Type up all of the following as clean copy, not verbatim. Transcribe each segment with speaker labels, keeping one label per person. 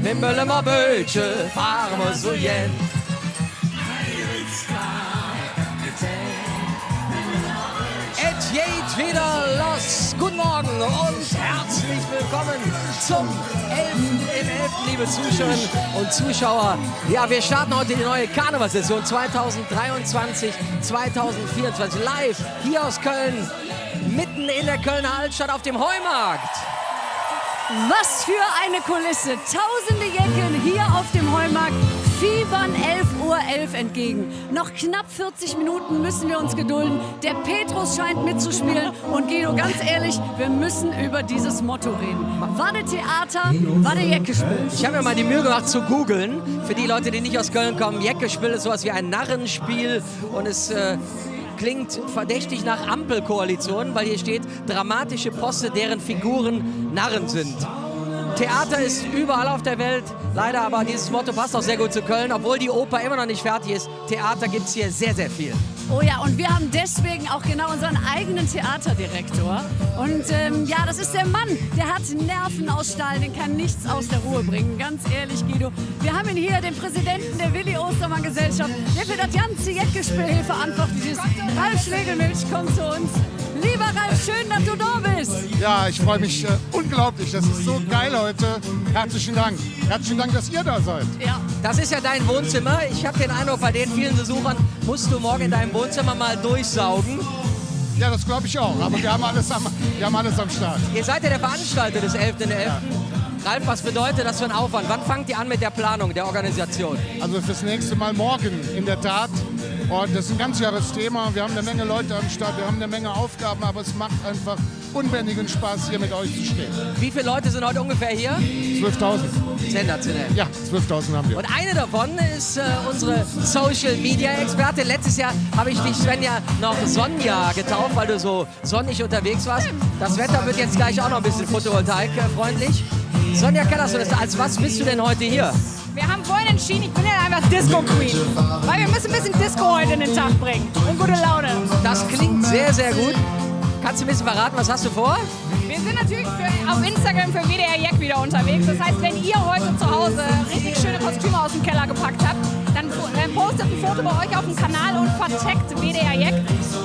Speaker 1: Mit Müllemmer Bötje fahren wir so jen. Es geht wieder los. Guten Morgen und herzlich willkommen zum 11.11., liebe Zuschauerinnen und Zuschauer. Ja, wir starten heute die neue Karnevalssaison 2023, 2024 live hier aus Köln, mitten in der Kölner Altstadt auf dem Heumarkt.
Speaker 2: Was für eine Kulisse! Tausende Jecken hier auf dem Heumarkt fiebern 11:11 Uhr entgegen. Noch knapp 40 Minuten müssen wir uns gedulden. Der Petrus scheint mitzuspielen. Und Guido, ganz ehrlich, wir müssen über dieses Motto reden. War der Theater, war der Jeckespiel?
Speaker 1: Ich habe mir mal die Mühe gemacht zu googeln. Für die Leute, die nicht aus Köln kommen, Jeckespiel ist sowas wie ein Narrenspiel. Und es klingt verdächtig nach Ampelkoalition, weil hier steht dramatische Posse, deren Figuren Narren sind. Theater ist überall auf der Welt, leider aber dieses Motto passt auch sehr gut zu Köln, obwohl die Oper immer noch nicht fertig ist. Theater gibt es hier sehr, sehr viel.
Speaker 2: Oh ja, und wir haben deswegen auch genau unseren eigenen Theaterdirektor. Und ja, das ist der Mann, der hat Nerven aus Stahl, den kann nichts aus der Ruhe bringen. Ganz ehrlich, Guido. Wir haben ihn hier, den Präsidenten der Willi Ostermann Gesellschaft, der für das ganze Jeckespiel hier verantwortlich ist. Ralf Schlegelmilch kommt zu uns. Lieber Ralf, schön, dass du da bist.
Speaker 3: Ja, ich freue mich unglaublich. Das ist so geil heute. Herzlichen Dank. Herzlichen Dank, dass ihr da seid.
Speaker 2: Ja.
Speaker 1: Das ist ja dein Wohnzimmer. Ich habe den Eindruck, bei den vielen Besuchern musst du morgen in deinem Wohnzimmer mal durchsaugen.
Speaker 3: Ja, das glaube ich auch. Aber wir haben alles am Start.
Speaker 1: Ihr seid ja der Veranstalter des 11.11. Ja. Ralf, was bedeutet das für ein Aufwand? Wann fangt ihr an mit der Planung, der Organisation?
Speaker 3: Also fürs nächste Mal morgen, in der Tat. Und das ist ein Ganzjahresthema. Wir haben eine Menge Leute am Start, wir haben eine Menge Aufgaben, aber es macht einfach unbändigen Spaß, hier mit euch zu stehen.
Speaker 1: Wie viele Leute sind heute ungefähr hier?
Speaker 3: 12.000.
Speaker 1: Sensationell.
Speaker 3: Ja, 12.000 haben wir.
Speaker 1: Und eine davon ist unsere Social-Media-Experte. Letztes Jahr habe ich dich, Svenja, noch Sonja getauft, weil du so sonnig unterwegs warst. Das Wetter wird jetzt gleich auch noch ein bisschen photovoltaik-freundlich. Sonja Kellerson, als was bist du denn heute hier?
Speaker 4: Wir haben vorhin entschieden, ich bin ja einfach Disco Queen. Weil wir müssen ein bisschen Disco heute in den Tag bringen. Und gute Laune.
Speaker 1: Das klingt sehr, sehr gut. Kannst du ein bisschen verraten, was hast du vor?
Speaker 4: Wir sind natürlich auf Instagram für WDR Jeck wieder unterwegs. Das heißt, wenn ihr heute zu Hause richtig schöne Kostüme aus dem Keller gepackt habt, dann postet ein Foto bei euch auf dem Kanal und verteckt WDR Jeck.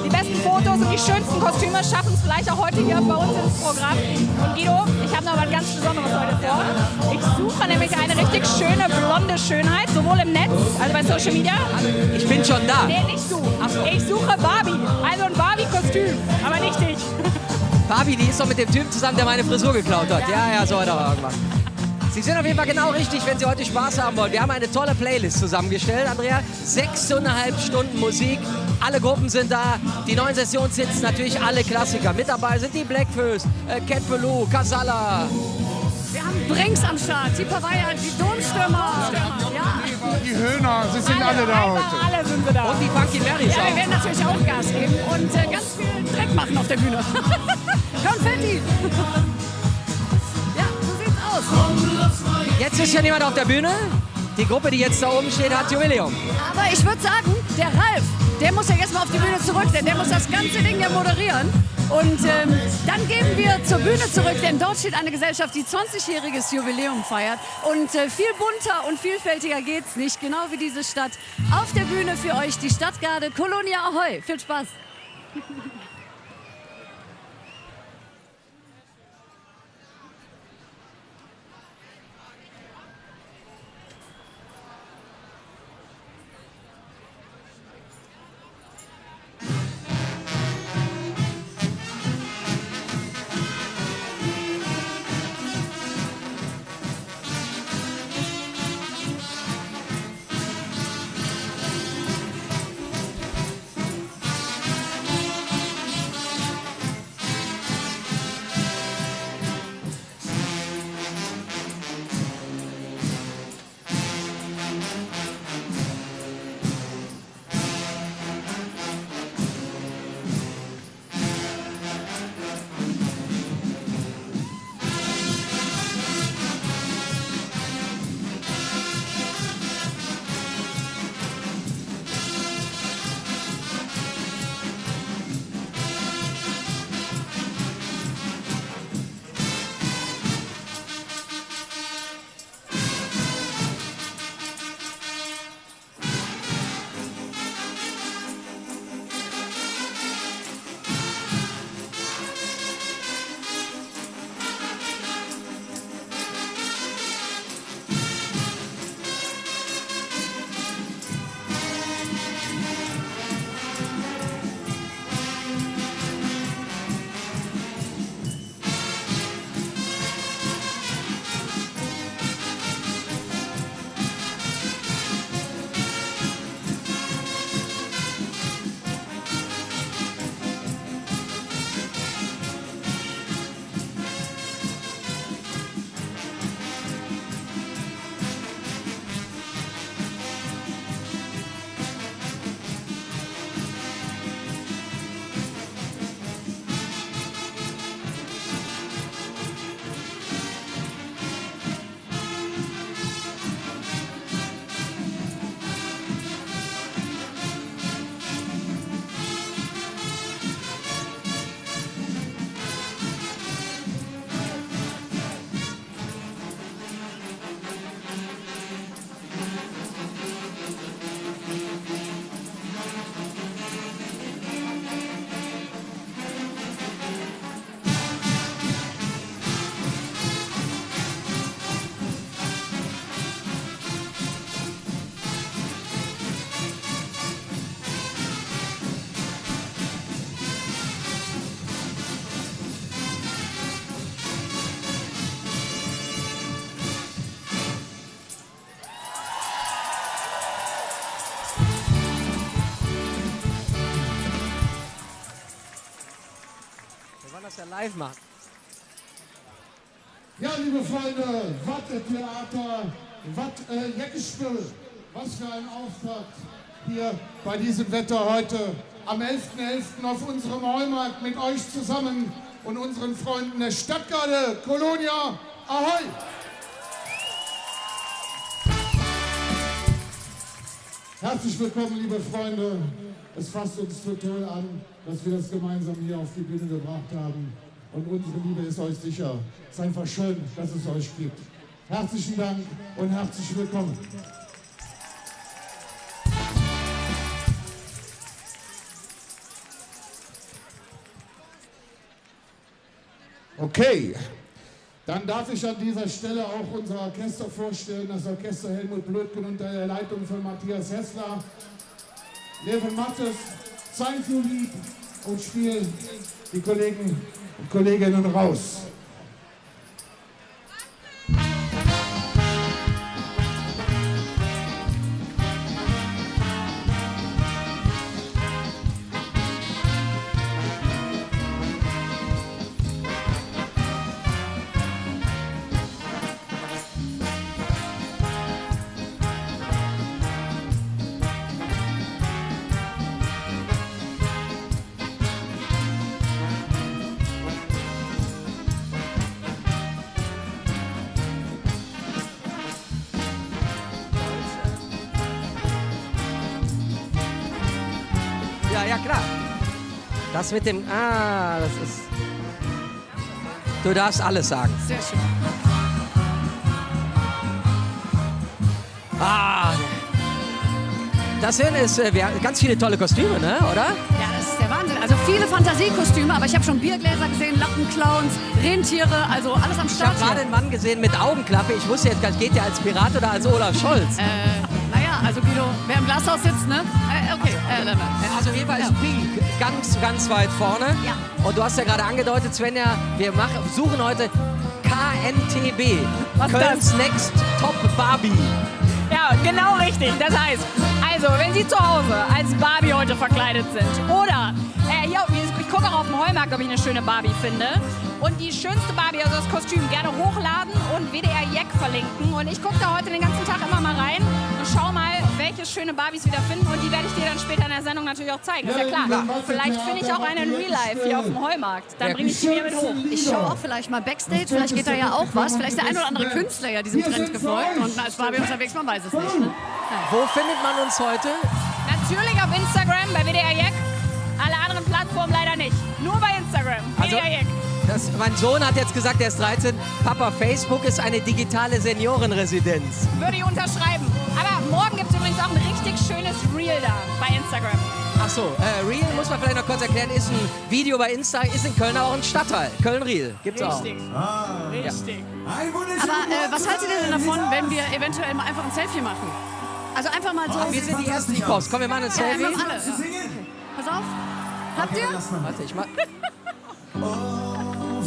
Speaker 4: Die besten Fotos und die schönsten Kostüme schaffen es vielleicht auch heute hier bei uns ins Programm. Und Guido, ich habe noch was ganz Besonderes heute vor. Ich suche nämlich eine richtig schöne blonde Schönheit, sowohl im Netz, also bei Social Media.
Speaker 1: Ich bin schon da.
Speaker 4: Nee, nicht du. Ich suche Barbie, also ein Barbie-Kostüm, aber nicht dich.
Speaker 1: Barbie, die ist doch mit dem Typ zusammen, der meine Frisur geklaut hat. Ja, so hat er irgendwann. Sie sind auf jeden Fall genau richtig, wenn Sie heute Spaß haben wollen. Wir haben eine tolle Playlist zusammengestellt, Andrea. 6,5 Stunden Musik. Alle Gruppen sind da. Die neuen Sessionshits, natürlich alle Klassiker. Mit dabei sind die Blackfist, Cat Ballou, Casalla.
Speaker 2: Wir haben Brinks am Start, die Pavaya, die Domstürmer. Ja.
Speaker 3: Die Höhner, sie sind alle da heute.
Speaker 4: Alle sind wir da.
Speaker 1: Und die Funky Marys
Speaker 2: Ja, wir
Speaker 1: auch.
Speaker 2: werden natürlich auch Gas geben und ganz viel Dreck machen auf der Bühne. Konfetti! Ja, so sieht's aus.
Speaker 1: Jetzt ist ja niemand auf der Bühne. Die Gruppe, die jetzt da oben steht, hat Jubiläum.
Speaker 2: Aber ich würde sagen, der Ralf, der muss ja jetzt mal auf die Bühne zurück, denn der muss das ganze Ding ja moderieren. Und dann gehen wir zur Bühne zurück, denn dort steht eine Gesellschaft, die 20-jähriges Jubiläum feiert. Und viel bunter und vielfältiger geht's nicht, genau wie diese Stadt. Auf der Bühne für euch die Stadtgarde Kolonia Ahoi. Viel Spaß!
Speaker 1: kann das ja live machen.
Speaker 3: Ja, liebe Freunde, Wattetheater, Jeckespiel. Was für ein Auftakt hier bei diesem Wetter heute am 11.11. auf unserem Heumarkt mit euch zusammen und unseren Freunden der Stadtgarde Kolonia. Ahoi! Herzlich willkommen, liebe Freunde. Es fasst uns total an, dass wir das gemeinsam hier auf die Bühne gebracht haben. Und unsere Liebe ist euch sicher. Es ist einfach schön, dass es euch gibt. Herzlichen Dank und herzlich willkommen. Okay, dann darf ich an dieser Stelle auch unser Orchester vorstellen, das Orchester Helmut Blödgen unter der Leitung von Matthias Hessler. Leven Mattes, sein Lied und spielen die Kollegen und Kolleginnen raus.
Speaker 1: Ja, klar. Das mit dem... das ist... Du darfst alles sagen.
Speaker 2: Sehr schön.
Speaker 1: Das hier ist ganz viele tolle Kostüme, ne? Oder?
Speaker 2: Ja, das ist der Wahnsinn. Also viele Fantasiekostüme, aber ich habe schon Biergläser gesehen, Lappenclowns, Rentiere, also alles am
Speaker 1: Ich
Speaker 2: Start
Speaker 1: habe gerade
Speaker 2: hier.
Speaker 1: einen Mann gesehen mit Augenklappe. Ich wusste jetzt gar nicht, geht der als Pirat oder als Olaf Scholz?
Speaker 2: Naja, also Guido, wer im Glashaus sitzt, ne? Okay.
Speaker 1: Also jeweils Pink, ganz weit vorne.
Speaker 2: Ja.
Speaker 1: Und du hast ja gerade angedeutet, Svenja, wir suchen heute KNTB.
Speaker 4: Was ist
Speaker 1: Kölns Next Top Barbie.
Speaker 4: Ja, genau richtig. Das heißt, also, wenn Sie zu Hause als Barbie heute verkleidet sind oder hier, ich gucke auch auf dem Heumarkt, ob ich eine schöne Barbie finde. Und die schönste Barbie, also das Kostüm, gerne hochladen und WDR Jeck verlinken. Und ich gucke da heute den ganzen Tag immer mal rein und schau mal, welche schöne Barbies wir da finden. Und die werde ich dir dann später in der Sendung natürlich auch zeigen. Ist ja klar. Vielleicht finde ich auch eine in Real Life hier auf dem Heumarkt. Dann bringe ich die mir mit hoch.
Speaker 2: Ich schaue auch vielleicht mal Backstage, vielleicht geht da ja auch was. Vielleicht ist der ein oder andere Künstler ja diesem Trend gefolgt und als Barbie unterwegs, man weiß es nicht. Ne?
Speaker 1: Wo findet man uns heute?
Speaker 4: Natürlich auf Instagram bei WDR Jeck. Alle anderen Plattformen leider nicht. Nur bei Instagram.
Speaker 1: Also-
Speaker 4: WDR Jeck.
Speaker 1: Mein Sohn hat jetzt gesagt, er ist 13. Papa, Facebook ist eine digitale Seniorenresidenz.
Speaker 4: Würde ich unterschreiben. Aber morgen gibt es übrigens auch ein richtig schönes Reel da bei Instagram.
Speaker 1: Ach so, Reel muss man vielleicht noch kurz erklären, ist ein Video bei Insta, ist in Köln auch ein Stadtteil. Köln-Reel, gibt's auch.
Speaker 4: Richtig. Richtig.
Speaker 2: Aber was haltet ihr denn davon, wenn wir eventuell mal einfach ein Selfie machen? Also einfach mal so.
Speaker 1: Wir sind die Ersten, die posten. Komm, wir machen ein Selfie.
Speaker 2: wir haben alle. Ja. Pass auf. Habt ihr?
Speaker 1: Warte, ich mach...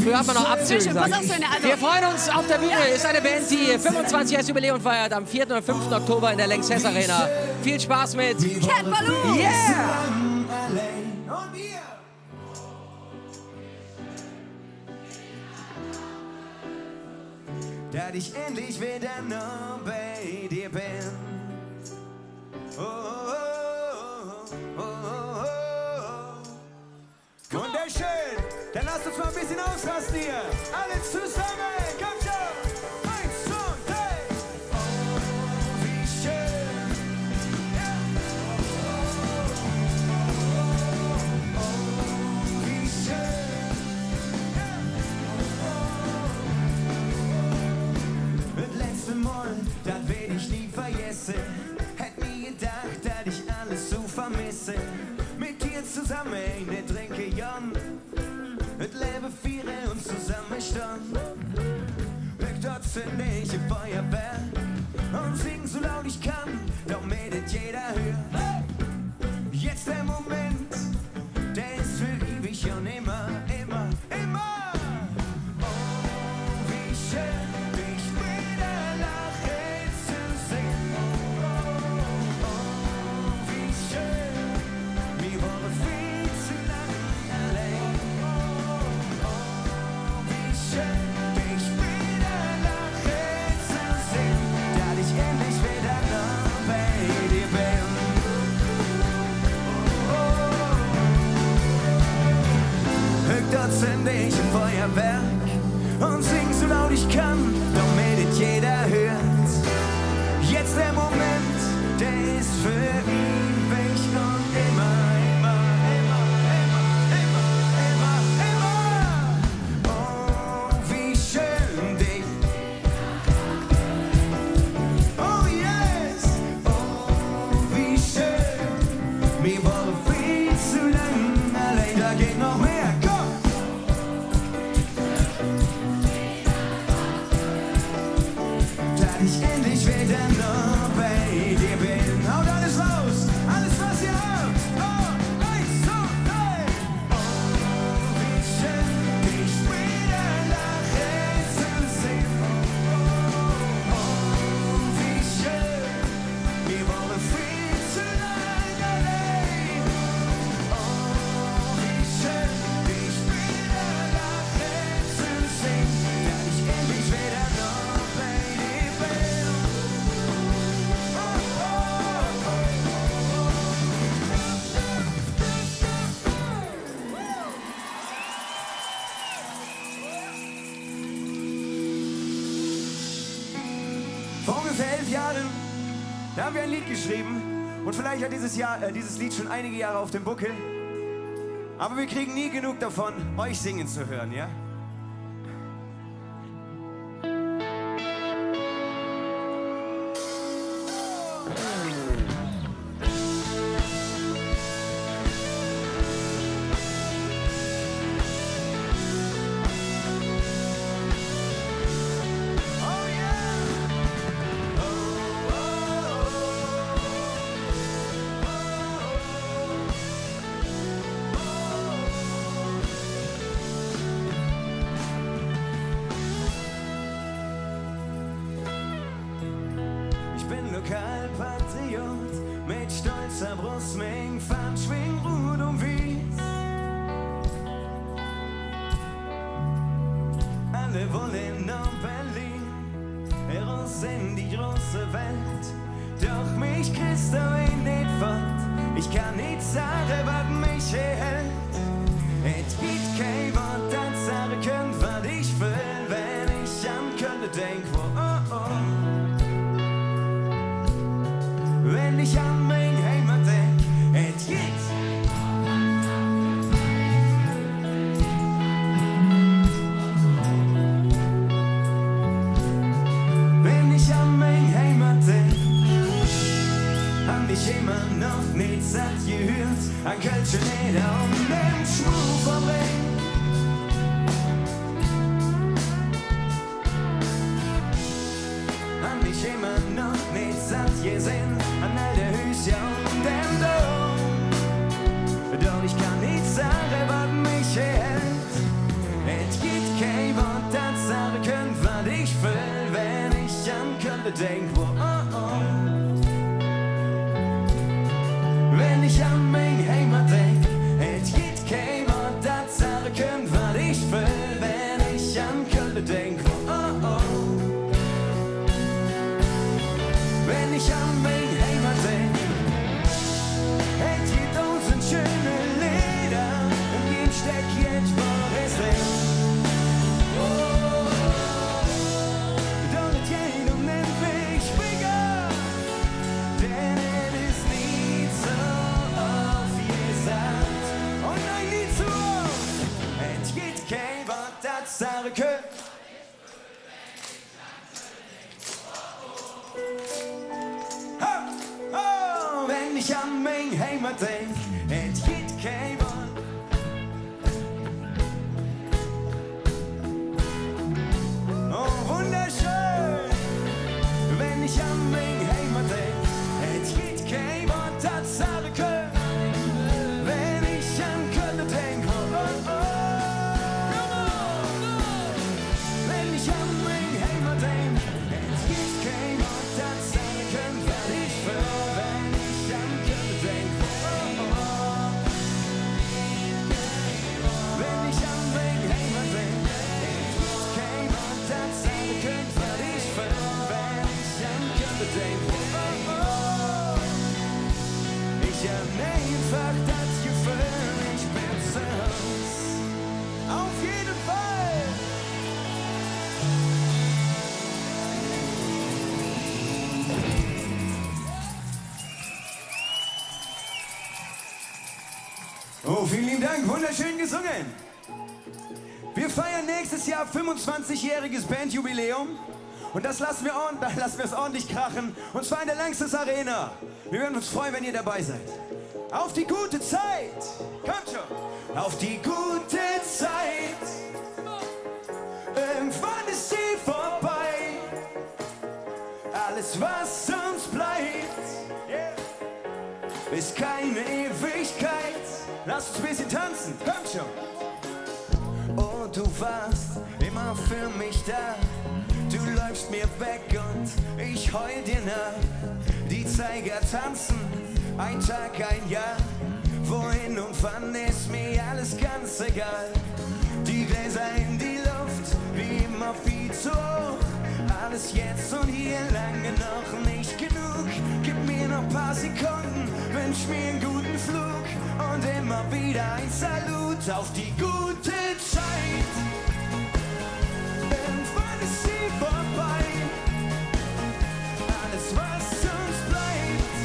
Speaker 1: Früher hat man noch Abzüge
Speaker 2: Sehr schön,
Speaker 1: gesagt.
Speaker 2: pass auf, Svenja, also-
Speaker 1: Wir freuen uns auf der Bühne. Ist eine Band, die 25 Jubiläum feiert am 4. und 5. Oktober in der Lanxess Arena. Viel Spaß mit
Speaker 2: Cat Balloon!
Speaker 1: Yeah!
Speaker 5: dass ich endlich wieder noch bei dir bin. Oh, oh, oh, oh, oh. Wunderschön, dann lasst uns mal ein bisschen ausrasten hier. Alle zusammen, komm schon. 1, 2, 3. Oh, wie schön. Ja. Oh, wie schön. Das letzte Mal, das werd ich nie vergessen. Hätt nie gedacht, dass ich alles so vermisse. Mit dir zusammen in der Trinke Jan. Das Leben viere uns zusammen stand. Weg dort zünd ich ein Feuerwehr. Und sing so laut ich kann, doch meldet jeder hört. Jetzt der Moment, der ist für ewig und immer, immer, immer. Oh, wie schön, dich wieder lachen zu sehen. Oh, wie schön, wir waren viel zu lang allein. Oh, dort zünd ich ein Feuerwerk und sing so laut ich kann, damit es jeder hört. Jetzt der Moment, der ist für ihn weg und immer, immer, immer, immer, immer, immer, immer. Oh, wie schön dich. Oh yes, oh, wie schön. Wir wollen viel zu lang allein, da geht noch mehr. Komm! Da ich endlich wieder noch bei dir bin. Haut alles raus, alles was ihr habt. Oh, 1, 2, 3. Oh, wie schön, dich wieder lachen zu sehen. Oh, oh, wie schön, wir wollen viel zu lang allein. Oh, wie schön, dich wieder lachen zu sehen. Da ich endlich wieder noch bei dir bin. Vor ungefähr 11 Jahren, da haben wir ein Lied geschrieben und vielleicht hat dieses Lied schon einige Jahre auf dem Buckel, aber wir kriegen nie genug davon, euch singen zu hören, ja? Oh yeah! Oh, Ich bin Lokalpatriot mit stolzer Brust, Ming, Fahrt, Schwing, Rud und Wies. Alle wollen nach Berlin, heraus in die große Welt. Doch mich kriegst du nicht fort, ich kann nicht sagen, was mich hier hält. Es gibt kein Wort, das sagen könnt, was ich will, wenn ich an Köln denk, wo oh oh. Wenn ich an mein Heimat denk, es gibt. Wenn ich an mein Heimat denk, hab ich immer noch nicht satt gehört, an Kölsche Leder und dem Schmuck verbringt. Hab ich immer noch nicht satt gesehen, an all der Hüs, ja und dem Dom. Doch ich kann nicht sagen, was mich hält. Es gibt kein Wort, das sagen könnt, was ich will, wenn ich an Köln denk, wo oh oh. Wenn ich an mein Heimat denk, es gibt kein Wort, das sagen könnt, was ich will, wenn ich an Köln denk, wo oh oh. Wenn ich an mein Heimat denk, es gibt uns schöne Lieder und jeden Steck jetzt vor es Leben. Doch nicht jedem nennt mich Springer, denn es ist nie so oft gesagt. Und nein, nie so oft. Es gibt kein Wort, das sagen könnt. Oh, wenn ich an mein Heimat denk, es gibt kein Wort. Oh, wunderschön, wenn ich an mein Heimat denk, es gibt kein Wort, das sagen können, wenn ich an Köln denk, oh, oh, oh. Vielen lieben Dank, wunderschön gesungen. Wir feiern nächstes Jahr 25-jähriges Bandjubiläum. Und das lassen wir es ordentlich krachen. Und zwar in der Längstes Arena. Wir würden uns freuen, wenn ihr dabei seid. Auf die gute Zeit. Kommt schon. Auf die gute Zeit. Irgendwann ist sie vorbei. Alles, was uns bleibt, ist keine Ewigkeit. Lass uns ein bisschen tanzen. Kommt schon. Oh, du warst immer für mich da. Du läufst mir weg und ich heul dir nach. Die Zeiger tanzen, ein Tag, ein Jahr. Wohin und wann ist mir alles ganz egal. Die Gläser in die Luft, wie immer viel zu hoch. Alles jetzt und hier, lange noch nicht genug. Gib mir noch ein paar Sekunden, wünsch mir einen guten Flug. Und immer wieder ein Salut auf die gute Zeit. Irgendwann ist sie vorbei. Alles, was uns bleibt,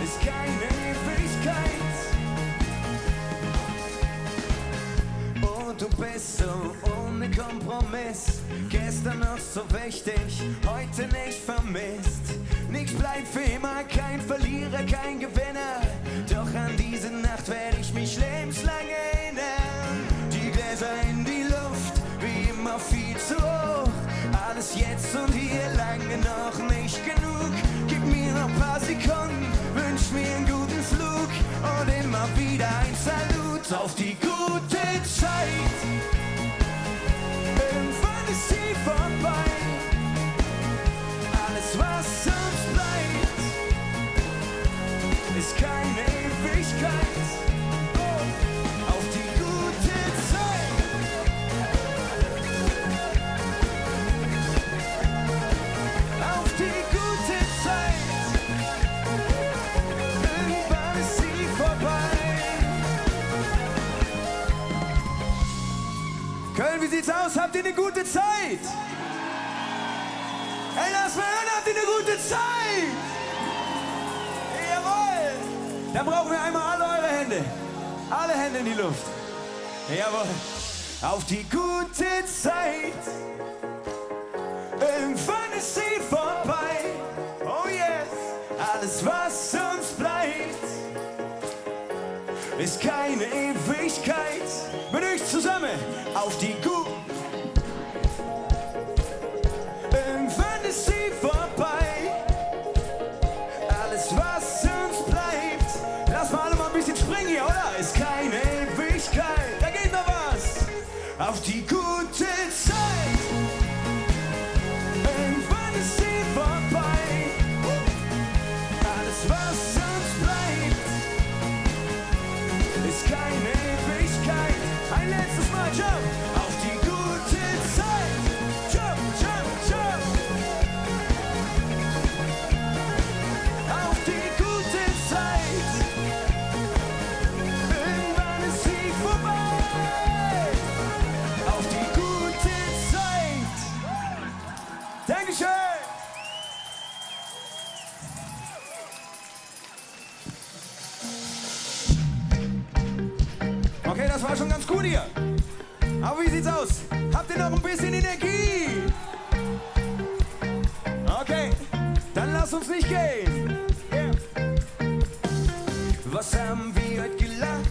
Speaker 5: ist keine Ewigkeit. Oh, du bist so ohne Kompromiss. Gestern noch so wichtig, heute nicht vermisst. Nichts bleibt für immer, kein Verlierer, kein Gewinner. Doch an diese Nacht werde ich mich lebenslang erinnern. Die Gläser in die Luft, wie immer viel zu hoch. Alles jetzt und hier, lange noch nicht genug. Gib mir noch ein paar Sekunden, wünsch mir einen guten Flug. Und immer wieder ein Salut auf die gute Zeit. Irgendwann ist sie vorbei. Alles, was uns bleibt, ist keine Ewigkeit. Oh, auf die gute Zeit. Auf die gute Zeit. Irgendwann ist sie vorbei. Köln, wie sieht's aus? Habt ihr eine gute Zeit? Hey, lass mal hören, habt ihr eine gute Zeit? Jawohl! Dann brauchen wir einmal alle eure Hände. Alle Hände in die Luft. Jawohl. Auf die gute Zeit. Irgendwann ist sie vorbei. Oh yes. Alles, was uns bleibt, ist keine Ewigkeit. Mit euch zusammen. Auf die gute. Irgendwann ist sie vorbei. Alles, was uns bleibt. Lass mal alle mal ein bisschen springen hier, oder? Ist keine Ewigkeit. Da geht noch was. Auf die gute Zeit. Irgendwann ist sie vorbei. Alles, was uns bleibt, ist keine Ewigkeit. Ein letztes Mal, jump. Auf die gute Zeit. Jump, jump, jump. Auf die gute Zeit. Irgendwann ist sie vorbei. Auf die gute Zeit. Dankeschön. Okay, das war schon ganz gut hier. Aber wie sieht's aus? Habt ihr noch ein bisschen Energie? Okay, dann lass uns nicht gehen. Yeah. Was haben wir heute gelacht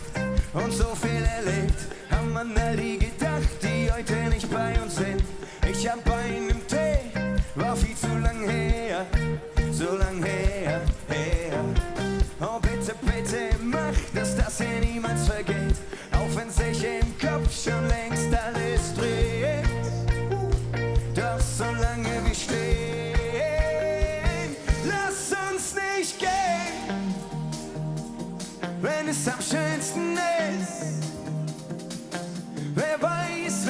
Speaker 5: und so viel erlebt? Haben an all die gedacht, die heute nicht bei uns sind. Ich hab bei einem Tee, war viel zu lang her, so lang her, her. Oh bitte, bitte, mach, dass das hier niemals vergeht. Auch wenn sich im Kopf schon längst alles dreht. Doch solange wir stehen, lass uns nicht gehen. Wenn es am schönsten ist, wer weiß,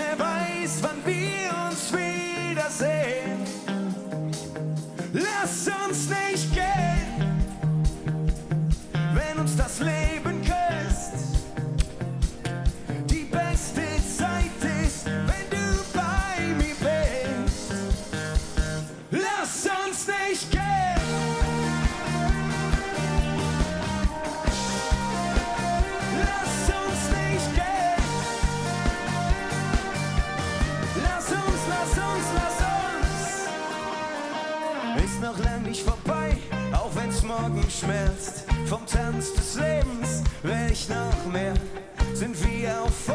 Speaker 5: wann wir uns wiedersehen. Lass uns nicht gehen, wenn uns das Leben küsst. Zunge schmerzt vom Tanz des Lebens, will ich noch mehr, sind wir auch voll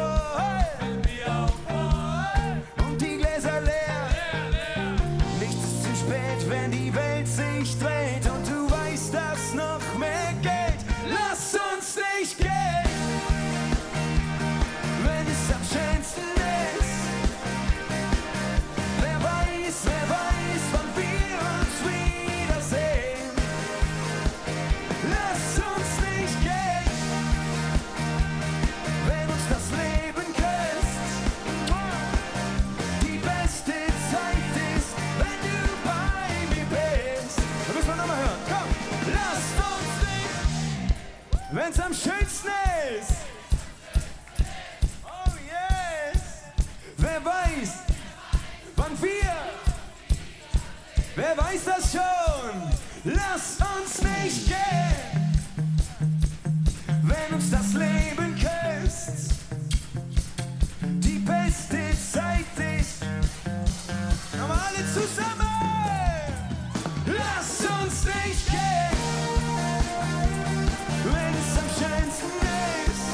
Speaker 5: und die Gläser leer. Nichts ist zu spät, wenn die Welt sich dreht und du weißt, dass noch mehr geht. Lass uns nicht gehen, wenn es am schönsten ist. Wer weiß, wann wir uns wiedersehen. Lass uns nicht gehen, wenn uns das Leben küsst. Die beste Zeit ist, wenn du bei mir bist. Da müssen wir nochmal hören, komm! Lass uns nicht, wenn's am schönsten ist. Oh yes! Wer weiß, wann wer weiß das schon? Lass uns nicht gehen, wenn uns das Leben küsst. Die beste Zeit ist, aber alle zusammen. Lass uns nicht gehen, wenn es am schönsten ist.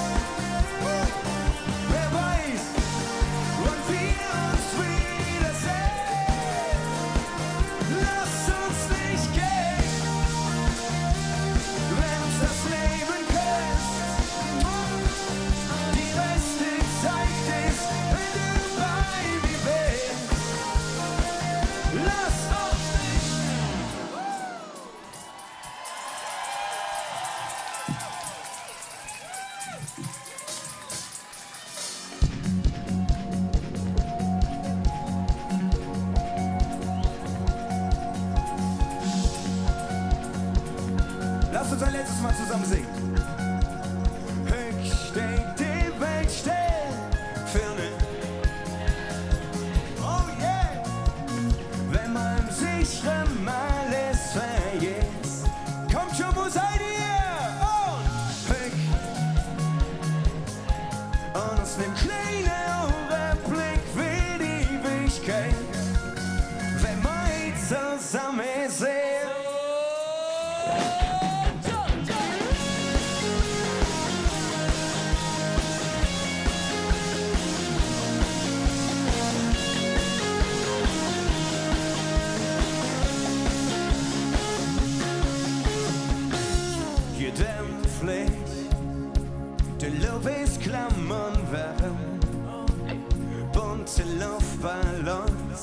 Speaker 5: Wer weiß, wann wir uns wiedersehen. Lass uns nicht gehen, wenn uns das Leben küsst. Die beste Zeit ist, wenn du bei mir bist. Lass uns nicht. Lass uns ein letztes Mal zusammen singen. Höchst steht die Welt still für mich. Oh yeah! Wenn man sich alles vergisst. Kommt schon, wo seid ihr? Und und uns nimmt kleiner Blick für die Ewigkeit. Wenn man zusammen ist. Gedämpft Licht, die Luft ist Klammern warm, bunte Luftballons,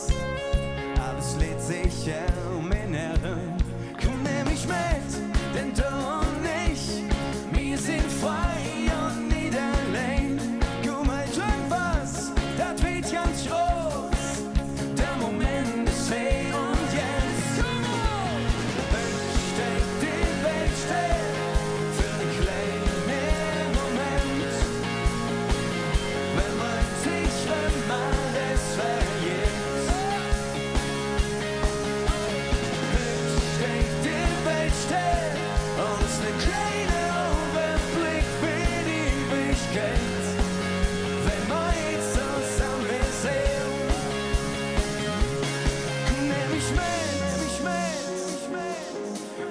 Speaker 5: alles lädt sich im Inneren. Komm, nimm mich mit, denn du und ich, wir sind frei und nicht allein. Komm mal schon was, das wird ganz groß, der Moment ist hier und jetzt. Komm on! Steht die Welt still.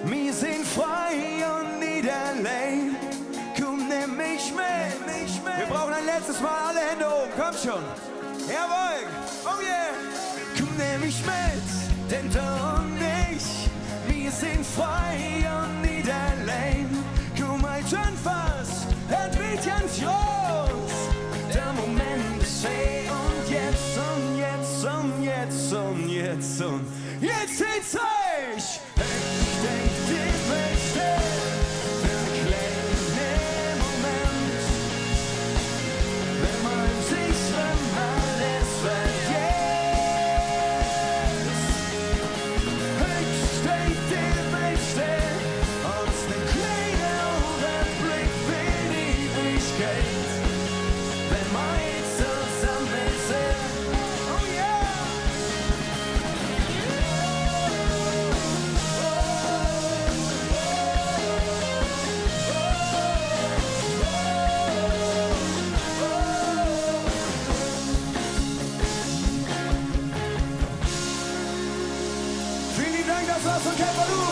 Speaker 5: Wir sind frei und nicht allein. Komm, nimm mich mit. Wir brauchen ein letztes Mal alle Hände oben. Komm schon. Jawohl. Oh yeah. Komm, nimm mich mit. Denn du und ich, wir sind frei und nicht allein. Komm, halt schon fast. Das wird ganz groß. Der Moment ist hier und jetzt und jetzt und jetzt und jetzt und jetzt sind's euch. Ich denk, die Welt still für einen kleinen Moment, wenn man sich alles vergisst. Ich denk, die Welt still und es ist ein kleiner Augenblick für die Ewigkeit, wenn man jetzt zusammen ist. Oh yeah! Vielen Dank, das war's von Kämpferlu.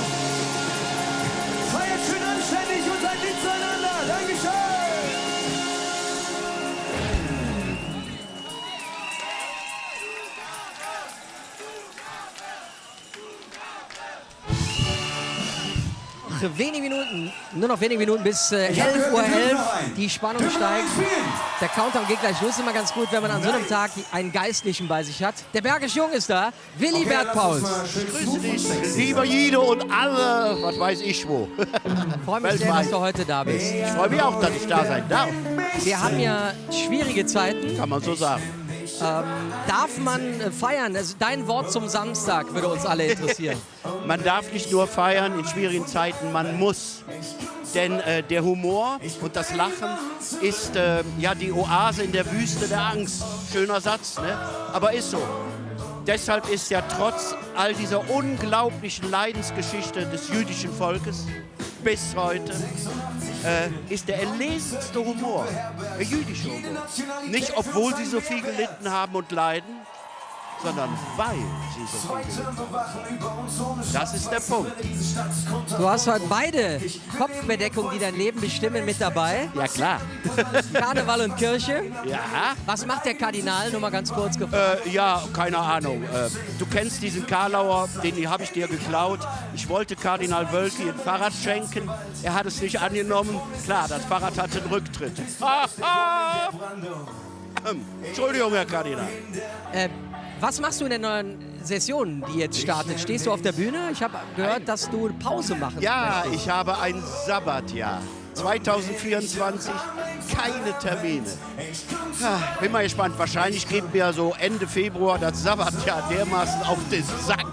Speaker 1: wenige Minuten, nur noch wenige Minuten bis 11:11 Uhr. Die Spannung steigt. Der Countdown geht gleich los. Immer ganz gut, wenn man an so einem Tag einen Geistlichen bei sich hat. Der Bergisch Jung ist da. Willi Bert Pauls.
Speaker 6: Grüße dich, lieber Guido und alle, was weiß ich wo.
Speaker 1: Freue mich sehr, dass du heute da bist.
Speaker 6: Ich freue mich auch, dass ich da sein darf,
Speaker 1: Wir haben ja schwierige Zeiten.
Speaker 6: kann man so sagen.
Speaker 1: Darf man feiern? Also dein Wort zum Samstag würde uns alle interessieren.
Speaker 6: Man darf nicht nur feiern in schwierigen Zeiten, man muss. Denn der Humor und das Lachen ist ja die Oase in der Wüste der Angst. Schöner Satz, ne? Aber ist so. Deshalb ist ja trotz all dieser unglaublichen Leidensgeschichte des jüdischen Volkes bis heute ist der erlesenste Humor der jüdische Humor. Nicht, obwohl sie so viel gelitten haben und leiden, sondern weil sie so viel gelitten haben. Das ist der Punkt.
Speaker 1: Du hast heute beide Kopfbedeckungen, die dein Leben bestimmen, mit dabei.
Speaker 6: Ja, klar.
Speaker 1: Karneval und Kirche.
Speaker 6: Ja.
Speaker 1: Was macht der Kardinal? Nur mal ganz kurz gefragt.
Speaker 6: Ja, keine Ahnung. Du kennst diesen Karlauer, den habe ich dir geklaut. Ich wollte Kardinal Wölki ein Fahrrad schenken. Er hat es nicht angenommen. Klar, das Fahrrad hatte einen Rücktritt. Entschuldigung, Herr Kardinal.
Speaker 1: Was machst du in der neuen Session, die jetzt startet? Stehst du auf der Bühne? Ich habe gehört, dass du Pause machen
Speaker 6: Ja,
Speaker 1: möchtest.
Speaker 6: ich habe ein Sabbatjahr. 2024, keine Termine. Bin mal gespannt. Wahrscheinlich geht mir so Ende Februar das Sabbatjahr dermaßen auf den Sack,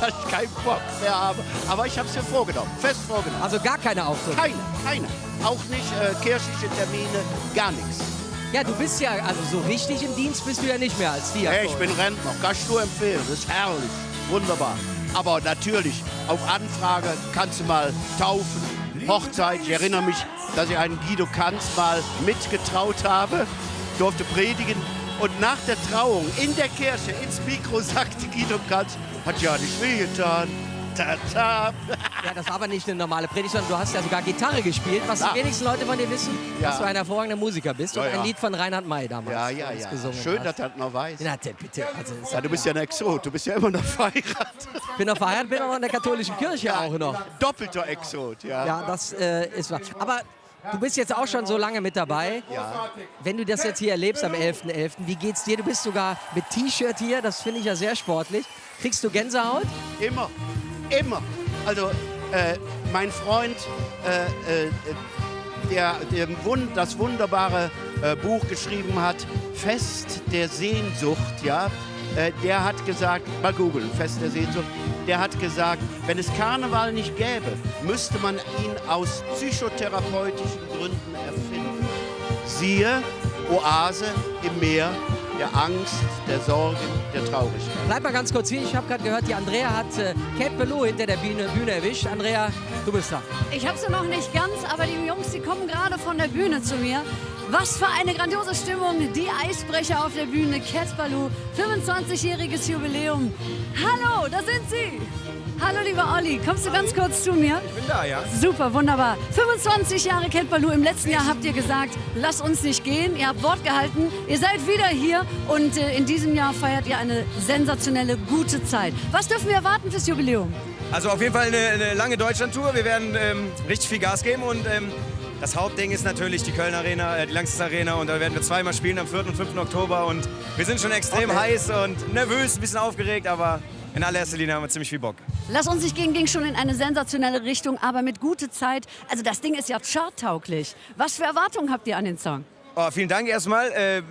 Speaker 6: dass ich keinen Bock mehr habe. Aber ich habe es mir vorgenommen, fest vorgenommen.
Speaker 1: Also gar keine Auftritte.
Speaker 6: Keine. Auch nicht kirchliche Termine, gar nichts.
Speaker 1: Ja, du bist ja, also so richtig im Dienst bist du ja nicht mehr als Diakon.
Speaker 6: Hey, ich bin Rentner, kann ich nur empfehlen. Das ist herrlich, wunderbar. Aber natürlich, auf Anfrage kannst du mal taufen, Hochzeit. Ich erinnere mich, dass ich einen Guido Kanz mal mitgetraut habe, durfte predigen. Und nach der Trauung in der Kirche ins Mikro sagte Guido Kanz, hat ja nicht wehgetan. Ta-ta.
Speaker 1: Ja, das war aber nicht eine normale Predigt, sondern du hast ja sogar Gitarre gespielt, was die wenigsten Leute von dir wissen,
Speaker 6: Ja.
Speaker 1: dass du ein hervorragender Musiker bist und ein Lied von Reinhard May damals für uns gesungen
Speaker 6: Schön,
Speaker 1: hast.
Speaker 6: dass das noch weiß.
Speaker 1: Na, bitte. Also,
Speaker 6: Ja, du bist ja ein Exot, du bist ja immer noch verheiratet.
Speaker 1: ich bin noch verheiratet, bin auch in der katholischen Kirche auch noch.
Speaker 6: Doppelter Exot, ja.
Speaker 1: Ja, das ist wahr. Aber du bist jetzt auch schon so lange mit dabei.
Speaker 6: Ja.
Speaker 1: Wenn du das jetzt hier erlebst am 11.11., wie geht's dir? Du bist sogar mit T-Shirt hier, das finde ich ja sehr sportlich. Kriegst du Gänsehaut?
Speaker 6: Immer. Also, mein Freund, der das wunderbare Buch geschrieben hat, Fest der Sehnsucht, ja, der hat gesagt, mal googeln, Fest der Sehnsucht, der hat gesagt, wenn es Karneval nicht gäbe, müsste man ihn aus psychotherapeutischen Gründen erfinden. Siehe, Oase im Meer der Angst, der Sorgen, der Traurigkeit.
Speaker 1: Bleib mal ganz kurz hier. Ich habe gerade gehört, die Andrea hat Kate Ballou hinter der Bühne erwischt. Andrea, du bist da.
Speaker 2: Ich habe sie noch nicht ganz, aber die Jungs, die kommen gerade von der Bühne zu mir. Was für eine grandiose Stimmung. Die Eisbrecher auf der Bühne. Cat Ballou, 25-jähriges Jubiläum. Hallo, da sind sie. Hallo, lieber Olli. Kommst du ganz kurz zu mir?
Speaker 7: Ich bin da, ja.
Speaker 2: Super, wunderbar. 25 Jahre Cat Ballou. Im letzten Jahr habt ihr gesagt, lasst uns nicht gehen. Ihr habt Wort gehalten. Ihr seid wieder hier und in diesem Jahr feiert ihr eine sensationelle, gute Zeit. Was dürfen wir erwarten fürs Jubiläum?
Speaker 7: Also auf jeden Fall eine lange Deutschland-Tour. Wir werden richtig viel Gas geben und das Hauptding ist natürlich die Köln Arena, die Langsys Arena und da werden wir zweimal spielen am 4. und 5. Oktober und wir sind schon extrem heiß und nervös, ein bisschen aufgeregt, aber in allererster Linie haben wir ziemlich viel Bock.
Speaker 2: Lass uns nicht gehen, ging schon in eine sensationelle Richtung, aber mit gute Zeit. Also das Ding ist ja charttauglich. Was für Erwartungen habt ihr an den Song?
Speaker 7: Oh, vielen Dank erstmal.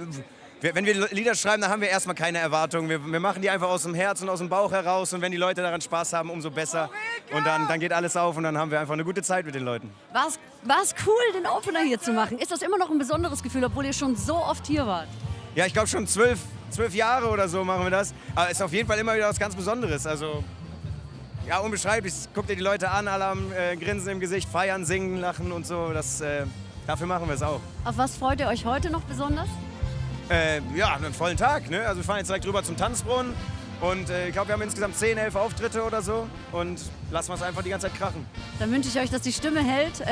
Speaker 7: Wenn wir Lieder schreiben, dann haben wir erstmal keine Erwartungen. Wir machen die einfach aus dem Herz und aus dem Bauch heraus und wenn die Leute daran Spaß haben, umso besser. Und dann geht alles auf und dann haben wir einfach eine gute Zeit mit den Leuten.
Speaker 2: War es cool, den Opener hier zu machen? Ist das immer noch ein besonderes Gefühl, obwohl ihr schon so oft hier wart?
Speaker 7: Ja, ich glaube schon 12 Jahre oder so machen wir das. Aber es ist auf jeden Fall immer wieder was ganz Besonderes. Also, ja, unbeschreiblich. Guckt ihr die Leute an, alle haben Grinsen im Gesicht, feiern, singen, lachen und so. Dafür machen wir es auch.
Speaker 2: Auf was freut ihr euch heute noch besonders?
Speaker 7: Ja, einen vollen Tag. Ne? Also wir fahren jetzt direkt rüber zum Tanzbrunnen. Und ich glaube, wir haben insgesamt 10, 11 Auftritte oder so. Und lassen wir es einfach die ganze Zeit krachen.
Speaker 2: Dann wünsche ich euch, dass die Stimme hält.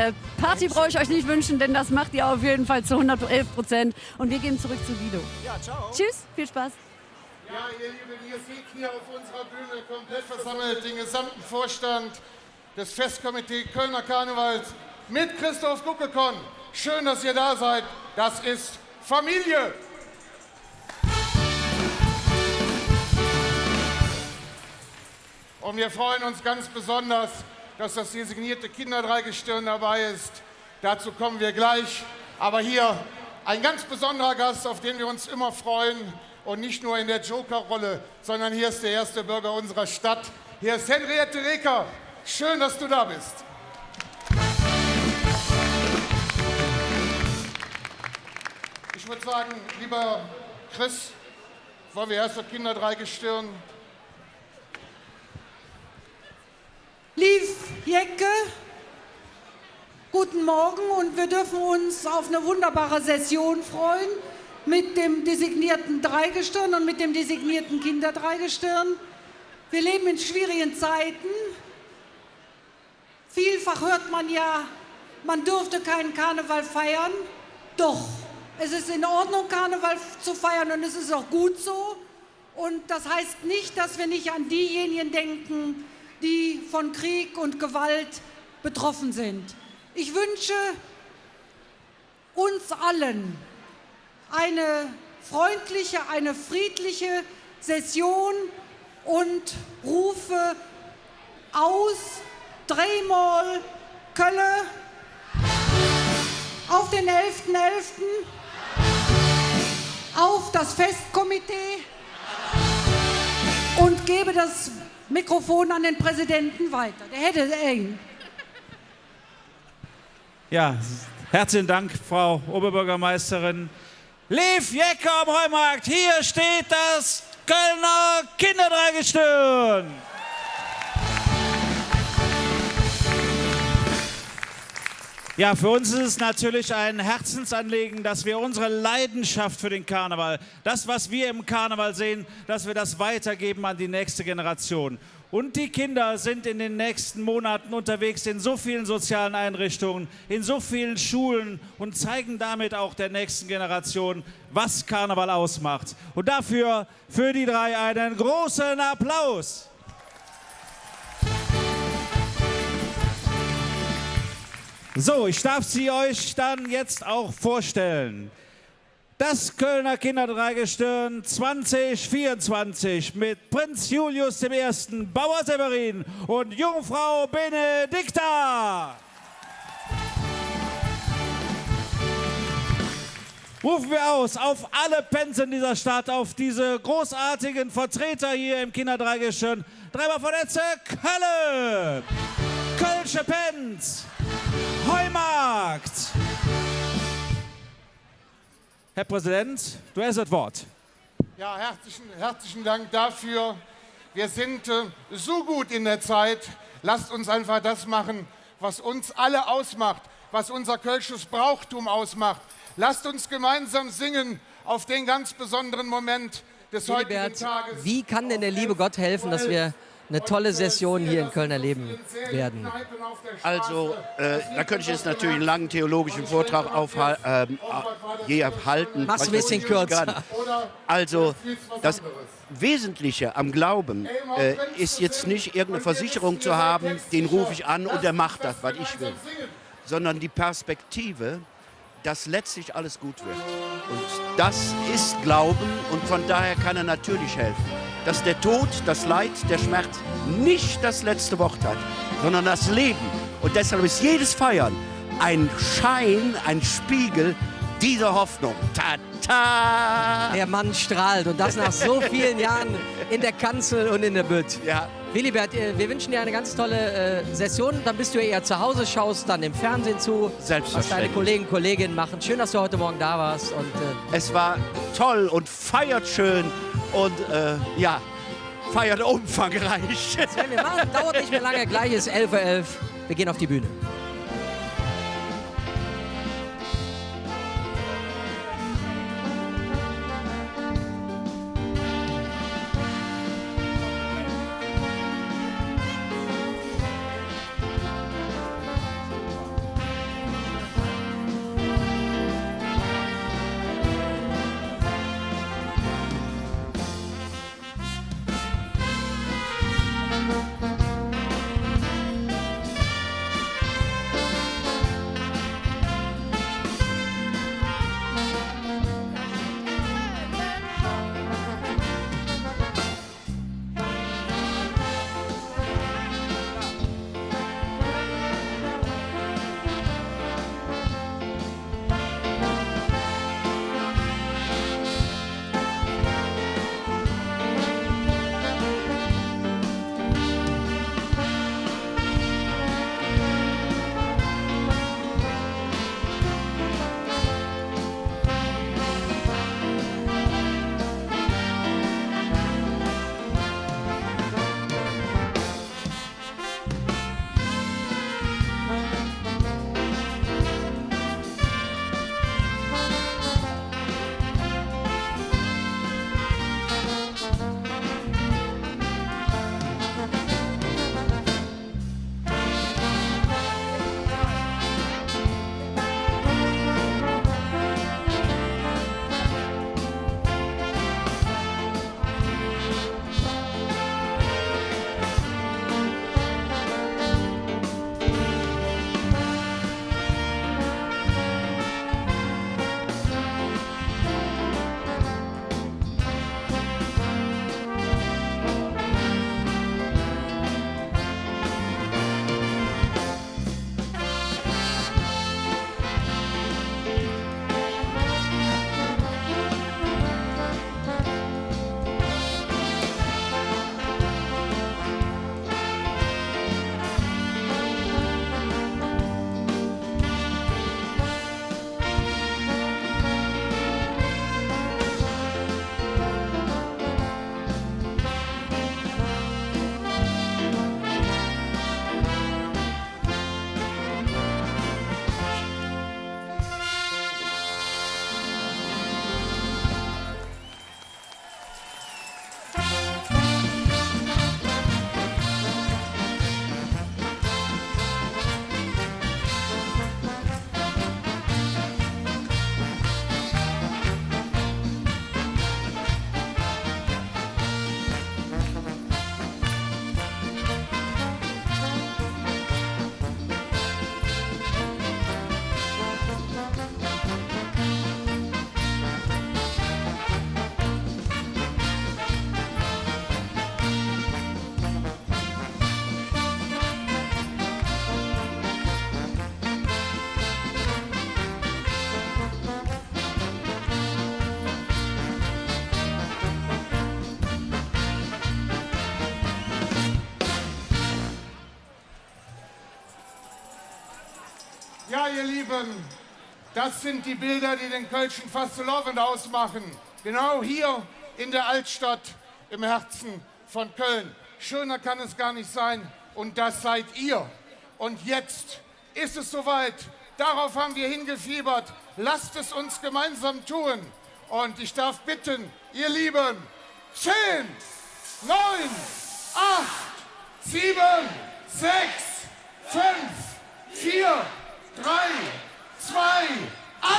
Speaker 2: Party brauche ich euch nicht wünschen, denn das macht ihr auf jeden Fall zu 111%. Und wir gehen zurück zu Guido.
Speaker 7: Ja, ciao.
Speaker 2: Tschüss, viel Spaß.
Speaker 3: Ja, ihr Lieben, ihr seht hier auf unserer Bühne komplett versammelt den gesamten Vorstand des Festkomitee Kölner Karnevals mit Christoph Guckekon. Schön, dass ihr da seid. Das ist Familie. Und wir freuen uns ganz besonders, dass das designierte Kinderdreigestirn dabei ist. Dazu kommen wir gleich. Aber hier ein ganz besonderer Gast, auf den wir uns immer freuen. Und nicht nur in der Joker-Rolle, sondern hier ist der erste Bürger unserer Stadt. Hier ist Henriette Reker. Schön, dass du da bist. Ich würde sagen, lieber Chris, wollen wir erst das Kinderdreigestirn.
Speaker 8: Lief Jecke, guten Morgen und wir dürfen uns auf eine wunderbare Session freuen mit dem designierten Dreigestirn und mit dem designierten Kinderdreigestirn. Wir leben in schwierigen Zeiten. Vielfach hört man ja, man dürfte keinen Karneval feiern. Doch, es ist in Ordnung, Karneval zu feiern und es ist auch gut so. Und das heißt nicht, dass wir nicht an diejenigen denken, die von Krieg und Gewalt betroffen sind. Ich wünsche uns allen eine freundliche, eine friedliche Session und rufe aus Drehmoll Kölle auf den 11.11. auf das Festkomitee und gebe das Mikrofon an den Präsidenten weiter. Der hätte eng.
Speaker 9: Ja, herzlichen Dank, Frau Oberbürgermeisterin. Lief Jecke am Heumarkt, hier steht das Kölner Kinderdreigestirn. Ja, für uns ist es natürlich ein Herzensanliegen, dass wir unsere Leidenschaft für den Karneval, das, was wir im Karneval sehen, dass wir das weitergeben an die nächste Generation. Und die Kinder sind in den nächsten Monaten unterwegs in so vielen sozialen Einrichtungen, in so vielen Schulen und zeigen damit auch der nächsten Generation, was Karneval ausmacht. Und dafür für die drei einen großen Applaus. So, ich darf sie euch dann jetzt auch vorstellen. Das Kölner Kinderdreigestirn 2024 mit Prinz Julius I., Bauer Severin und Jungfrau Benedikta. Rufen wir aus auf alle Pensen dieser Stadt, auf diese großartigen Vertreter hier im Kinderdreigestirn. Dreimal von Etze, Kölle, Kölsche Penz, Heumarkt. Herr Präsident, du hast das Wort.
Speaker 3: Ja, herzlichen Dank dafür. Wir sind so gut in der Zeit. Lasst uns einfach das machen, was uns alle ausmacht, was unser kölsches Brauchtum ausmacht. Lasst uns gemeinsam singen auf den ganz besonderen Moment des heutigen Tages.
Speaker 1: Wie kann denn der liebe Gott helfen, dass wir eine tolle Session hier in Köln erleben werden?
Speaker 6: Also, da könnte ich jetzt natürlich einen langen theologischen Vortrag halten.
Speaker 1: Mach's ein bisschen kürzer.
Speaker 6: Also, das Wesentliche am Glauben ist jetzt nicht irgendeine Versicherung zu haben, den rufe ich an und der macht das, was ich will. Sondern die Perspektive, dass letztlich alles gut wird. Und das ist Glauben und von daher kann er natürlich helfen. Dass der Tod, das Leid, der Schmerz nicht das letzte Wort hat, sondern das Leben. Und deshalb ist jedes Feiern ein Schein, ein Spiegel dieser Hoffnung. Ta-ta!
Speaker 1: Der Mann strahlt und das nach so vielen Jahren in der Kanzel und in der Bütt.
Speaker 6: Ja.
Speaker 1: Willibert, wir wünschen dir eine ganz tolle Session. Dann bist du eher zu Hause, schaust dann im Fernsehen zu, was deine Kollegen und Kolleginnen machen. Schön, dass du heute Morgen da warst. Und,
Speaker 6: es war toll und feiert schön und ja, feiert umfangreich.
Speaker 1: Das werden wir machen. Dauert nicht mehr lange. Gleich ist 11:11 Uhr. Wir gehen auf die Bühne.
Speaker 3: ihr Lieben, das sind die Bilder, die den Kölschen Fastelovend ausmachen. Genau hier in der Altstadt, im Herzen von Köln. Schöner kann es gar nicht sein und das seid ihr. Und jetzt ist es soweit. Darauf haben wir hingefiebert. Lasst es uns gemeinsam tun. Und ich darf bitten, ihr Lieben, 10, 9, 8, 7, 6, 5, 4, 3, 2, 1.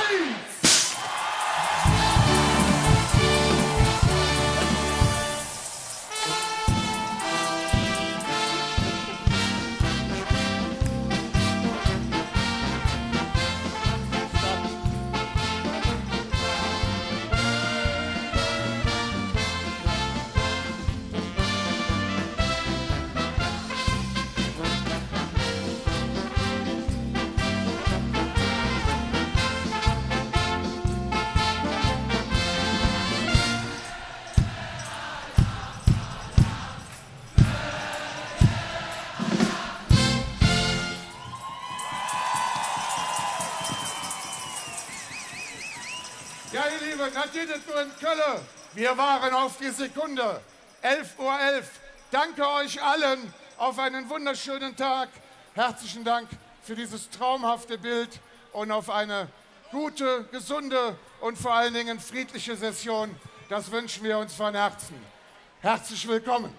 Speaker 3: Ja, ihr Lieben, das geht es nur in Köln. Wir waren auf die Sekunde. 11:11 Uhr. Danke euch allen auf einen wunderschönen Tag. Herzlichen Dank für dieses traumhafte Bild und auf eine gute, gesunde und vor allen Dingen friedliche Session. Das wünschen wir uns von Herzen. Herzlich willkommen.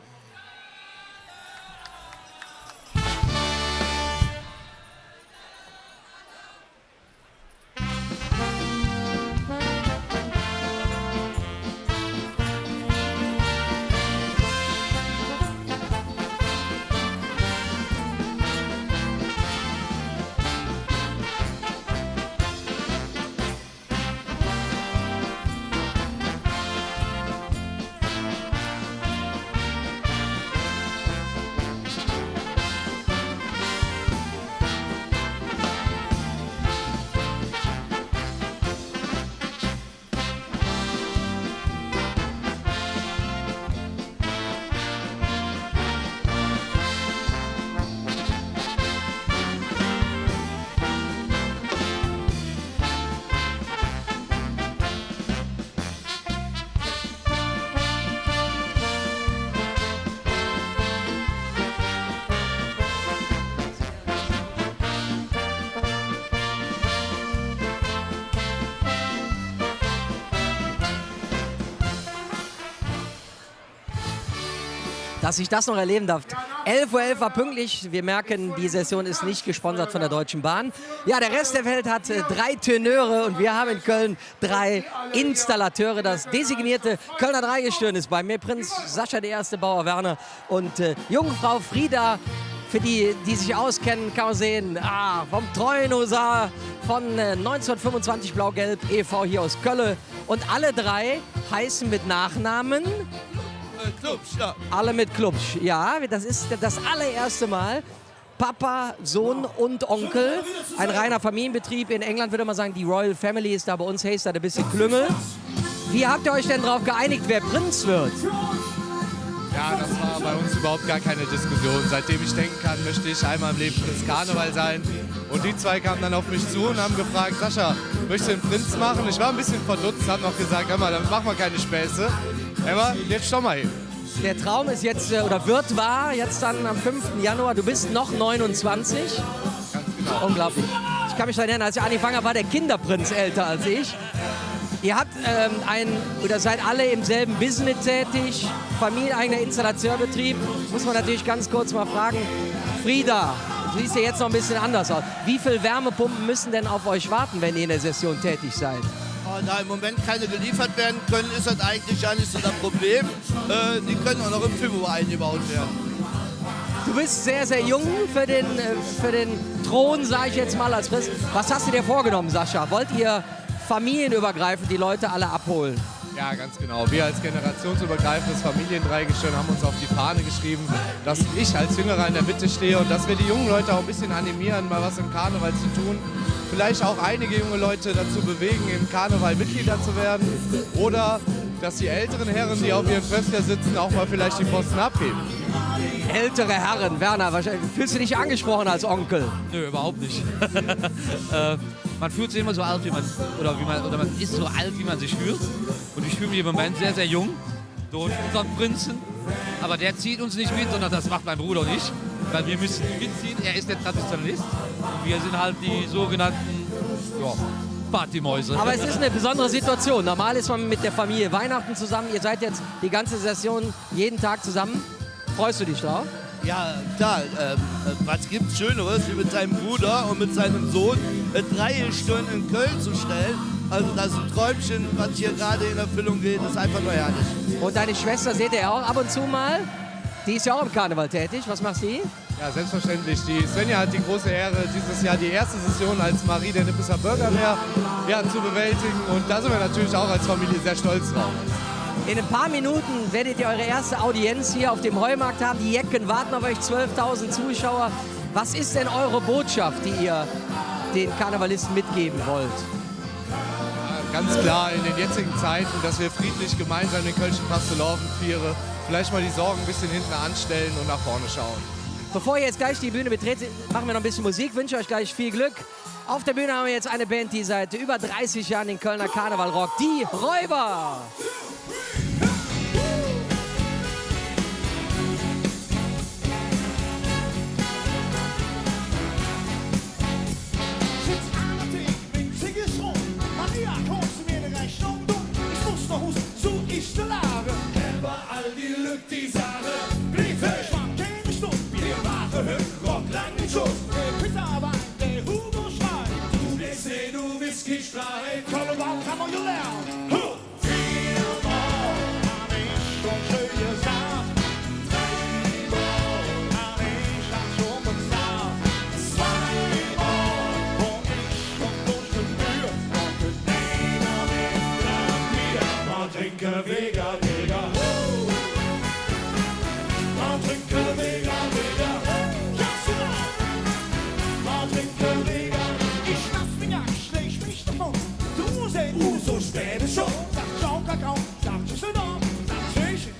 Speaker 1: Dass ich das noch erleben darf. 11:11 Uhr war pünktlich. Wir merken, die Session ist nicht gesponsert von der Deutschen Bahn. Ja, der Rest der Welt hat 3 Tenöre und wir haben in Köln 3 Installateure. Das designierte Kölner Dreigestirn ist bei mir. Prinz Sascha der Erste, Bauer Werner und Jungfrau Frieda. Für die, die sich auskennen, kann man sehen, vom treuen Husar von 1925 Blau-Gelb e.V. hier aus Köln. Und alle 3 heißen mit Nachnamen...
Speaker 10: Klubsch, ja.
Speaker 1: Alle mit Klubsch, ja. Das ist das allererste Mal. Papa, Sohn und Onkel. Ein reiner Familienbetrieb. In England würde man sagen, die Royal Family ist da. Bei uns heißt das ein bisschen Klüngel. Wie habt ihr euch denn darauf geeinigt, wer Prinz wird?
Speaker 10: Ja, das war bei uns überhaupt gar keine Diskussion. Seitdem ich denken kann, möchte ich einmal im Leben Prinz Karneval sein. Und die 2 kamen dann auf mich zu und haben gefragt, Sascha, möchtest du den Prinz machen? Ich war ein bisschen verdutzt, habe noch gesagt, Emma, damit machen wir keine Späße. Emma, jetzt schau mal hin.
Speaker 1: Der Traum ist jetzt, war jetzt dann am 5. Januar. Du bist noch 29.
Speaker 10: Ganz genau.
Speaker 1: Unglaublich. Ich kann mich daran erinnern, als ich angefangen habe, war der Kinderprinz älter als ich. Ihr habt seid alle im selben Business tätig, familieneigener Installateurbetrieb. Muss man natürlich ganz kurz mal fragen, Frieda, du siehst ja jetzt noch ein bisschen anders aus. Wie viele Wärmepumpen müssen denn auf euch warten, wenn ihr in der Session tätig seid?
Speaker 10: Da im Moment keine geliefert werden können, ist das eigentlich gar nicht so das Problem. Die können auch noch im Februar eingebaut werden.
Speaker 1: Du bist sehr, sehr jung für den Thron, sage ich jetzt mal als Prinz. Was hast du dir vorgenommen, Sascha? Wollt ihr familienübergreifend die Leute alle abholen?
Speaker 10: Ja, ganz genau. Wir als generationsübergreifendes Familiendreigestirn haben uns auf die Fahne geschrieben, dass ich als Jüngerer in der Mitte stehe und dass wir die jungen Leute auch ein bisschen animieren, mal was im Karneval zu tun. Vielleicht auch einige junge Leute dazu bewegen, im Karneval Mitglieder zu werden oder dass die älteren Herren, die auf ihren Föstler sitzen, auch mal vielleicht die Posten abgeben.
Speaker 1: Ältere Herren, Werner, fühlst du dich angesprochen als Onkel?
Speaker 11: Nö, überhaupt nicht. Man fühlt sich immer so alt, wie man ist so alt, wie man sich fühlt. Und ich fühle mich im Moment sehr, sehr jung durch unseren Prinzen. Aber der zieht uns nicht mit, sondern das macht mein Bruder nicht. Weil wir müssen ihn mitziehen. Er ist der Traditionalist. Und wir sind halt die sogenannten Partymäuse.
Speaker 1: Aber es ist eine besondere Situation. Normal ist man mit der Familie Weihnachten zusammen. Ihr seid jetzt die ganze Session jeden Tag zusammen. Freust du dich drauf?
Speaker 12: Ja, klar. Was gibt's Schöneres, wie mit seinem Bruder und mit seinem Sohn 3 Stunden in Köln zu stellen? Also das ist ein Träumchen, was hier gerade in Erfüllung geht. Das ist einfach nur herrlich.
Speaker 1: Und deine Schwester seht ihr auch ab und zu mal? Die ist ja auch im Karneval tätig. Was macht sie?
Speaker 10: Ja, selbstverständlich. Die Svenja hat die große Ehre, dieses Jahr die erste Session als Marie der Nippeser Bürgerwehr zu bewältigen. Und da sind wir natürlich auch als Familie sehr stolz drauf.
Speaker 1: In ein paar Minuten werdet ihr eure erste Audienz hier auf dem Heumarkt haben. Die Jecken warten auf euch, 12.000 Zuschauer. Was ist denn eure Botschaft, die ihr den Karnevalisten mitgeben wollt?
Speaker 10: Ganz klar in den jetzigen Zeiten, dass wir friedlich gemeinsam den Kölschen Fastelovn feiern, vielleicht mal die Sorgen ein bisschen hinten anstellen und nach vorne schauen.
Speaker 1: Bevor ihr jetzt gleich die Bühne betretet, machen wir noch ein bisschen Musik. Wünsche euch gleich viel Glück. Auf der Bühne haben wir jetzt eine Band, die seit über 30 Jahren den Kölner Karneval rockt. Die Räuber!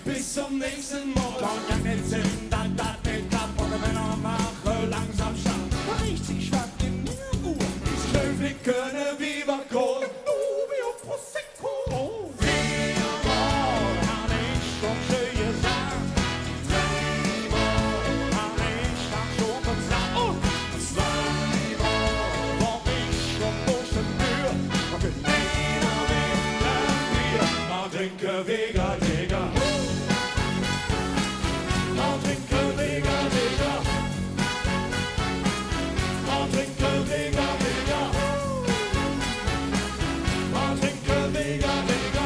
Speaker 5: Bis zum nächsten Morgen. Langsam Start. Riecht sich schwach in mir Uhr. Schlöflich können Viva Col. Nubio Prosecco. Viermal hab ich schon schön gesagt. Dreimal hab ich das schon gesagt. Und zweimal war ich schon durch den Tür. Und mit einer Welle Bier. Man trinke Vega, Digga. Man trinke Vega, Digga. Man trinke Vega, Digga. Man trinke Vega, Digga.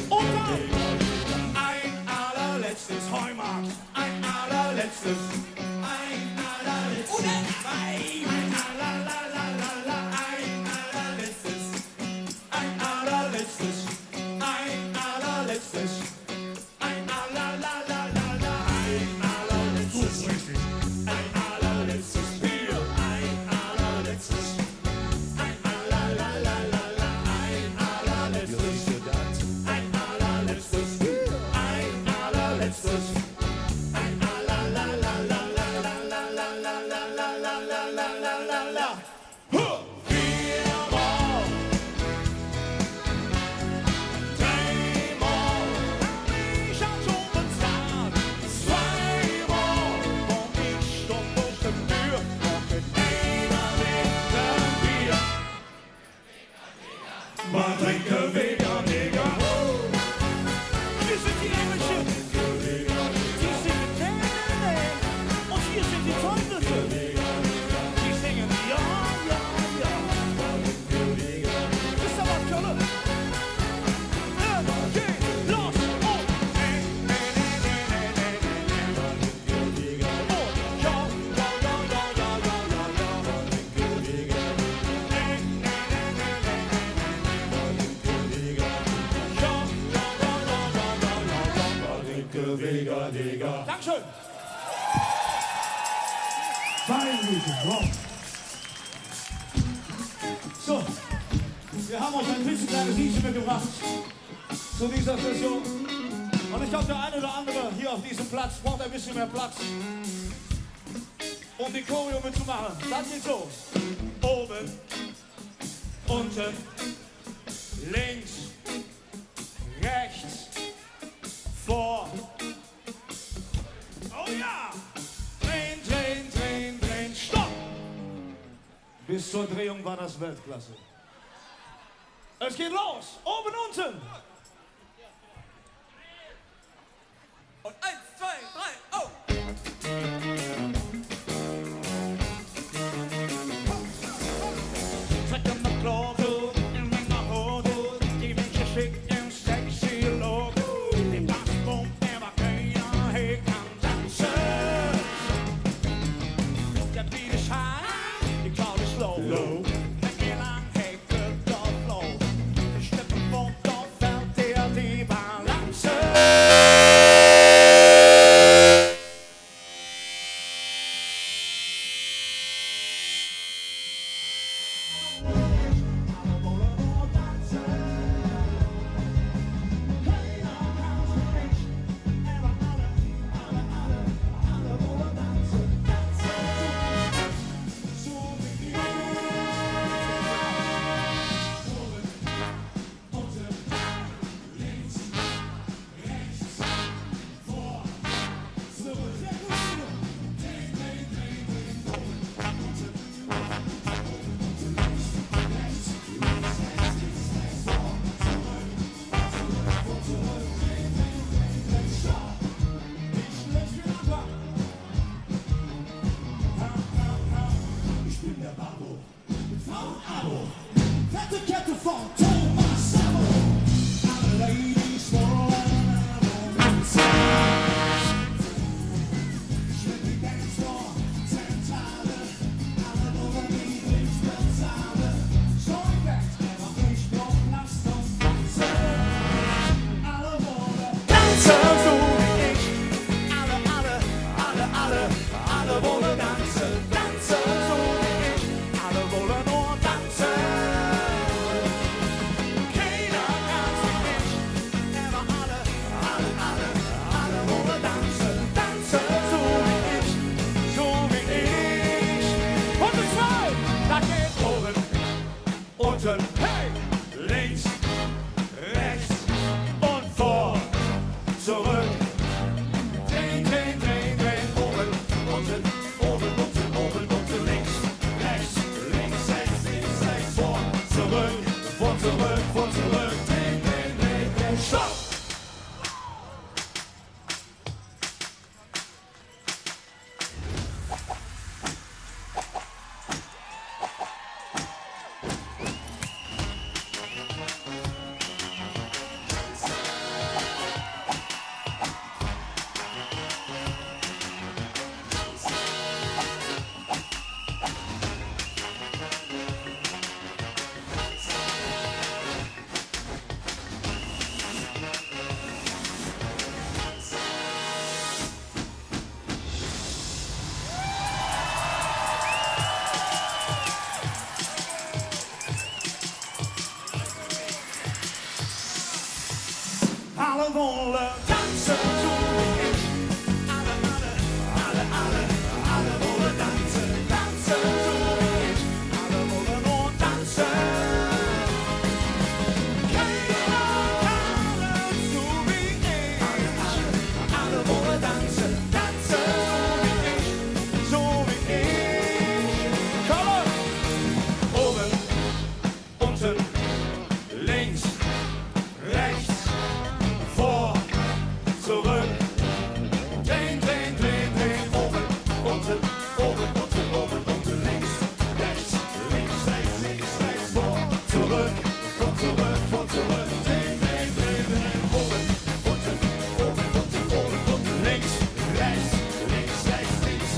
Speaker 5: Und dann ein allerletztes Heumarkt. Ein allerletztes. Ein allerletztes. Und ein allerletztes. Ein allerletztes. Ein allerletztes. Ein allerletztes. Ein allerletztes Bier. Ein allerletztes. Ein allerletztes. Ein allerletztes Bier. Ein allerletztes. Ein Viermal. Dreimal. Ich hab schon bezahlt. Zweimal. Und ich stopp durch den Tür. Und mit einer Welle Bier. Man trinke Vega, Digga. Wir sind die Englische. Die singen nee. Und hier sind die Teufelsche. Die singen ja, ja, ja. Ist aber Kölle. Geht los. Und Vega, Digga. Dankeschön. Fein, wow. So,
Speaker 13: Wir haben euch ein klitzekleines Liedchen mitgebracht zu dieser Session. Und ich glaube, der eine oder andere hier auf diesem Platz braucht ein bisschen mehr Platz, um die Choreo mitzumachen. Das geht so. Oben, unten, links, rechts, vor. Oh ja! Drehen, drehen, drehen, drehen, stopp! Bis zur Drehung war das Weltklasse. Es geht los! Oben, unten!
Speaker 5: Und 1, 2, 3, oh!
Speaker 13: Second the floor, in my hood, die Menschen schicken sexy Look. Die Bassbomben immer können, hey, kann tanzen. Der Beat ist high, die Crowd ist low. Wenn ihr lang hängt, doch flow. Die Stimme vom Dorf fällt dir die Balance. Hey! Links, rechts und vor, zurück. Drehen, drehen, drehen, drehen. Oben, unten, oben, unten, oben, unten. Links, rechts, links, rechts, links, rechts. Vor, zurück, vor, zurück, vor, zurück. Drehen, drehen, drehen, drehen. Stopp! Alle wollen dansen, so wie ich. Alle wollen dansen, dansen, so wie ich. Alle wollen nur dansen. Keiner kann es so wie ich. Alle wollen dansen, dansen, so wie ich. Komm on! Oben, unten, links, rechts. Vor, zurück, drehen, drehen, drehen, drehen, oben, unten, oben, unten, oben, unten, links, rechts, links, rechts, links, rechts, vor, zurück, vor, zurück, vor, zurück, drehen, drehen, drehen, drehen, oben, unten, oben, unten, oben, unten, links, rechts, links,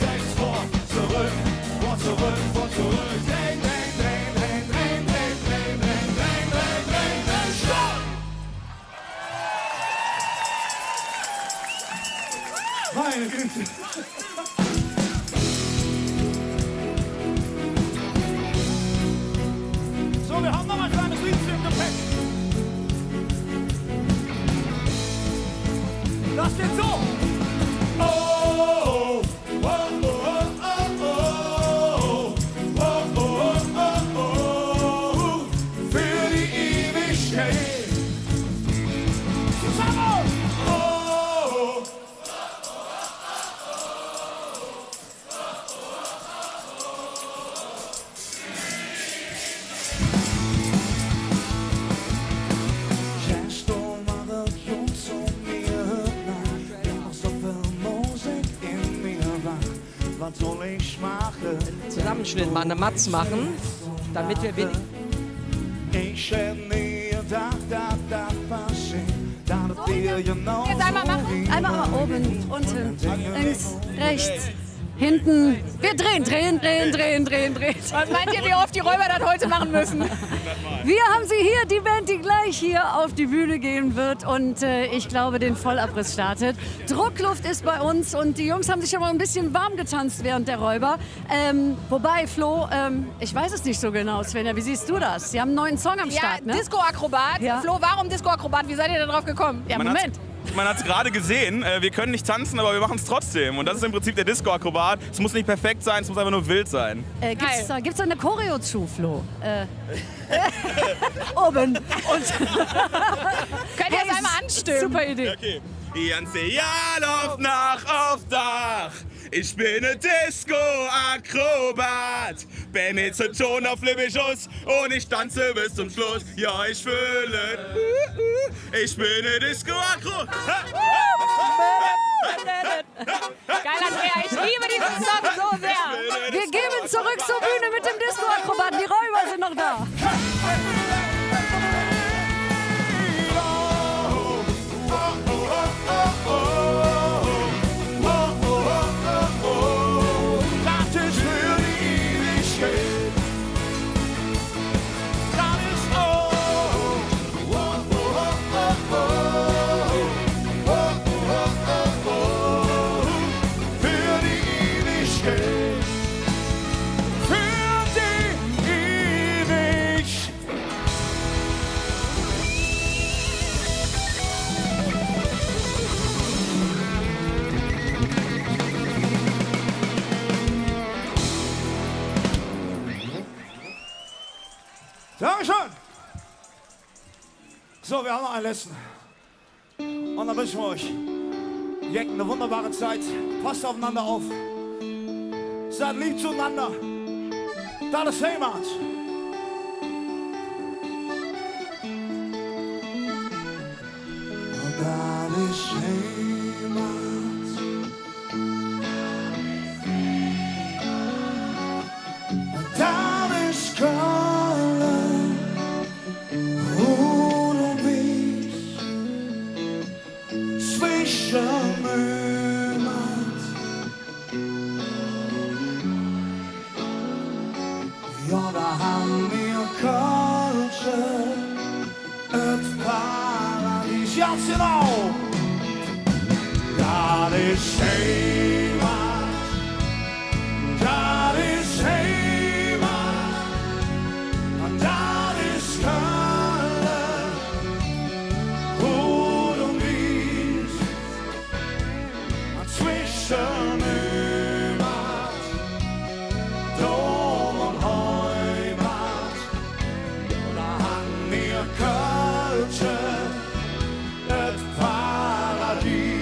Speaker 13: rechts, vor, zurück, vor, zurück, vor, zurück, drehen, drehen, drehen, drehen, drehen, drehen, drehen, drehen, drehen, drehen, drehen, drehen, stopp! Meine Güte. So, wir haben noch ein kleines Liedchen. Ewigkeit. Zusammen! Oh. Känns då man rört gjort som vi öppnar. Jag måste förmåsen in mina Wach. Was soll ich machen?
Speaker 1: Zusammenschnitt mal eine Matz machen, damit wir wenig.
Speaker 13: Ich hätte nie gedacht, dass das passiert. Dass es dir genau
Speaker 4: Jetzt einmal machen.
Speaker 2: Einmal mal oben, unten, links, rechts, hinten. Wir drehen.
Speaker 4: Was meint ihr, wie oft die Räuber das heute machen müssen?
Speaker 2: Wir haben sie hier, die Band, die gleich hier auf die Bühne gehen wird und ich glaube, den Vollabriss startet. Druckluft ist bei uns und die Jungs haben sich schon mal ein bisschen warm getanzt während der Räuber. Wobei, Flo, ich weiß es nicht so genau, Svenja, wie siehst du das? Sie haben einen neuen Song am Start, ne?
Speaker 4: Disco-Akrobat.
Speaker 2: Ja.
Speaker 4: Flo, warum Disco-Akrobat? Wie seid ihr da drauf gekommen?
Speaker 2: Ja, Moment.
Speaker 14: Man hat es gerade gesehen, wir können nicht tanzen, aber wir machen es trotzdem. Und das ist im Prinzip der Disco-Akrobat. Es muss nicht perfekt sein, es muss einfach nur wild sein.
Speaker 2: Gibt's da eine Choreo zu, Flo? Oben. Und
Speaker 4: Könnt ihr das einmal anstimmen?
Speaker 2: Super Idee.
Speaker 14: Okay. Die ganze Jahr läuft nach auf Dach. Ich bin ein Disco-Akrobat. Bin mit zum Ton auf Libischuss und ich tanze bis zum Schluss. Ja, ich fühle. Ich bin ein Disco-Akrobat.
Speaker 4: Geil, Andrea, ich liebe diesen Song so sehr.
Speaker 2: Wir gehen zurück zur Bühne mit dem Disco-Akrobaten. Die Räuber sind noch da.
Speaker 13: Das ist für die Ewigkeit. Das ist für die Ewigkeit. Für die Ewigkeit. Dankeschön. So, wir haben noch einen letzten. Und dann wünschen wir euch Jecken eine wunderbare Zeit. Passt aufeinander auf. Seid lieb zueinander. Das ist Heimat. Das ist Heimat. Das ist Köln. Wo du bist. Zwischen niemand. Ja, da haben wir Kölsche. Het Paradies. Ja, genau. Das ist Heimat. Das ist Heimat. Und das ist Köln. Wo du bist. Zwischen niemand. Dom und Heimat. Da haben wir Kölsche. Het Paradies.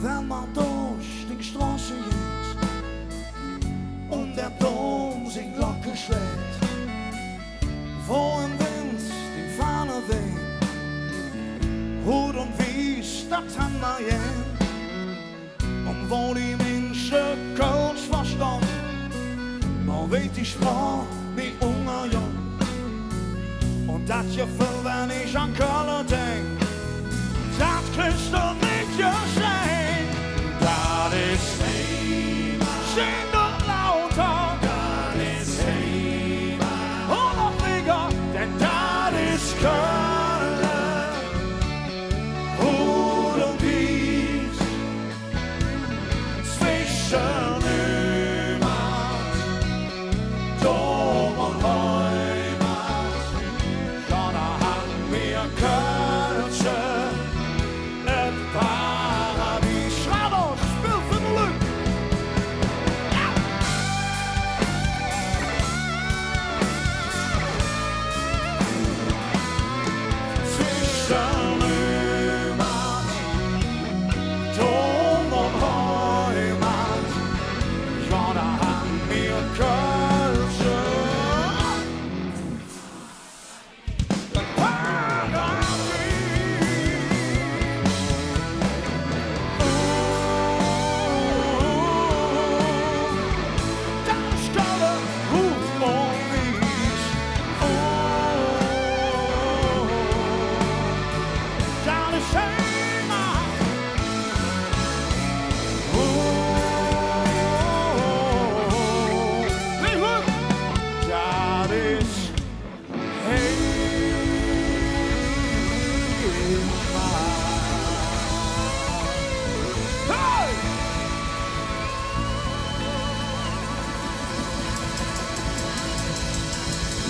Speaker 13: Wenn man durch die Straße geht und der Dom sich Glocke schlägt, wo im Wind die Fahne weht, Hut und Wies, das haben wir jetzt. Und wo die Menschen Kölsch verstanden, man weet die Sprache nicht ungerjung. Und das Gefühl, wenn ich an Köln denk, das kriegst du nicht geschenkt. Das ist Heimat. Sing doch lauter. Das ist Heimat. Und noch Liga, denn das ist Köln. Hut und Wies. Zwischen niemand. Dom und Heimat. Ja, da haben wir Kölsche. Het Paradies. Schraubers, speel voor de leuk. Ja.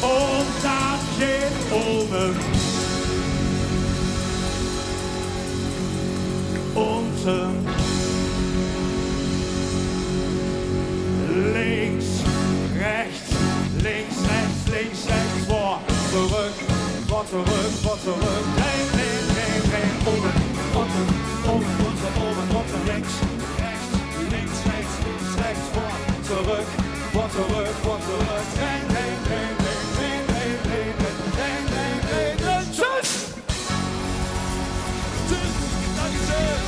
Speaker 13: Und dann geht oben, unten, links, rechts, links, rechts, links, rechts, vor, zurück, vor, zurück, vor, zurück, drehen, drehen, drehen, drehen, oben, unten, oben, unten, oben, unten, links, rechts, links, rechts, links, rechts, vor, zurück, vor, zurück, vor, zurück, drehen, drehen, drehen, drehen, drehen, drehen, drehen, drehen, drehen, drehen, drehen, tschüss! Tschüss, Dankeschön!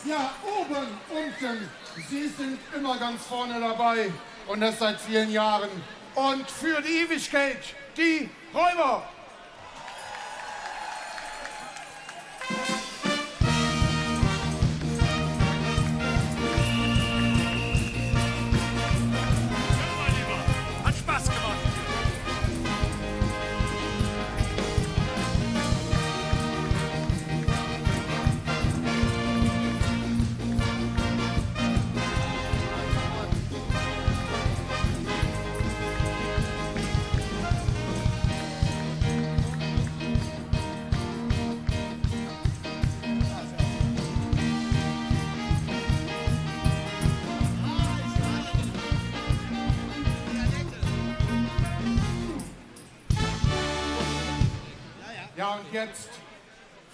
Speaker 3: Ja, oben, unten, Sie sind immer ganz vorne dabei und das seit vielen Jahren. Und für die Ewigkeit, die Räuber!
Speaker 13: Hat Spaß gemacht.
Speaker 3: Ja, und jetzt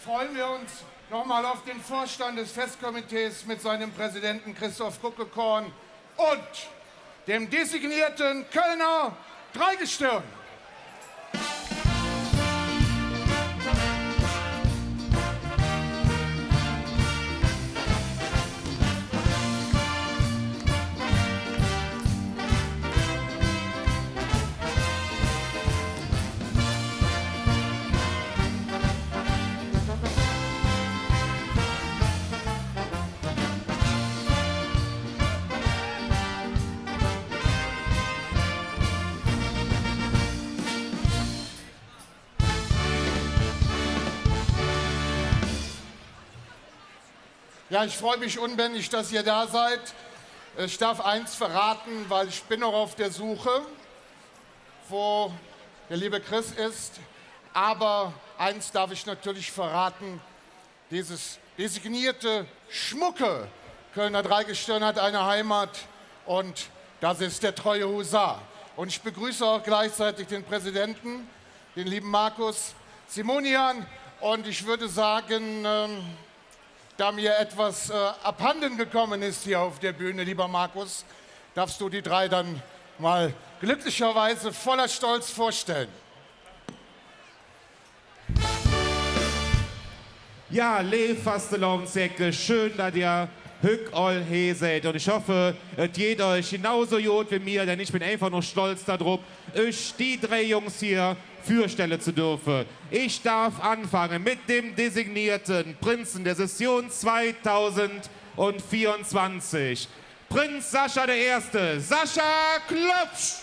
Speaker 3: freuen wir uns nochmal auf den Vorstand des Festkomitees mit seinem Präsidenten Christoph Kuckekorn und dem designierten Kölner Dreigestirn. Ja, ich freue mich unbändig, dass ihr da seid. Ich darf eins verraten, weil ich bin noch auf der Suche, wo der liebe Chris ist. Aber eins darf ich natürlich verraten, dieses designierte, schmucke Kölner Dreigestirn hat eine Heimat und das ist der treue Husar. Und ich begrüße auch gleichzeitig den Präsidenten, den lieben Markus Simonian. Und ich würde sagen, da mir etwas abhanden gekommen ist hier auf der Bühne, lieber Markus, darfst du die drei dann mal glücklicherweise voller Stolz vorstellen.
Speaker 15: Ja, Fastelovnsäcke, schön, dass ihr hück all he seid. Und ich hoffe, es geht euch genauso gut wie mir, denn ich bin einfach nur stolz darauf, euch die drei Jungs hier vorstellen zu dürfen. Ich darf anfangen mit dem designierten Prinzen der Session 2024. Prinz Sascha I., Sascha Klopsch.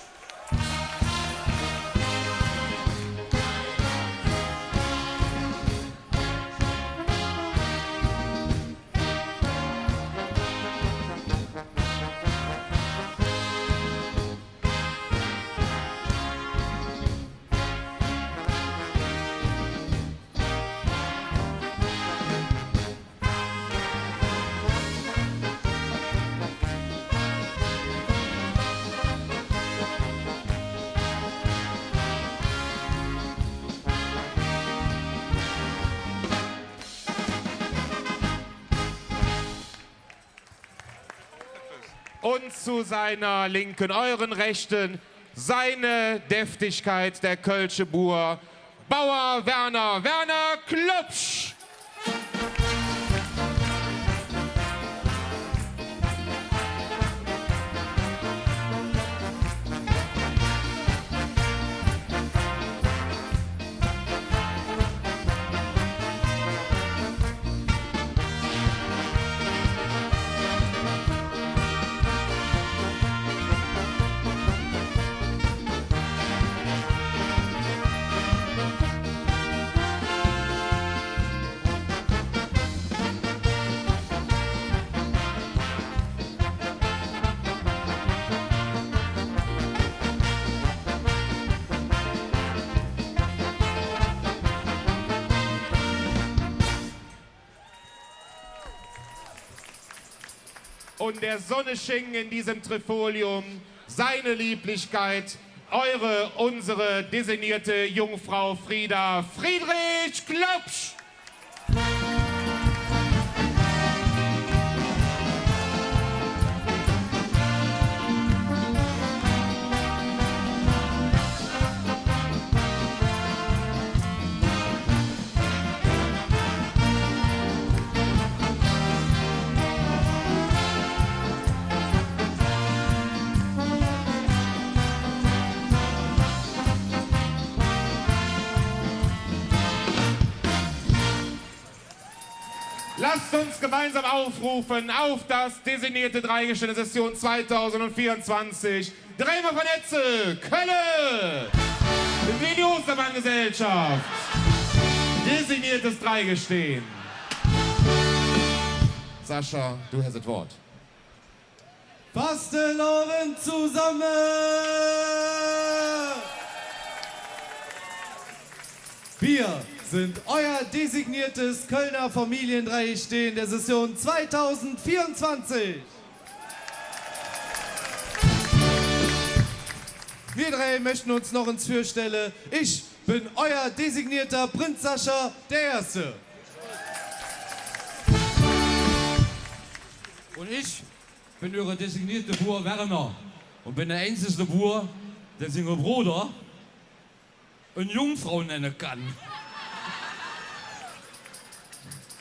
Speaker 15: Und zu seiner Linken, euren Rechten, seine Deftigkeit, der Kölsche Bur, Bauer Werner Klopsch. und der Sonne Sching in diesem Trifolium seine Lieblichkeit, unsere designierte Jungfrau Frieda Friedrich Klopsch. Lasst uns gemeinsam aufrufen auf das designierte Dreigestirn der Session 2024. Dreimer von Etzel, Kölle, die Ostermann-Gesellschaft, designiertes Dreigestirn. Sascha, du hast das Wort.
Speaker 16: Fastelovend zusammen! Wir sind euer designiertes Kölner Familiendreigestirn der Session 2024. Wir drei möchten uns noch ins Für stellen. Ich bin euer designierter Prinz Sascha der Erste.
Speaker 17: Und ich bin eure designierte Bauer Werner und bin der einzige Bauer, der seinen Bruder eine Jungfrau nennen kann.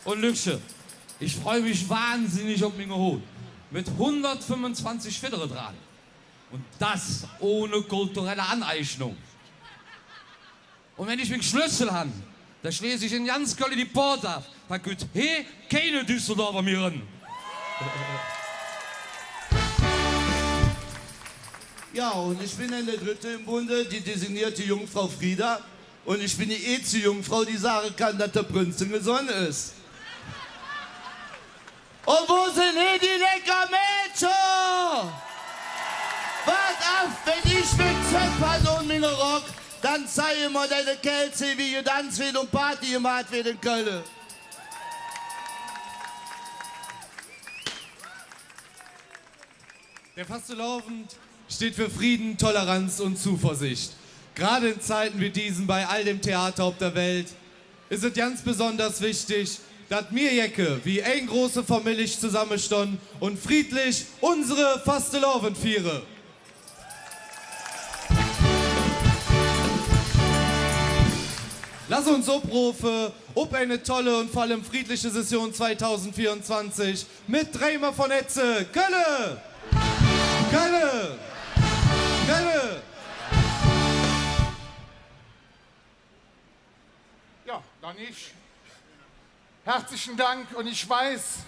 Speaker 17: Und Lüksche, ich freue mich wahnsinnig auf meine Hut. Mit 125 Federe dran. Und das ohne kulturelle Aneignung. Und wenn ich den Schlüssel habe, dann schließe ich in ganz Köln die Port auf. Da geht keine Düsseldorfer mehr rein.
Speaker 12: Ja, und ich bin dann der Dritte im Bunde, die designierte Jungfrau Frieda. Und ich bin die einzige Jungfrau, die sagen kann, dass der Prinz gesonnen ist. Und wo sind hier die lecker Mädchen? Wart ab, wenn ich mit Zöpfern und mit Rock, dann zeig mir deine Kälze, wie ihr tanzt wird und Party gemacht wird in Köln.
Speaker 16: Der Fastelovend steht für Frieden, Toleranz und Zuversicht. Gerade in Zeiten wie diesen bei all dem Theater auf der Welt ist es ganz besonders wichtig, dass wir Jecke wie ein große Familie zusammenstehen und friedlich unsere Fastelovend feiern. Lass uns abrufen, ob eine tolle und vor allem friedliche Session 2024 mit Dreimer von Etze, Kölle! Kölle! Kölle!
Speaker 3: Ja, dann ich. Herzlichen Dank und ich weiß,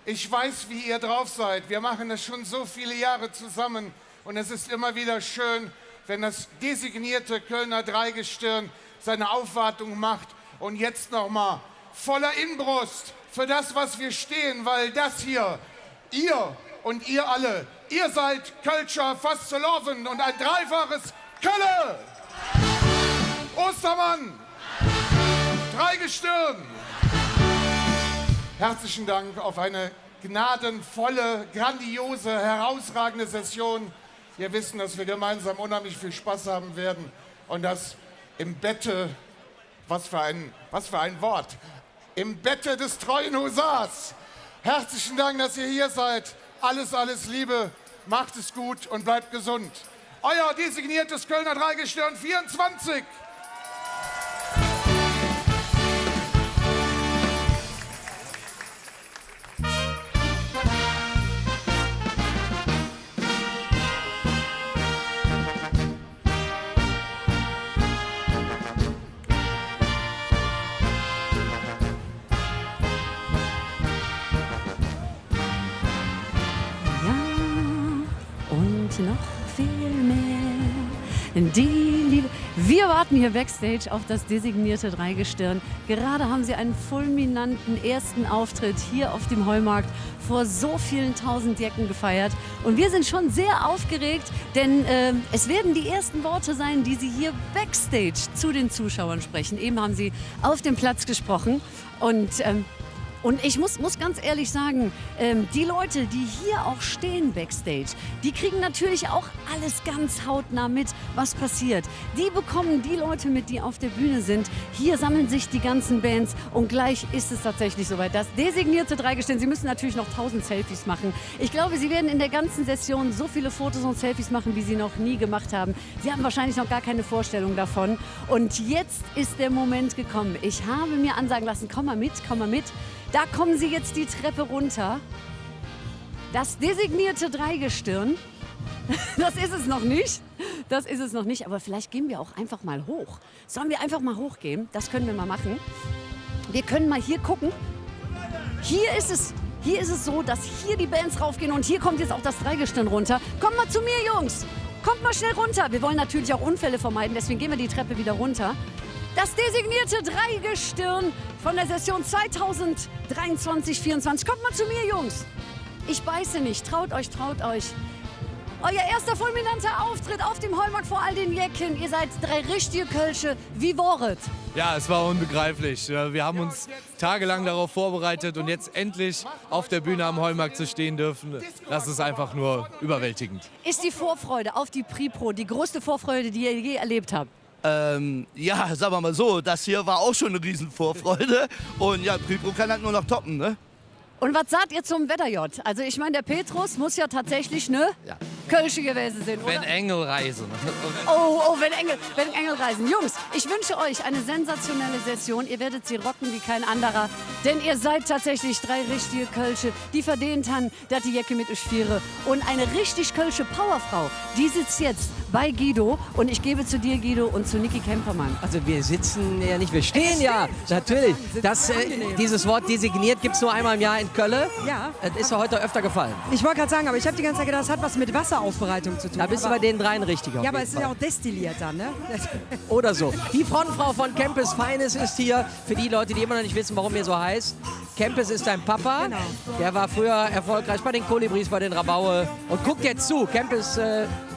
Speaker 3: wie ihr drauf seid. Wir machen das schon so viele Jahre zusammen und es ist immer wieder schön, wenn das designierte Kölner Dreigestirn seine Aufwartung macht und jetzt nochmal voller Inbrust für das, was wir stehen, weil das hier, ihr und ihr alle, ihr seid Kölscher Fastelovend und ein dreifaches Kölle! Ostermann! Dreigestirn! Herzlichen Dank auf eine gnadenvolle, grandiose, herausragende Session. Wir wissen, dass wir gemeinsam unheimlich viel Spaß haben werden und dass im Bette, was für ein Wort, im Bette des treuen Husars. Herzlichen Dank, dass ihr hier seid. Alles, alles Liebe, macht es gut und bleibt gesund. Euer designiertes Kölner Dreigestirn 24.
Speaker 2: Noch viel mehr. Die Liebe. Wir warten hier backstage auf das designierte Dreigestirn. Gerade haben sie einen fulminanten ersten Auftritt hier auf dem Heumarkt vor so vielen tausend Jecken gefeiert. Und wir sind schon sehr aufgeregt, denn es werden die ersten Worte sein, die sie hier backstage zu den Zuschauern sprechen. Eben haben sie auf dem Platz gesprochen und Und ich muss ganz ehrlich sagen, die Leute, die hier auch stehen backstage, die kriegen natürlich auch alles ganz hautnah mit, was passiert. Die bekommen die Leute mit, die auf der Bühne sind. Hier sammeln sich die ganzen Bands und gleich ist es tatsächlich soweit. Das designierte Dreigestirn, Sie müssen natürlich noch 1000 Selfies machen. Ich glaube, Sie werden in der ganzen Session so viele Fotos und Selfies machen, wie Sie noch nie gemacht haben. Sie haben wahrscheinlich noch gar keine Vorstellung davon. Und jetzt ist der Moment gekommen. Ich habe mir ansagen lassen, komm mal mit, komm mal mit. Da kommen Sie jetzt die Treppe runter. Das designierte Dreigestirn, das ist es noch nicht. Das ist es noch nicht, aber vielleicht gehen wir auch einfach mal hoch. Sollen wir einfach mal hochgehen? Das können wir mal machen. Wir können mal hier gucken. Hier ist es so, dass hier die Bands raufgehen und hier kommt jetzt auch das Dreigestirn runter. Kommt mal zu mir, Jungs. Kommt mal schnell runter. Wir wollen natürlich auch Unfälle vermeiden, deswegen gehen wir die Treppe wieder runter. Das designierte Dreigestirn von der Session 2023-24. Kommt mal zu mir, Jungs. Ich beiße nicht. Traut euch, traut euch. Euer erster fulminanter Auftritt auf dem Heumarkt vor all den Jecken. Ihr seid 3 richtige Kölsche. Wie waret?
Speaker 10: Ja, es war unbegreiflich. Wir haben uns tagelang darauf vorbereitet und jetzt endlich auf der Bühne am Heumarkt zu stehen dürfen, das ist einfach nur überwältigend.
Speaker 2: Ist die Vorfreude auf die Pripro die größte Vorfreude, die ihr je erlebt habt?
Speaker 12: Ja, sagen wir mal so, das hier war auch schon eine Riesenvorfreude. Und ja, Pripro kann halt nur noch toppen, ne?
Speaker 2: Und was sagt ihr zum Wetterjott? Also ich meine, der Petrus muss ja tatsächlich eine Kölsche gewesen sein, oder?
Speaker 11: Wenn Engel reisen.
Speaker 2: Wenn Engel reisen. Jungs, ich wünsche euch eine sensationelle Session. Ihr werdet sie rocken wie kein anderer. Denn ihr seid tatsächlich 3 richtige Kölsche, die verdient haben, dass die Jacke mit euch viere. Und eine richtig Kölsche Powerfrau, die sitzt jetzt bei Guido. Und ich gebe zu dir, Guido, und zu Niki Kempermann.
Speaker 1: Also wir sitzen ja nicht, wir stehen ja, natürlich. Dieses Wort designiert gibt es nur einmal im Jahr in Köln.
Speaker 18: Ja.
Speaker 1: Das ist ja heute öfter gefallen.
Speaker 18: Ich wollte gerade sagen, aber ich habe die ganze Zeit gedacht, das hat was mit Wasseraufbereitung zu tun.
Speaker 1: Da bist du bei den 3 richtiger.
Speaker 18: Ja, aber es ist ja auch destilliert dann, ne?
Speaker 1: Oder so. Die Frontfrau von Kempes Feines ist hier. Für die Leute, die immer noch nicht wissen, warum ihr so heißt. Kempes ist dein Papa.
Speaker 18: Genau.
Speaker 1: Der war früher erfolgreich bei den Kolibris, bei den Rabaue. Und guckt jetzt zu. Kempes,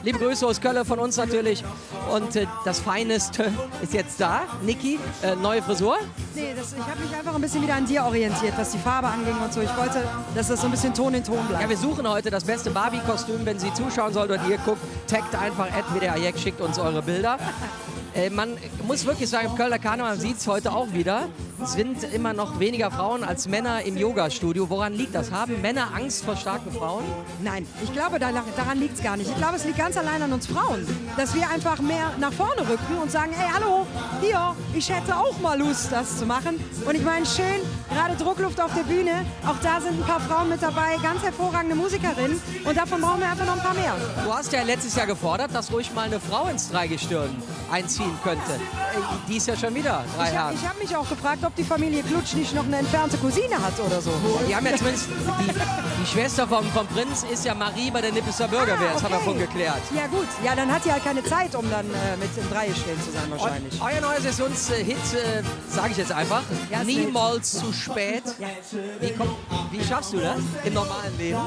Speaker 1: liebe Grüße aus Köln von uns natürlich. Und das Feineste ist jetzt da. Niki, neue Frisur?
Speaker 18: Nee, ich habe mich einfach ein bisschen wieder an dir orientiert, was die Farbe anging und so. Ich wollte, dass das so ein bisschen Ton in Ton bleibt.
Speaker 1: Ja, wir suchen heute das beste Barbie-Kostüm. Wenn Sie zuschauen sollt und ihr guckt, taggt einfach @WDR-Jack, schickt uns eure Bilder. Man muss wirklich sagen, im Kölner Karneval, man sieht es heute auch wieder, es sind immer noch weniger Frauen als Männer im Yoga-Studio. Woran liegt das? Haben Männer Angst vor starken Frauen?
Speaker 18: Nein, ich glaube, daran liegt es gar nicht. Ich glaube, es liegt ganz allein an uns Frauen, dass wir einfach mehr nach vorne rücken und sagen, hey, hallo, hier, ich hätte auch mal Lust, das zu machen. Und ich meine, schön, gerade Druckluft auf der Bühne, auch da sind ein paar Frauen mit dabei, ganz hervorragende Musikerinnen und davon brauchen wir einfach noch ein paar mehr.
Speaker 1: Du hast ja letztes Jahr gefordert, dass ruhig mal eine Frau ins Dreigestirn einziehen könnte. Die ist ja schon wieder 3 Jahre.
Speaker 18: Ich habe mich auch gefragt, ob die Familie Klutsch nicht noch eine entfernte Cousine hat oder so.
Speaker 1: Die haben ja zumindest, die Schwester vom Prinz ist ja Marie bei der Nippeser Bürgerwehr, das haben wir schon geklärt.
Speaker 18: Ja gut, ja dann hat sie halt keine Zeit, um dann mit im Dreigestirn zu sein wahrscheinlich.
Speaker 1: Euer neuer Sessionshit, sage ich jetzt einfach,
Speaker 18: Ja,
Speaker 1: niemals zu spät. Wie schaffst du das im normalen Leben,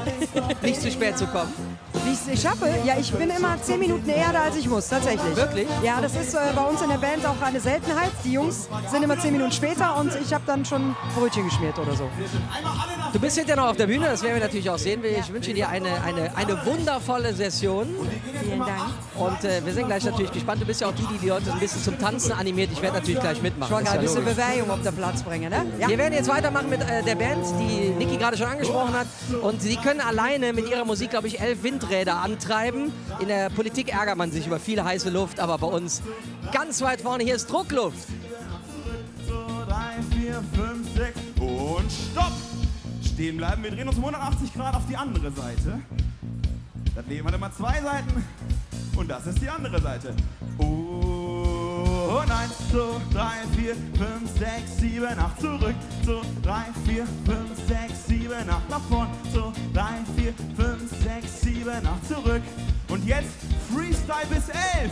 Speaker 1: nicht zu spät zu kommen?
Speaker 18: Wie ich es schaffe? Ja, ich bin immer 10 Minuten eher da, als ich muss, tatsächlich.
Speaker 1: Wirklich?
Speaker 18: Ja, das ist bei uns in der Band auch eine Seltenheit. Die Jungs sind immer 10 Minuten später und ich habe dann schon Brötchen geschmiert oder so.
Speaker 1: Du bist hinterher noch auf der Bühne, das werden wir natürlich auch sehen. Ich wünsche dir eine wundervolle Session.
Speaker 18: Vielen Dank.
Speaker 1: Und wir sind gleich natürlich gespannt. Du bist ja auch die Leute ein bisschen zum Tanzen animiert. Ich werde natürlich gleich mitmachen.
Speaker 18: Ich wollte ein
Speaker 1: Ist ja
Speaker 18: bisschen
Speaker 1: logisch.
Speaker 18: Bewegung auf den Platz bringen, ne? Ja.
Speaker 1: Wir werden jetzt weitermachen mit der Band, die Niki gerade schon angesprochen hat. Und sie können alleine mit ihrer Musik, glaube ich, 11 Windräder antreiben. In der Politik ärgert man sich über viel heiße Luft, aber bei uns ganz weit vorne, hier ist Druckluft.
Speaker 14: 3, 4, 5, 6 und stopp! Stehen bleiben, wir drehen uns um 180 Grad auf die andere Seite. Das Leben hat immer 2 Seiten und das ist die andere Seite. Und 1, 2, 3, 4, 5, 6, 7, 8 zurück. 2, 3, 4, 5, 6, 7, 8 nach vorn. 2, 3, 4, 5, 6, 7, 8 zurück. Und jetzt Freestyle bis 11.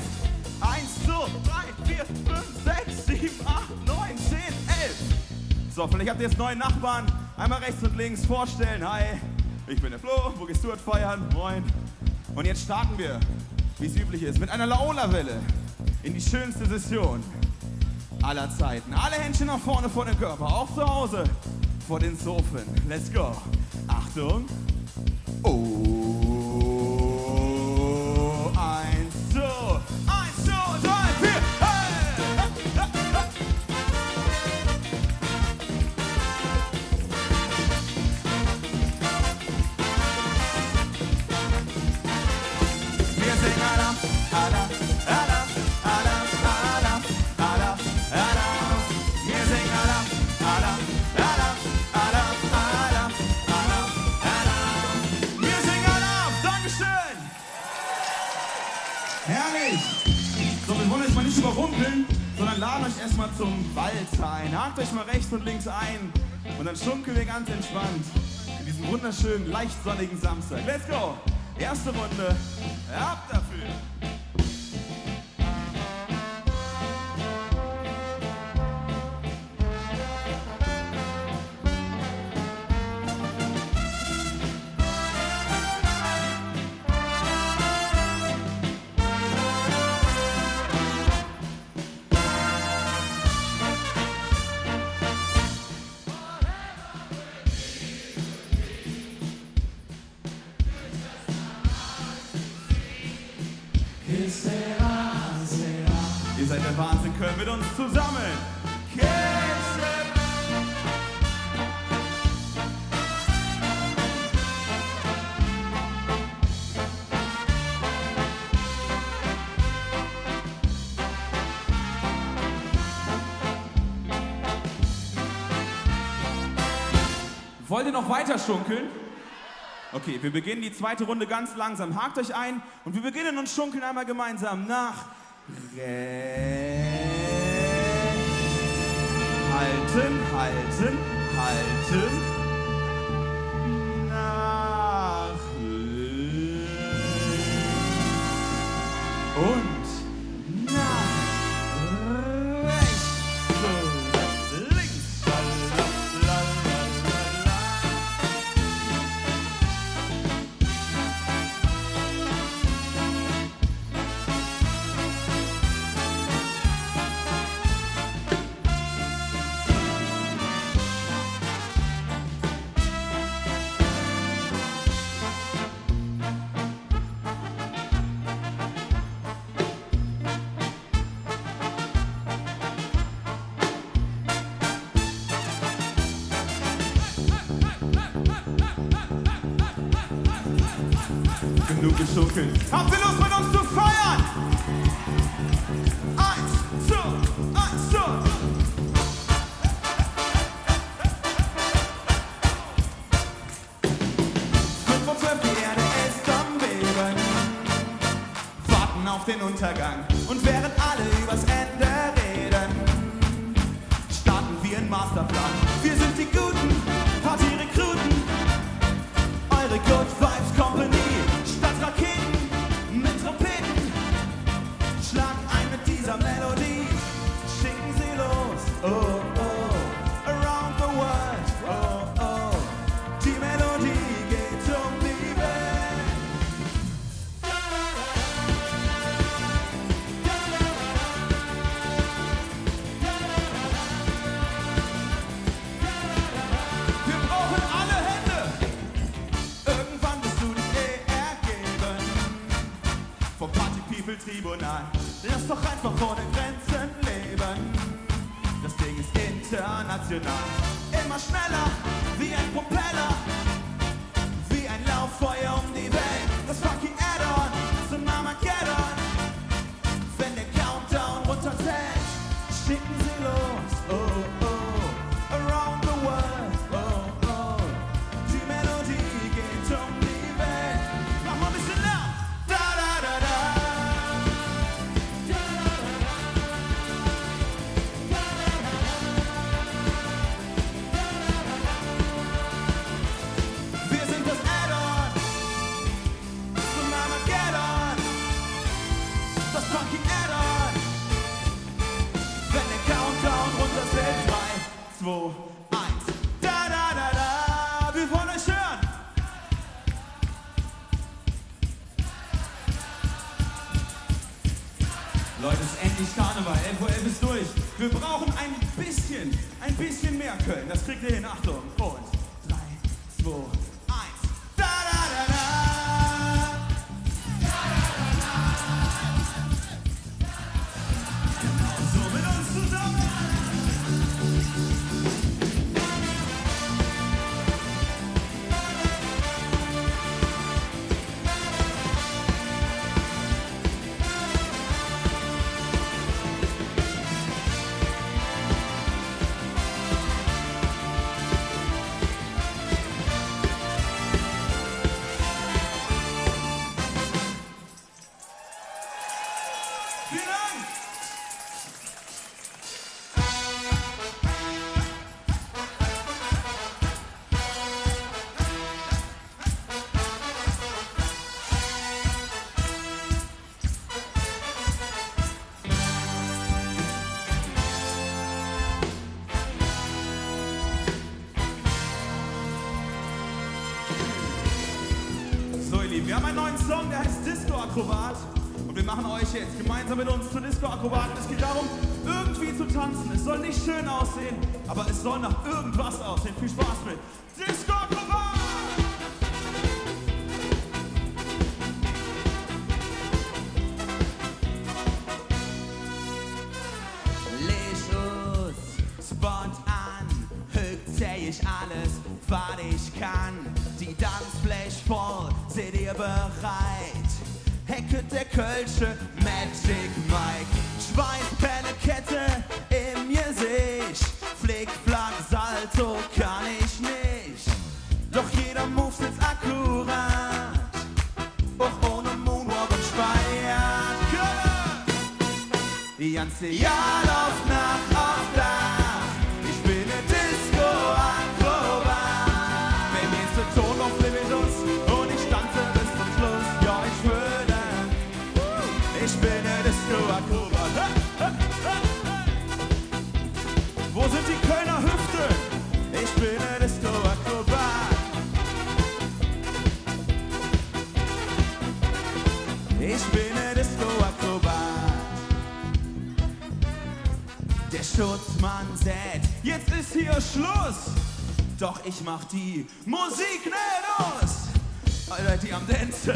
Speaker 14: 1, 2, 3, 4, 5, 6, 7, 8, 9, 10, 11. So, vielleicht habt ihr jetzt neuen Nachbarn. Einmal rechts und links vorstellen. Hi, ich bin der Flo, wo gehst du heute feiern? Moin. Und jetzt starten wir, wie es üblich ist, mit einer Laola-Welle in die schönste Session aller Zeiten. Alle Händchen nach vorne vor dem Körper, auch zu Hause. vor den Sofen. Let's go. Achtung. Oh, 1, 2, 1, 2, 3, 4. Wir singen Adam, Adam, Adam, Adam, Adam, Adam, Adam. Wir singen Adam, Adam, Adam, Adam, Adam, Adam, Adam. Wir singen Adam. Dankeschön. Herrlich. So, wir wollen euch mal nicht überrumpeln, sondern laden euch erstmal zum Walz ein. Hakt euch mal rechts und links ein und dann schunkeln wir ganz entspannt in diesem wunderschönen, leicht sonnigen Samstag. Let's go. Erste Runde. Ab dafür. Ihr seid der Wahnsinn, Köln mit uns zusammen. Wollt ihr noch weiter schunkeln? Okay, wir beginnen die zweite Runde ganz langsam. Hakt euch ein und wir beginnen und schunkeln einmal gemeinsam nach rechts. Halten, halten, halten. Nach links. Und nach rechts. So, links. Genug geschunkelt. Habt ihr Lust mit uns zu feiern? 1, 2, 1, 2. Die Erde ist am Beben, warten auf den Untergang. Und während alle übers Ende reden, starten wir einen Masterplan. Wir sind die guten Partyrekruten, eure Good Vibes Company. Statt Raketen mit Trompeten, schlagen ein mit dieser Melodie. Schicken sie los, oh oh, around the world, oh oh. Die Melodie geht um die Welt. Wir brauchen alle Hände. Irgendwann wirst du dich ergeben vom Party People Tribunal. Lass doch einfach ohne Grenzen leben. Das Ding ist international. Immer schneller wie ein Propeller, wie ein Lauffeuer um die Welt. Das Funky Add-on zum Armageddon. Wenn der Countdown runterzählt, schicken sie los, oh oh, around the world, oh oh. Die Melodie geht um die Welt. Mach mal ein bisschen laut. Da da da da. Wir sind das Add-on zum Armageddon. Das Funky Add-on. Wenn der Countdown runterzählt, 3, 2, 1. Da da da da. Wir wollen euch hören. Leute, es ist endlich Karneval. 11:11 ist durch. Wir brauchen ein bisschen ein bisschen mehr Köln. Das kriegt ihr hin, Achtung. Und 3, 2, 1. Da, da, da, da. So mit uns zusammen. So, ihr Lieben, wir haben einen neuen Song, der heißt Disco Akrobat. Und wir machen euch jetzt gemeinsam mit uns zu Disco Akrobaten. Es geht darum, irgendwie zu tanzen. Es soll nicht schön aussehen, aber es soll nach irgendwas aussehen. Viel Spaß mit Disco Akrobat!
Speaker 5: Spontan zähl ich alles, was ich kann. Die Tanzfläche voll, seid ihr bereit? Hacket der Kölsche Magic Mike. Schweißpenne, Kette im Gesicht. Flick, Flack, Salto kann ich nicht. Doch jeder Move sitzt akkurat. Auch ohne Moonwalk und Speiert. Die ganze Jahr läuft nach auf Dach. Ich bin ein Disco-Akrobat. Wenn mir ist der Ton auf Limitus und ich tanze bis zum Schluss. Ja, ich würde. Ich bin ein Disco-Akrobat.
Speaker 14: Wo sind die Kölner Hüften?
Speaker 5: Ich bin ein Disco-Akrobat. Ich bin ein Disco-Akrobat. Der Schutzmann sagt,
Speaker 14: Jetzt ist hier Schluss.
Speaker 5: doch ich mach die Musik nicht aus. Alter, die am Dance,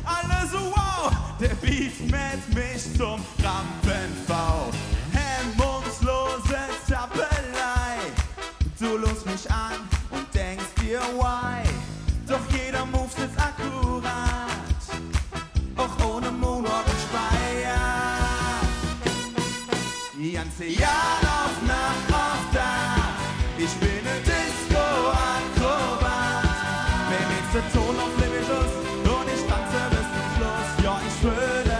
Speaker 5: alle so wow. Der Beat mit mich zum Rampenbau. Hemmungslose Zappelei. Du lust mich an und denkst dir why. Doch jeder Move sitzt akkurat. Auch ohne Moonwalk und Speier. Die ganze Jahr auf Nacht auf Dach. Ich bin ein Disco-Akrobat. Wenn jetzt der Ton auf Limitus und ich tanze bis zum Schluss. Ja, ich fühle es.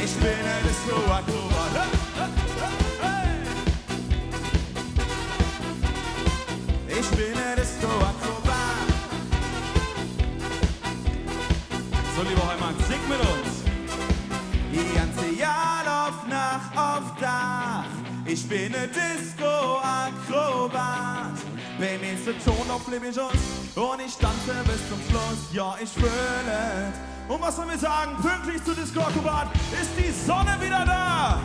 Speaker 5: Ich bin ein Disco-Akrobat. Ich bin ein Disco-Akrobat.
Speaker 14: So, lieber Heumann, sing mit uns.
Speaker 5: Die ganze Jahr läuft Nacht auf Dach. Ich bin ein Disco-Akrobat. Bei mir ist der Ton auf Limitus und ich tanze bis zum Schluss. Ja, ich fühle es.
Speaker 14: Und was sollen wir sagen? Pünktlich zu Disco Akrobat ist die Sonne wieder da.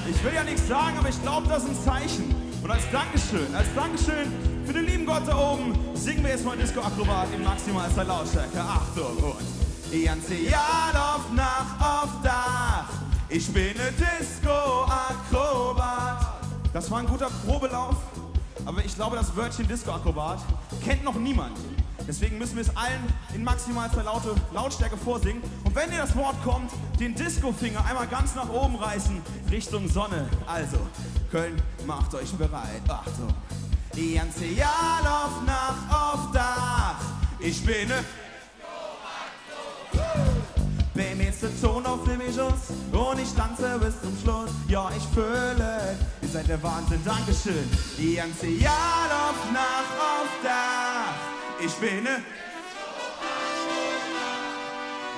Speaker 14: Ich will ja nichts sagen, aber ich glaube, das ist ein Zeichen. Und als Dankeschön für den lieben Gott da oben, singen wir jetzt mal Disco Akrobat in maximalster Lautstärke. Achtung und
Speaker 5: die ganze Jahr läuft Nacht auf Dach. Ich bin ein Disco-Akrobat.
Speaker 14: das war ein guter Probelauf, aber ich glaube, das Wörtchen Disco Akrobat kennt noch niemand. Deswegen müssen wir es allen in maximalster Lautstärke vorsingen. Und wenn dir das Wort kommt, den Disco-Finger einmal ganz nach oben reißen, Richtung Sonne. Also,
Speaker 5: Köln, macht euch bereit. Achtung. Die ganze Jahr läuft Nacht auf Dach. Ich bin ein Bei mir ist der Ton auf Limitus und ich tanze bis zum Schluss. Ja, ich fühle, ihr seid der Wahnsinn, Dankeschön. Die ganze Jahr läuft Nacht auf Dach. Ich bin ein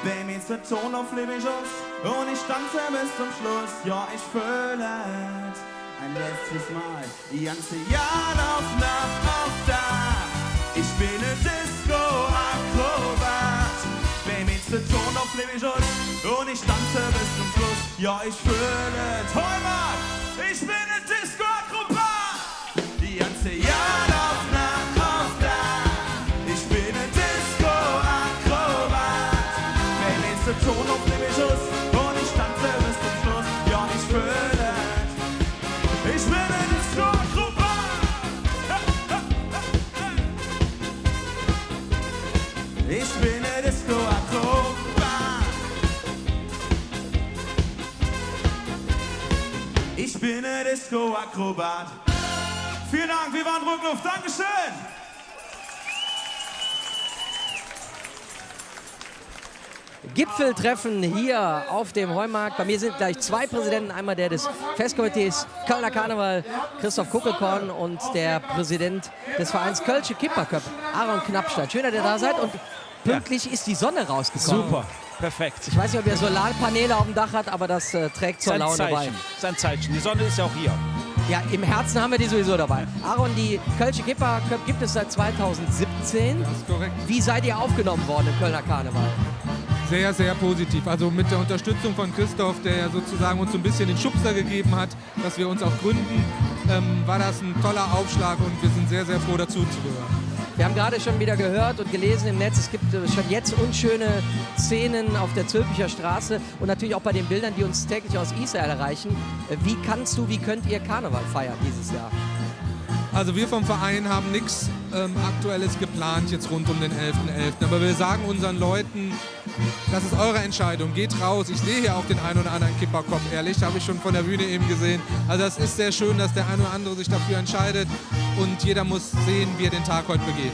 Speaker 5: Bei mir ist der Ton auf Limitus und ich tanze bis zum Schluss. Ja, ich fühle ein letztes Mal. Die ganze Jahr läuft Nacht auf Dach. Ich bin ein Disco-Akrobat. Bei mir ist der Ton auf Limitus und ich tanze bis zum Schluss. Ja, ich fühle Heumann, ich bin ein
Speaker 14: Ich bin ein Disco-Akrobat. Vielen Dank, wir waren Druckluft. Dankeschön.
Speaker 1: Gipfeltreffen hier auf dem Heumarkt. Bei mir sind gleich zwei Präsidenten. Einmal der des Festkomitees Kölner Karneval, Christoph Kuckelkorn, und der Präsident des Vereins Kölsche Kipperköp, Aaron Knappstein. Schön, dass ihr da seid, und pünktlich ist die Sonne rausgekommen.
Speaker 9: Super, perfekt.
Speaker 1: Ich weiß nicht, ob ihr Solarpaneele auf dem Dach habt, aber das trägt zur Laune bei.
Speaker 9: Das ist ein Zeichen. Die Sonne ist ja auch hier.
Speaker 1: Ja, im Herzen haben wir die sowieso dabei. Aaron, die Kölsche Kipperköp gibt es seit 2017.
Speaker 19: Das ist korrekt.
Speaker 1: Wie seid ihr aufgenommen worden im Kölner Karneval?
Speaker 19: Sehr, sehr positiv. Also mit der Unterstützung von Christoph, der ja sozusagen uns so ein bisschen den Schubser gegeben hat, dass wir uns auch gründen, war das ein toller Aufschlag, und wir sind sehr, sehr froh, dazu zu gehören.
Speaker 1: Wir haben gerade schon wieder gehört und gelesen im Netz, es gibt schon jetzt unschöne Szenen auf der Zülpicher Straße und natürlich auch bei den Bildern, die uns täglich aus Israel erreichen. Wie könnt ihr Karneval feiern dieses Jahr?
Speaker 19: Also wir vom Verein haben nichts Aktuelles geplant jetzt rund um den 11.11. Aber wir sagen unseren Leuten, das ist eure Entscheidung, geht raus. Ich sehe hier auch den einen oder anderen Kipperkopf, ehrlich, habe ich schon von der Bühne eben gesehen. Also das ist sehr schön, dass der eine oder andere sich dafür entscheidet, und jeder muss sehen, wie er den Tag heute begeht.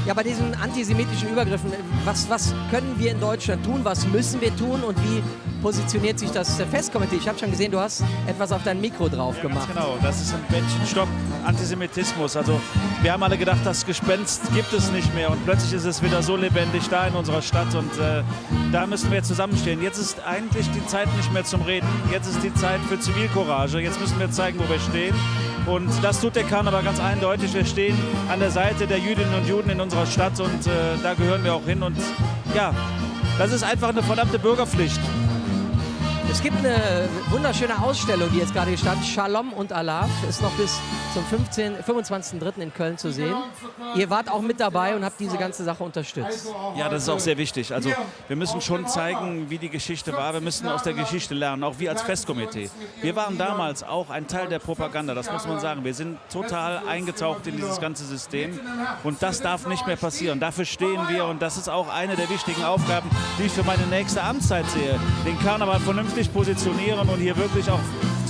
Speaker 1: Ja, bei diesen antisemitischen Übergriffen, was können wir in Deutschland tun, was müssen wir tun, und wie positioniert sich das Festkomitee? Ich habe schon gesehen, du hast etwas auf dein Mikro drauf gemacht.
Speaker 9: Genau, das ist ein Bändchen Stopp Antisemitismus. Also wir haben alle gedacht, das Gespenst gibt es nicht mehr, und plötzlich ist es wieder so lebendig da in unserer Stadt, und da müssen wir zusammenstehen. Jetzt ist eigentlich die Zeit nicht mehr zum Reden, jetzt ist die Zeit für Zivilcourage, jetzt müssen wir zeigen, wo wir stehen, und das tut der Karneval ganz eindeutig. Wir stehen an der Seite der Jüdinnen und Juden in unserer Stadt, und da gehören wir auch hin, und ja, das ist einfach eine verdammte Bürgerpflicht.
Speaker 1: Es gibt eine wunderschöne Ausstellung, die jetzt gerade stand. Shalom und Alaf ist noch bis zum 25.03. in Köln zu sehen. Ihr wart auch mit dabei und habt diese ganze Sache unterstützt.
Speaker 9: Ja, das ist auch sehr wichtig. Also wir müssen schon zeigen, wie die Geschichte war. Wir müssen aus der Geschichte lernen, auch wir als Festkomitee. Wir waren damals auch ein Teil der Propaganda, das muss man sagen. Wir sind total eingetaucht in dieses ganze System, und das darf nicht mehr passieren. Dafür stehen wir, und das ist auch eine der wichtigen Aufgaben, die ich für meine nächste Amtszeit sehe. Den Karneval vernünftig positionieren und hier wirklich auch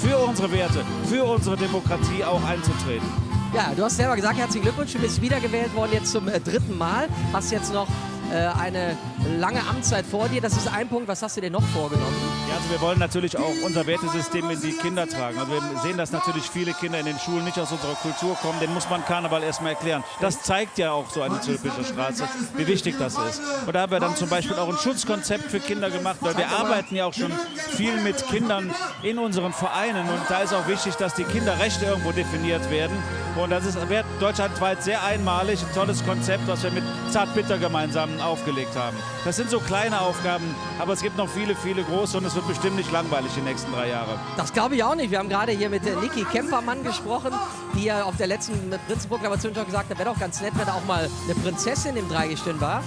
Speaker 9: für unsere Werte, für unsere Demokratie auch einzutreten.
Speaker 1: Ja, du hast selber gesagt, herzlichen Glückwunsch, du bist wiedergewählt worden jetzt zum 3. Mal. Hast jetzt noch eine lange Amtszeit vor dir. Das ist ein Punkt. Was hast du dir noch vorgenommen?
Speaker 9: Ja, also wir wollen natürlich auch unser Wertesystem in die Kinder tragen. Also wir sehen, dass natürlich viele Kinder in den Schulen nicht aus unserer Kultur kommen. Denen muss man Karneval erstmal erklären. Das zeigt ja auch so eine Zülpicher Straße, wie wichtig das ist. Und da haben wir dann zum Beispiel auch ein Schutzkonzept für Kinder gemacht, weil wir arbeiten ja auch schon viel mit Kindern in unseren Vereinen. Und da ist auch wichtig, dass die Kinderrechte irgendwo definiert werden. Und das ist deutschlandweit sehr einmalig, ein tolles Konzept, was wir mit Zartbitter gemeinsam aufgelegt haben. Das sind so kleine Aufgaben, aber es gibt noch viele, viele große, und es wird bestimmt nicht langweilig die nächsten 3 Jahre.
Speaker 1: Das glaube ich auch nicht. Wir haben gerade hier mit Niki Kempermann gesprochen, die ja auf der letzten Prinzenproklamation schon gesagt hat, wäre doch ganz nett, wenn da auch mal eine Prinzessin im Dreigestirn war.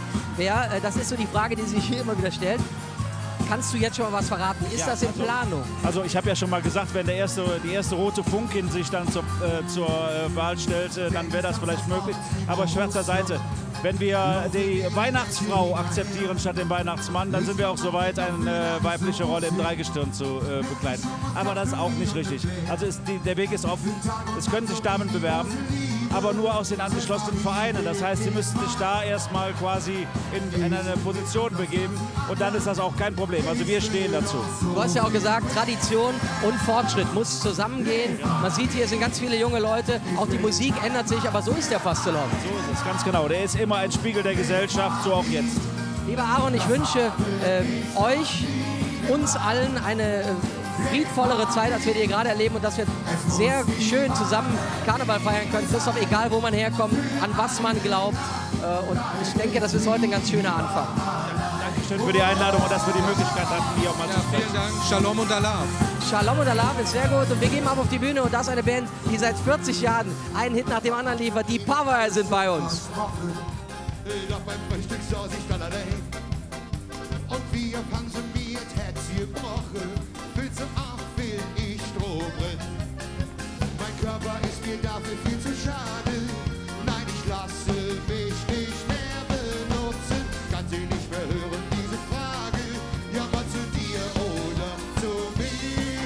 Speaker 1: Das ist so die Frage, die sich hier immer wieder stellt. Kannst du jetzt schon mal was verraten? Ist das in Planung?
Speaker 9: Also ich habe ja schon mal gesagt, wenn die erste rote Funkin sich dann zur Wahl stellt, dann wäre das vielleicht möglich. Aber Scherz beiseite. Wenn wir die Weihnachtsfrau akzeptieren statt den Weihnachtsmann, dann sind wir auch soweit, eine weibliche Rolle im Dreigestirn zu begleiten. Aber das ist auch nicht richtig. Also der Weg ist offen. Es können sich Damen bewerben, aber nur aus den angeschlossenen Vereinen. Das heißt, sie müssten sich da erstmal quasi in eine Position begeben, und dann ist das auch kein Problem. Also wir stehen dazu.
Speaker 1: Du hast ja auch gesagt, Tradition und Fortschritt muss zusammengehen. Man sieht, hier sind ganz viele junge Leute. Auch die Musik ändert sich, aber so ist der Fastelon.
Speaker 9: So ist es, ganz genau. Der ist immer ein Spiegel der Gesellschaft, so auch jetzt.
Speaker 1: Lieber Aaron, ich wünsche euch, uns allen eine friedvollere Zeit, als wir die hier gerade erleben, und dass wir sehr schön zusammen Karneval feiern können. Christoph, egal wo man herkommt, an was man glaubt. Und ich denke, das ist heute ein ganz schöner Anfang.
Speaker 9: Dankeschön für die Einladung und dass wir die Möglichkeit hatten, hier auch mal zu sprechen.
Speaker 19: Vielen Dank. Shalom und Alaf.
Speaker 1: Shalom und Alaf ist sehr gut, und wir gehen ab auf die Bühne, und da ist eine Band, die seit 40 Jahren einen Hit nach dem anderen liefert. Die Power sind bei uns.
Speaker 3: Doch beim Frühstück saß ich dann allein. Und wir pensioniert, hätt sie gebrochen. Viel zum Abfüllen, ich strome. Mein Körper ist mir dafür viel zu schade. Nein, ich lasse mich nicht mehr benutzen. Kann sie nicht mehr hören, diese Frage. Ja, mal zu dir oder zu mir.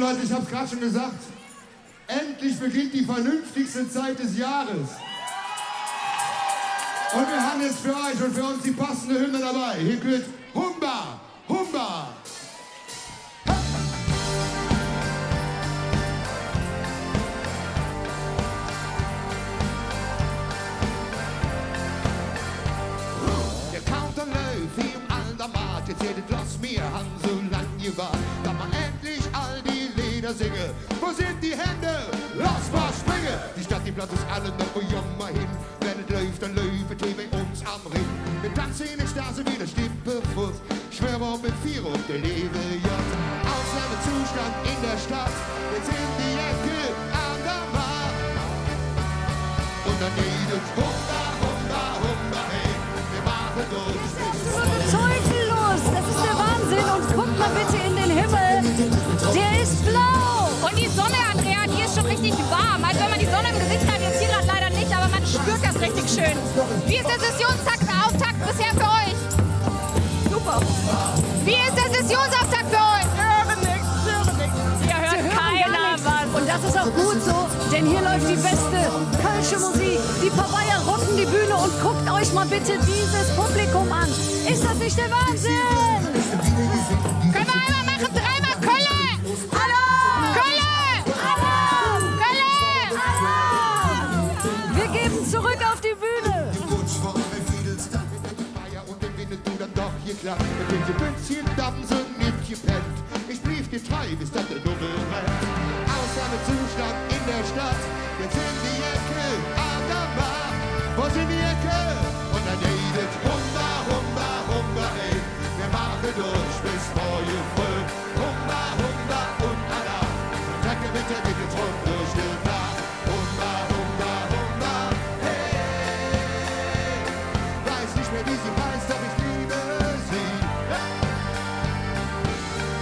Speaker 3: Leute, ich habe es gerade schon gesagt. Endlich beginnt die vernünftigste Zeit des Jahres. Und wir haben jetzt für euch und für uns die passende Hymne dabei. Hier gehört Humba, Humba.
Speaker 20: Der Counter läuft wie im Aldermat. Jetzt hättet lasst mir an, so lang ihr war. Da man endlich all die Lieder singe. Wo sind die Hände? Lass mal springen! Die Stadt, die Platz ist alle noch wo jammer hin. Wenn es läuft, dann läuft die bei uns am Ring. Wir tanzen in der Straße wie der Stippefuß. Schwöre mit 4 auf der Lebe, ja. Ausnahmezustand in der Stadt. Jetzt in die Ecke an der Bar. Und dann geht es Humba, Humba, Humba, hey. Wir machen durch.
Speaker 2: Teufellos, das ist der Wahnsinn. Und guckt mal bitte in den Himmel. Der ist blau.
Speaker 4: Und die Sonne, Andrea, die ist schon richtig warm. Also wenn man die Sonne im Gesicht hat, jetzt hier gerade leider nicht, aber man spürt das richtig schön. Wie ist der Sessionsauftakt bisher für euch? Super. Wie ist der Sessionsauftakt für euch? Ihr hört keiner was.
Speaker 2: Und das ist auch gut so, denn hier läuft die beste kölsche Musik. Die Papaya rocken die Bühne und guckt euch mal bitte dieses Publikum an. Ist das nicht der Wahnsinn?
Speaker 4: Können wir einmal machen? Dreimal Kölle!
Speaker 2: Alarm!
Speaker 4: Kölle!
Speaker 2: Alarm!
Speaker 4: Kölle!
Speaker 2: Alarm! Wir geben zurück auf die Bühne.
Speaker 20: Und wenn du dann doch hier klappt, mit dem Bündchen Damsen nicht gepennt. Ich blieb getreu, bis dann der Nummel rennt. Ausnahmezustand in der Stadt, jetzt in die Ecke an der Bar. Wo sind die Ecke? Und dann redet Humba, Humba, Humba, ey. Wir machen durch bis morgen früh. Humba, Humba und Alarm. Trecke mit der Dicke drum durch den Tag. Humba, Humba, Humba, hey. Weiß nicht mehr, wie sie heißt, doch ich liebe sie.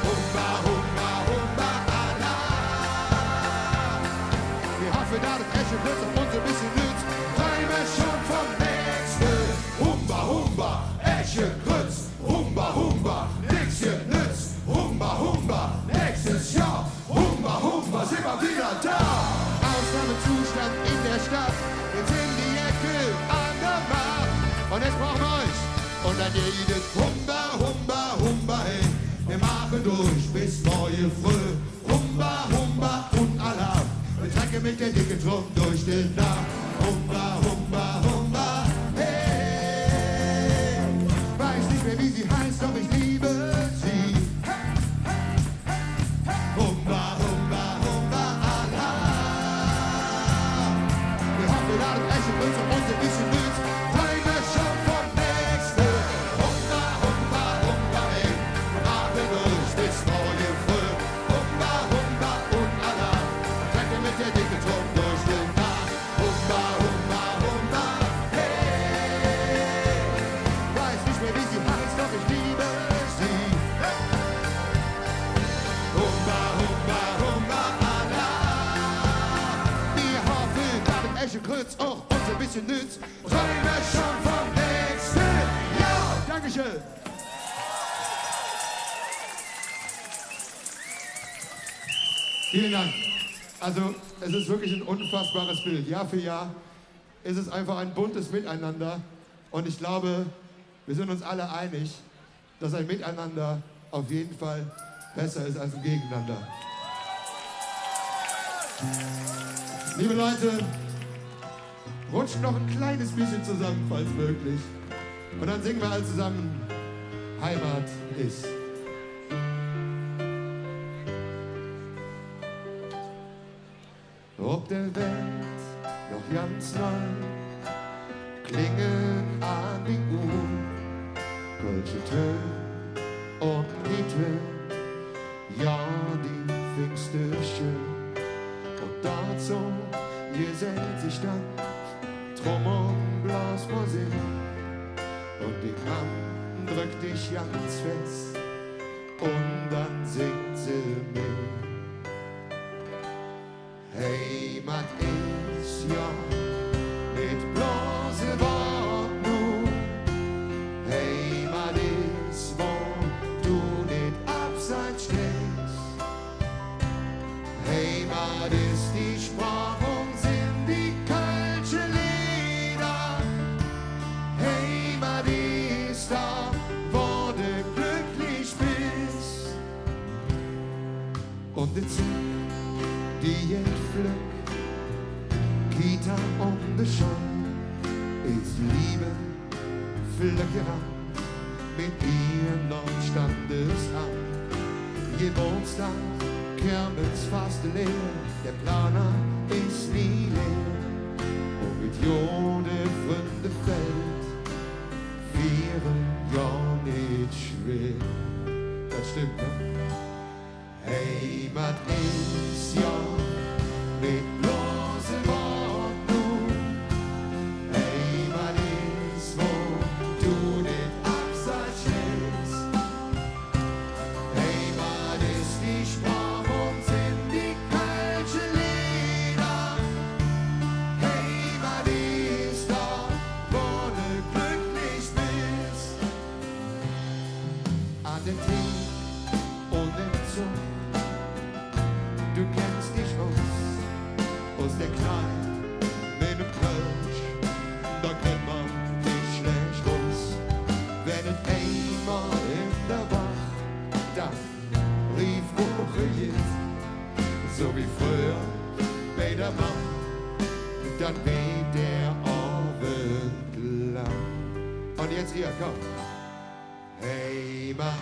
Speaker 20: Humba, Humba, Humba, Alarm. Wir hoffen, dass das Eschen wird auf uns ein bisschen nützt. Träume schon vom nächsten. Humba, Humba, Eschen Grütz. Humba, Humba, Nixchen nützt. Humba, Humba, nächstes Jahr. Humba, Humba, sind wir wieder da. Ausnahmezustand in der Stadt. Jetzt in die Ecke an der Bar. Und jetzt brauchen wir euch. Und dann jedes Humba, Humba, Humba, hey. Wir machen durch bis morgen früh. Humba, Humba und Alarm. Wir trecken mit der Dicke drum durch den Tag. Humba, Humba, Humba, hey. Weiß nicht mehr, wie sie heißt, doch ich liebe sie. Humba, Humba, Humba, Alarm. Wir hoffen, dass das Essen uns und uns ein bisschen nützt. Träume schon vom nächsten. Humba, Humba, Humba, ey. Wir machen durch bis morgen früh. Humba, Humba und Alarm. Trecken mit der Dicke drum durch den Tag. Humba, Humba, Humba, hey. Weiß nicht mehr, wie sie heißt, doch ich liebe sie. Humba, Humba, Humba, Alarm. Wir hoffen, dass das Eschenkreuz auch uns ein bisschen nützt. Träume schon vom nächsten Jahr. Dankeschön.
Speaker 3: Vielen Dank. Also, es ist wirklich ein unfassbares Bild. Jahr für Jahr ist es einfach ein buntes Miteinander. Und ich glaube, wir sind uns alle einig, dass ein Miteinander auf jeden Fall besser ist als ein Gegeneinander. Liebe Leute, rutscht noch ein kleines bisschen zusammen, falls möglich. Und dann singen wir alle zusammen Heimat ist.
Speaker 20: Ob der Welt noch ganz neu klingen an die Uhr, kölsche Töne und Lieder, ja, die findest du schön. Und dazu gesellt sich dann Trommel und Blasmusik und die Mann drückt dich ganz fest und dann singt sie mit. Heimat ist ja nicht bloß ein Wort nur. Heimat ist, wo du nicht abseits stehst. Kita und de Schon ist Liebe Flöckeran. Mit ihr noch Standesamt. Geburtstag, Kirmes fast leer, der Planer ist nie leer. Und mit Jode Fründe fällt, wäre ja nicht schwer. Das stimmt, ne? Heimat ist ja mit bloßem Wort nur. Heimat ist, wo du den Abseits stellst. Heimat ist die Sprache und sind die kölsche Lieder. Heimat ist da, wo du glücklich bist. An den Tee und den Zug. Du kennst dich aus der Kneipe mit dem Kölsch. Da kennt man dich schlecht aus. Wenn es einmal in der Wach, dann rief Buche jetzt, so wie früher bei der Mann, dann weht der Abend lang. Und jetzt hier, komm. Hey Mann.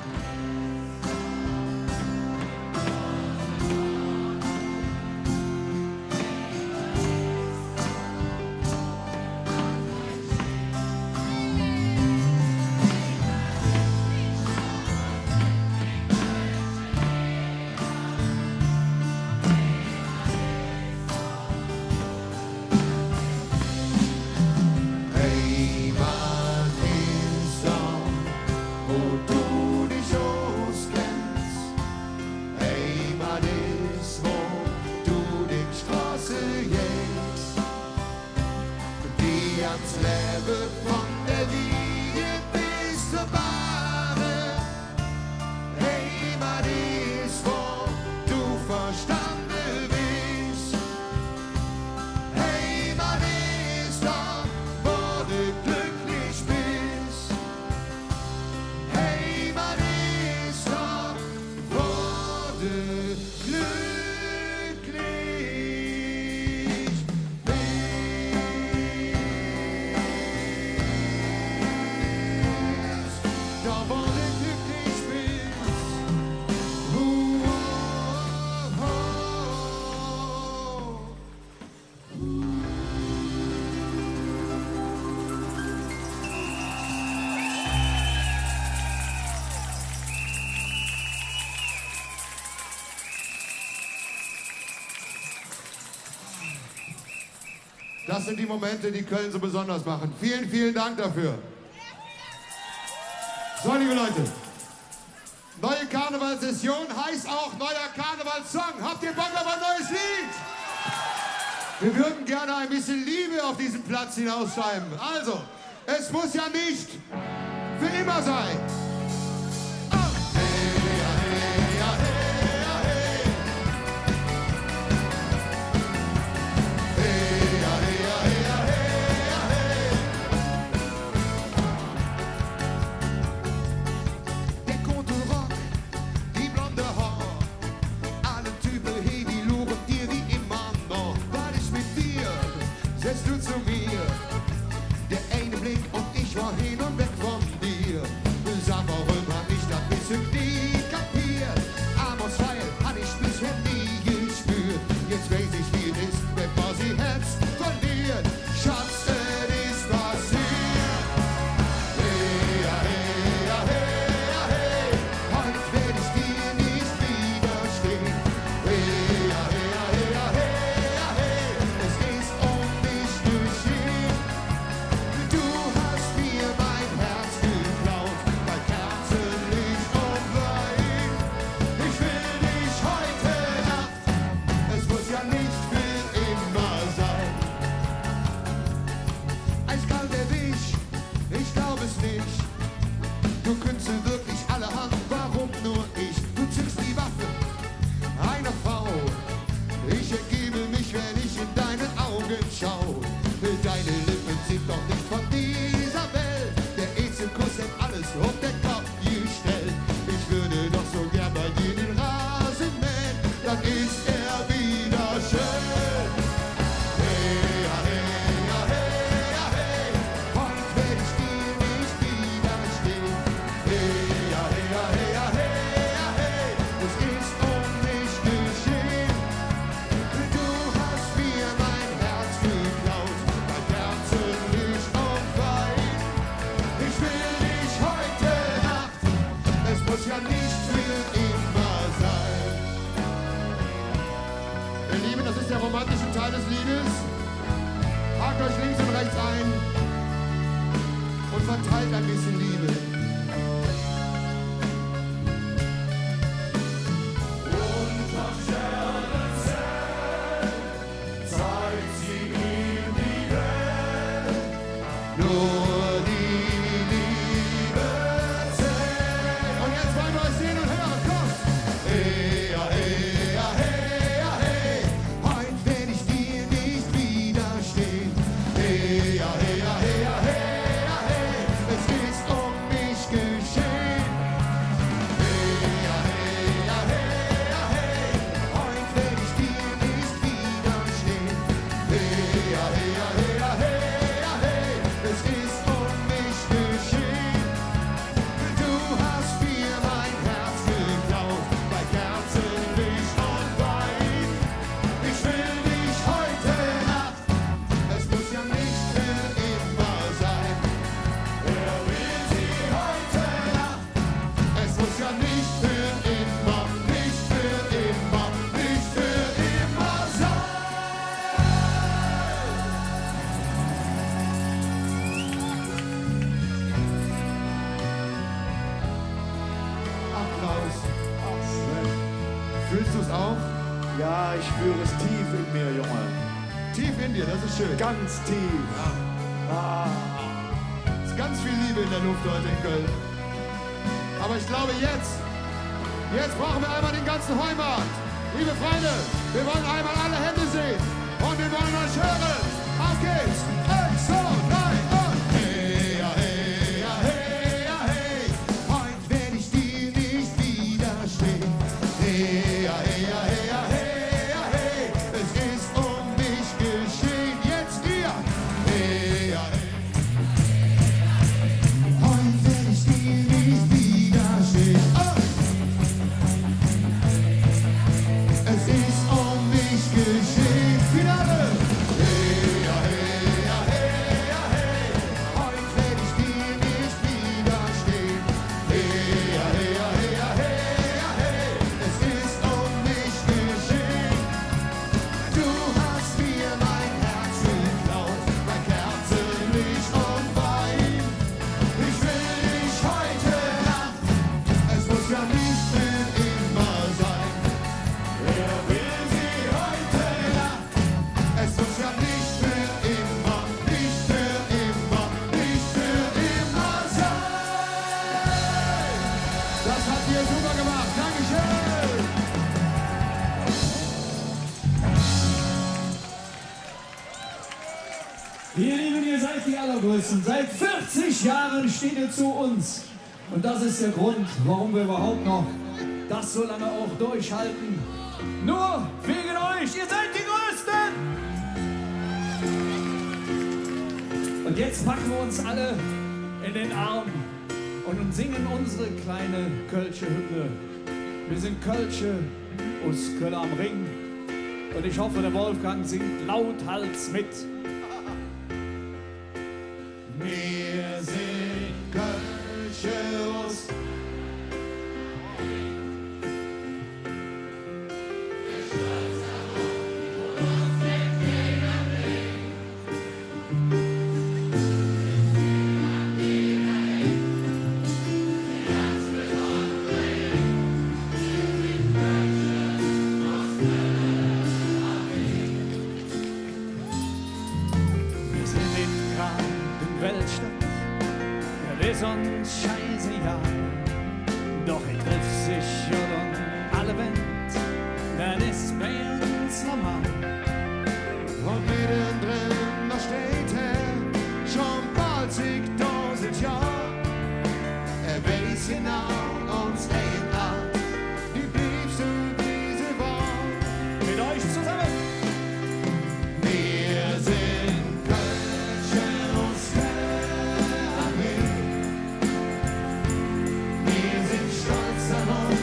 Speaker 20: Das sind die Momente, die Köln so besonders machen. Vielen, vielen Dank dafür. So, liebe Leute. Neue Karnevalssession heißt auch neuer Karnevalssong. Habt ihr Bock auf ein neues Lied? Wir würden gerne ein bisschen Liebe auf diesen Platz hinausschreiben. Also, es muss ja nicht für immer sein. Du zu mir, der eine Blick und ich war hin und weg von dir. Du sagst,
Speaker 3: euch links und rechts ein und verteilt ein bisschen Liebe. Nur die Liebe zählt. Und jetzt wollen wir euch sehen und hören. Kommt! Hey, hey, hey, hey. Heute werd ich dir nicht widerstehen. Hey, hey, hey, hey, hey. Es ist um mich geschehen. Hey, hey, hey, hey. Heute werd ich dir nicht widerstehen. Hey, hey, hey, hey. Es ist um mich geschehen. Du hast mir mein Herz geklaut, bei Kerzenlicht und Wein. Ich will dich heute Nacht, es muss ja nicht für immer sein. Er will sie heute Nacht, es muss ja nicht für immer, nicht für immer, nicht für immer sein. Applaus. Fühlst du es auch?
Speaker 14: Ja, ich spüre es tief in mir, Junge.
Speaker 3: Tief in dir, das ist schön.
Speaker 14: Ganz tief.
Speaker 3: Es ist ganz viel Liebe in der Luft heute in Köln. Aber ich glaube jetzt brauchen wir einmal den ganzen Heumarkt. Liebe Freunde, wir wollen einmal alle Hände sehen. Und wir wollen euch hören. Auf geht's. 1, 2, 3 und hey, ja, hey, ja, hey, ja, hey. Heute werd ich dir nicht widerstehen. Hey, ja, hey, ja, hey, ja, hey, ja, hey. Es ist um mich geschehen. Jetzt ihr. Hey, ja, hey. Heute werd ich dir nicht widerstehen. Oh. Es ist um mich geschehen. Finale. Hey, ja, hey, ja, hey, ja, hey. Heute werd ich dir nicht widerstehen. Hey, ja, hey, ja, hey, ja, hey, ja, hey. Es ist um mich geschehen. Du hast mir mein Herz geklaut, bei Kerzenlicht und Wein. Ich will dich heute Nacht, es muss ja nicht für immer sein. Er will sie heute Nacht, es muss ja nicht für immer, nicht für immer, nicht für immer sein. Das habt ihr super gemacht, Dankeschön.
Speaker 21: Ihr Lieben, ihr seid die Allergrößten. Seit 40 Jahren steht ihr zu uns. Und das ist der Grund, warum wir überhaupt noch das so lange auch durchhalten. Nur wegen euch. Ihr seid die Größten. Und jetzt packen wir uns alle in den Arm und singen unsere kleine Kölsche Hymne. Wir sind Kölsche aus Köln am Ring. Und ich hoffe, der Wolfgang singt lauthals mit.
Speaker 3: Wir sind Kölsche aus
Speaker 21: Wir sind in Graben Weltstadt, das ist uns scheiße, ja. Doch er trifft sich und alle Welt, das ist bei uns normal.
Speaker 3: und mittendrin, da steht er, schon bald 1000 Jahre. Er weiß genau, uns ein alt, die liebste diese Welt.
Speaker 21: Mit euch zusammen.
Speaker 3: Wir sind Kölsche aus Köln. Wir sind stolz darauf,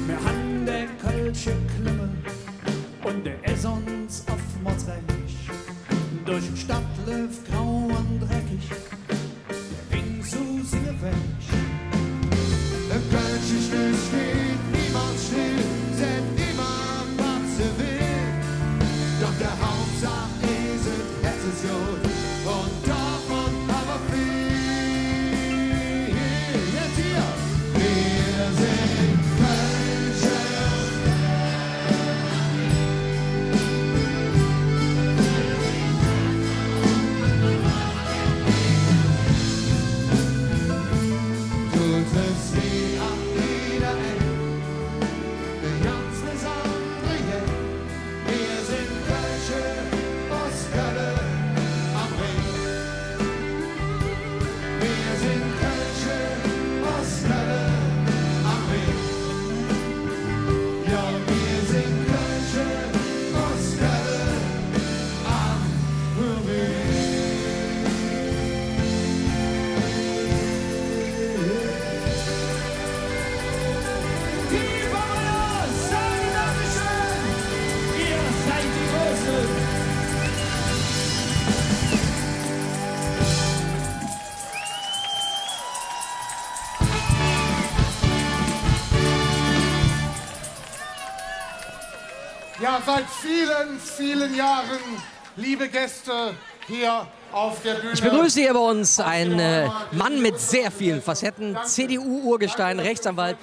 Speaker 21: Wir haben den Kölsche Klimme und der ist uns auf Mordreich. Durch die Stadt läuft grau und dreckig, in Susie weg.
Speaker 20: Im Kölsche Schnee steht niemand still, denn niemand was sie will. Doch der Hauptsache ist, es ist gut und davon aber viel. Jetzt hier, wir sind Kölsche. Tut es sie an jeder Ecke, eine ganz besondere Ecke. Wir sind Kölsche aus Köln am Ring. Wir sind Kölsche aus Köln am Ring. Ja, wir sind Kölsche aus Köln am Ring.
Speaker 21: Die Bauern sagen Dankeschön, ihr seid die Größten.
Speaker 3: Ja, seit vielen, vielen Jahren, liebe Gäste, hier auf der Bühne.
Speaker 1: Ich begrüße hier bei uns einen Mann mit sehr vielen Facetten. CDU-Urgestein, Rechtsanwalt,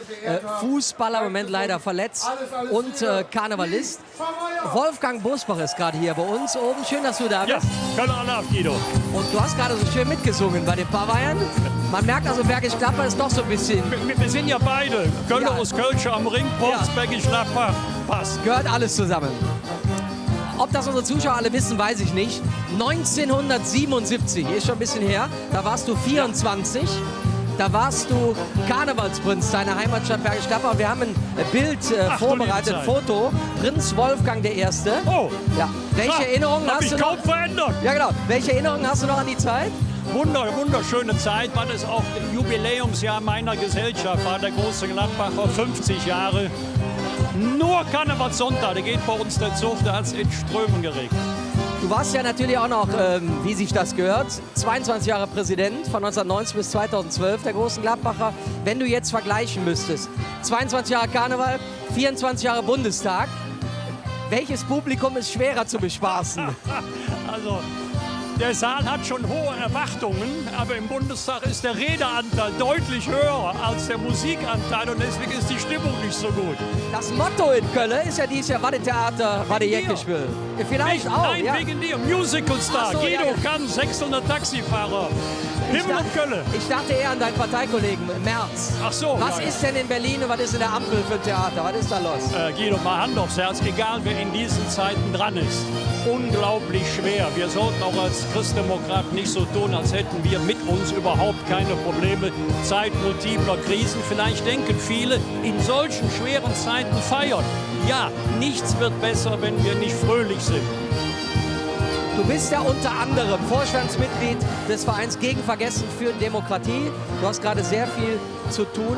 Speaker 1: Fußballer, im Moment leider verletzt und Karnevalist. Wolfgang Bosbach ist gerade hier bei uns oben. Schön, dass du da bist.
Speaker 7: Ja, Kölner Alarv, Guido.
Speaker 1: Und du hast gerade so schön mitgesungen bei den Pavayern. Man merkt also, Bergisch Gladbach ist doch so ein bisschen...
Speaker 7: Wir sind ja beide. Kölner aus Kölsche am Ring, Pops, Bergisch Gladbach, passt.
Speaker 1: Gehört alles zusammen. Ob das unsere Zuschauer alle wissen, weiß ich nicht. 1977, ist schon ein bisschen her, da warst du 24. Da warst du Karnevalsprinz deiner Heimatstadt Bergisch Gladbach. Wir haben ein Bild vorbereitet, ein Foto. Prinz Wolfgang I.
Speaker 7: Oh.
Speaker 1: Ja. Welche Erinnerungen hast du noch?
Speaker 7: Kaum verändert.
Speaker 1: Ja, genau. Welche Erinnerungen hast du noch an die Zeit?
Speaker 7: Wunderschöne Zeit, weil es auch im Jubiläumsjahr meiner Gesellschaft war, der große Gladbacher, 50 Jahre. Nur Karnevalssonntag, da geht bei uns der Zug, da hat es in Strömen geregnet.
Speaker 1: Du warst ja natürlich auch noch, wie sich das gehört, 22 Jahre Präsident von 1990 bis 2012 der großen Gladbacher. Wenn du jetzt vergleichen müsstest, 22 Jahre Karneval, 24 Jahre Bundestag, welches Publikum ist schwerer zu bespaßen?
Speaker 7: Also, der Saal hat schon hohe Erwartungen, aber im Bundestag ist der Redeanteil deutlich höher als der Musikanteil und deswegen ist die Stimmung nicht so gut.
Speaker 1: Das Motto in Köln ist ja dieses Jahr, war das Theater, war der Jäckespiel. Vielleicht
Speaker 7: Nicht,
Speaker 1: auch,
Speaker 7: nein,
Speaker 1: ja.
Speaker 7: wegen dir, Musical-Star.
Speaker 1: Ach so,
Speaker 7: Guido
Speaker 1: ja.
Speaker 7: kann 600 Taxifahrer. Himmel und Kölle.
Speaker 1: Ich dachte eher an deinen Parteikollegen Merz.
Speaker 7: Ach so.
Speaker 1: Was
Speaker 7: ja,
Speaker 1: ist denn in Berlin und was ist in der Ampel für ein Theater? Was ist da los?
Speaker 7: Guido, mal Hand aufs Herz, egal wer in diesen Zeiten dran ist. Unglaublich schwer. Wir sollten auch als Christdemokraten nicht so tun, als hätten wir mit uns überhaupt keine Probleme. Zeit multipler Krisen. Vielleicht denken viele, in solchen schweren Zeiten feiern. Ja, nichts wird besser, wenn wir nicht fröhlich sind.
Speaker 1: Du bist ja unter anderem Vorstandsmitglied des Vereins Gegen Vergessen für Demokratie. Du hast gerade sehr viel zu tun.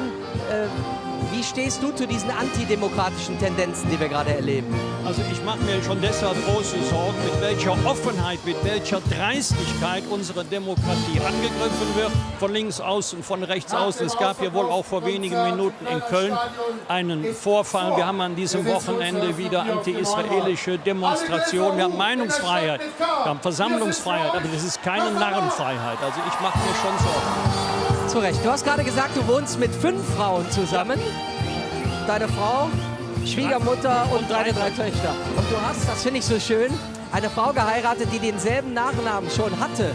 Speaker 1: Wie stehst du zu diesen antidemokratischen Tendenzen, die wir gerade erleben?
Speaker 7: Also ich mache mir schon deshalb große Sorgen, mit welcher Offenheit, mit welcher Dreistigkeit unsere Demokratie angegriffen wird, von links außen, von rechts außen. Es gab ja wohl auch vor wenigen Minuten in Köln einen Vorfall. Wir haben an diesem Wochenende wieder anti-israelische Demonstrationen. Wir haben Meinungsfreiheit, wir haben Versammlungsfreiheit, aber das ist keine Narrenfreiheit. Also ich mache mir schon Sorgen.
Speaker 1: Zu Recht. Du hast gerade gesagt, du wohnst mit 5 Frauen zusammen. Deine Frau, Schwiegermutter und deine 3 Töchter. Und du hast, das finde ich so schön, eine Frau geheiratet, die denselben Nachnamen schon hatte,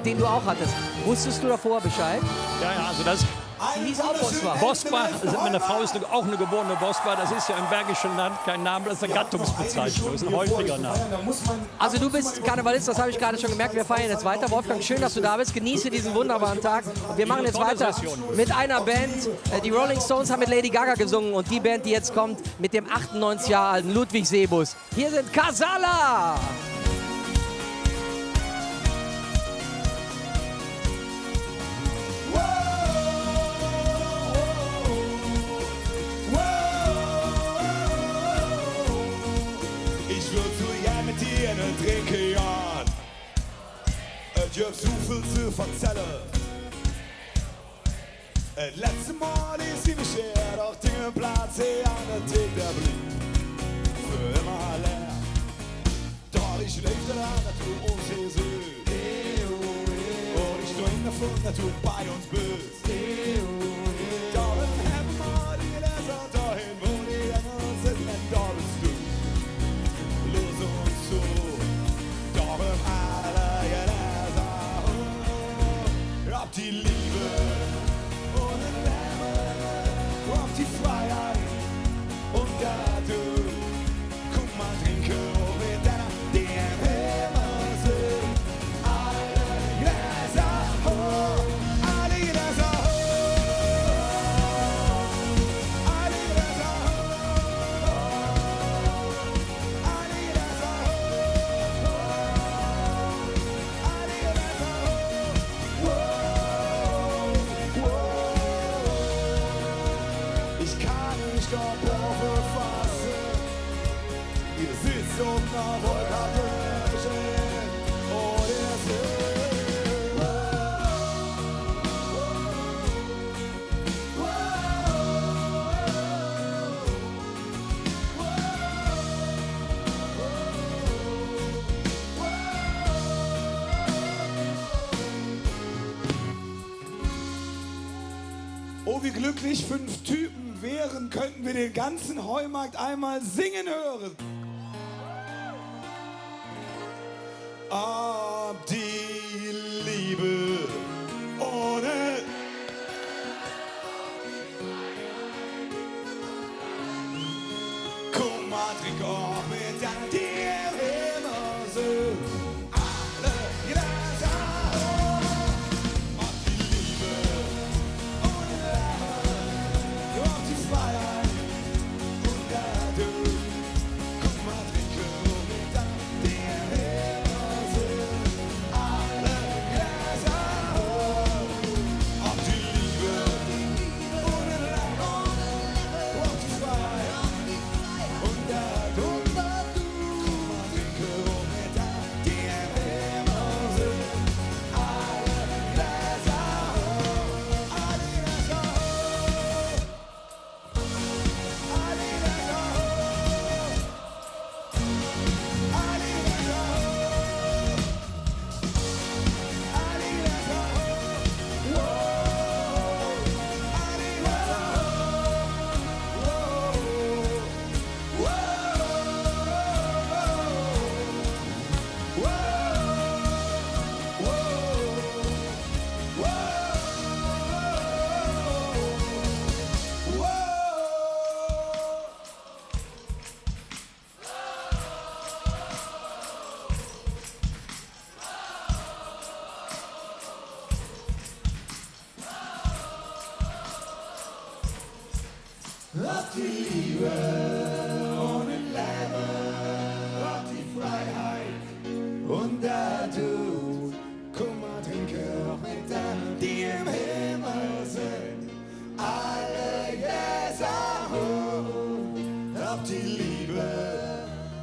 Speaker 1: den du auch hattest. Wusstest du davor Bescheid?
Speaker 7: Ja, also das...
Speaker 1: Sie hieß auch Bosbach.
Speaker 7: Bosbach, meine Frau ist auch eine geborene Bosbach. Das ist ja im Bergischen Land kein Name, das ist eine Gattungsbezeichnung. Das ist ein häufiger Name.
Speaker 1: Also du bist Karnevalist, das habe ich gerade schon gemerkt. Wir feiern jetzt weiter. Wolfgang, schön, dass du da bist. Genieße diesen wunderbaren Tag. Und wir machen jetzt weiter mit einer Band. Die Rolling Stones haben mit Lady Gaga gesungen und die Band, die jetzt kommt, mit dem 98 Jahre alten Ludwig Sebus. Hier sind Casala!
Speaker 20: Whoa!
Speaker 14: ich hab so viel zu erzählen. Das letzte Mal ist sie mich her, doch den Platz hier an der Theke, der blieb für immer leer. Doch ich lebte da, dass du uns hier siehst. Und ich drück davon, dass du bei uns bist. Darum haben wir die Leser dahin, wo die Engel sind, denn da bist du. Los uns zu, darum alle Leser, ob die Liebe und den Lärm, ob die Freiheit und dadurch, guck mal, trinke mit deiner Oh, wie glücklich 5 Typen wären, könnten wir den ganzen Heumarkt einmal singen hören. Ob die Liebe ohne komm mal, trink auch mit deiner dir immer so. Alle Gläser hoch. Ob die Liebe ohne Lärm, ob die Freiheit und dadurch. Komm mal, trinke mit deiner dir immer so. Alle Gläser hoch. Ob die Liebe ohne Lärm, ob die Freiheit. Ob die Liebe ohne Lärm, ob die Freiheit und dadurch, komm mal, trinke auch mit deinen, die im Himmel sind, alle Gläser hoch. Ob die Liebe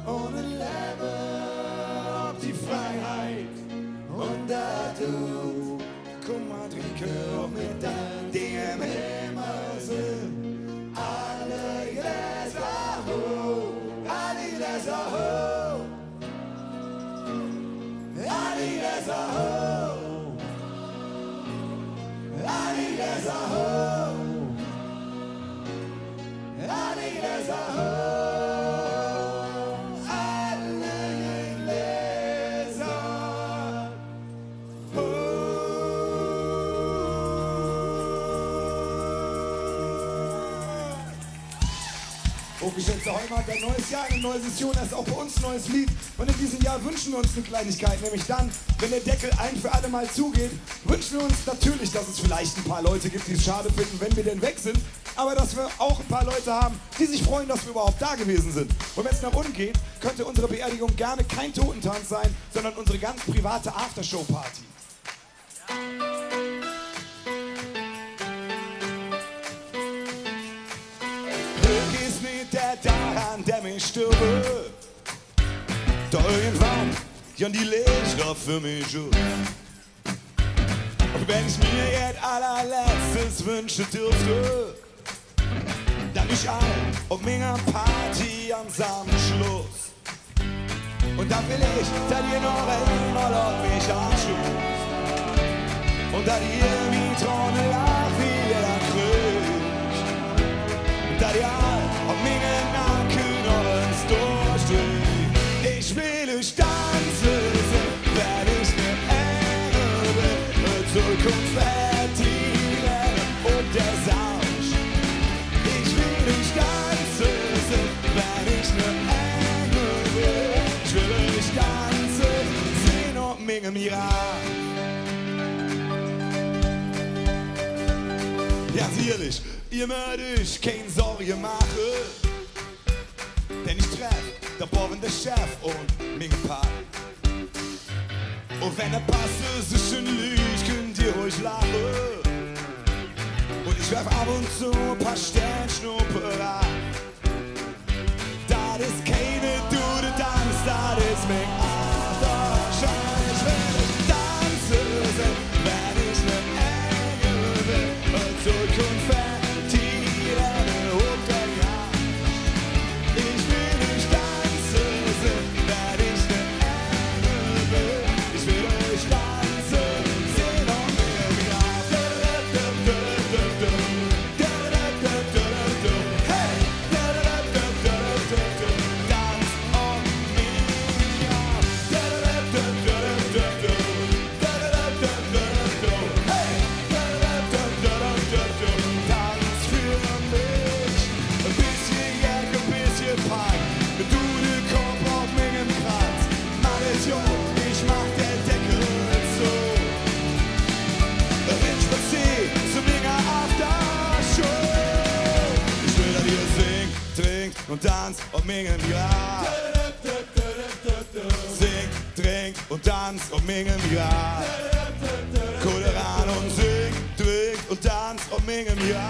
Speaker 14: ohne Lärm, ob die Freiheit und dadurch, komm mal, trinke auch mit deinen, die im Himmel sind. Alle Gläser hoch, alle Gläser hoch, alle Gläser hoch, alle Gläser hoch, alle Gläser hoch, alle Gläser hoch. Hochgeschätzter Heumarkt, ein neues Jahr, eine neue Session, das ist auch bei uns ein neues Lied. Und in diesem Jahr wünschen wir uns eine Kleinigkeit, nämlich dann, wenn der Deckel ein für alle Mal zugeht, wünschen wir uns natürlich, dass es vielleicht ein paar Leute gibt, die es schade finden, wenn wir denn weg sind, aber dass wir auch ein paar Leute haben, die sich freuen, dass wir überhaupt da gewesen sind. Und wenn es nach unten geht, könnte unsere Beerdigung gerne kein Totentanz sein, sondern unsere ganz private Aftershow-Party. Der daran, der mich stürbe. Doch irgendwann gehen die Lichter für mich auf. Und wenn ich mir jetzt allerletztes wünschen dürfte, dann ich ein auf meiner Party am Samenschluss. Und dann will ich, dass ihr noch einmal auf mich anschließt. Und dass ihr wie Tronne lacht, wie ihr dann kriegt. Und dass ihr auf meinen Nacken noch ins durchdreht. Ich will euch tanzen, wenn ich ne Engel bin. Zukunft verdienen und der Sausch. Ich will euch tanzen, wenn ich ne Engel bin. Ich will euch tanzen, sehen und mingen mir an. Ja, ehrlich, ihr mögt euch keine Sorge machen, denn ich treff der Boven, der Chef und mein Paar. Und wenn der Passe sich schon lügt, könnt ihr ruhig lachen. Und ich werf ab und zu ein paar Sternschnuppe ab. Das ist keine Dude Tanz, das ist mein Achterschein. Ich will nicht tanzen, wenn ich ne Engel bin. Und Zukunft verdienen und der Jahr. Ich will nicht tanzen, wenn ich ne Engel bin. Ich will euch tanzen, sehen und mir wieder. Hey! Und tanzt und mingen ja. Sing, trink und tanzt und mingen ja. Kohle ran und sing, trink und tanzt und mingen ja.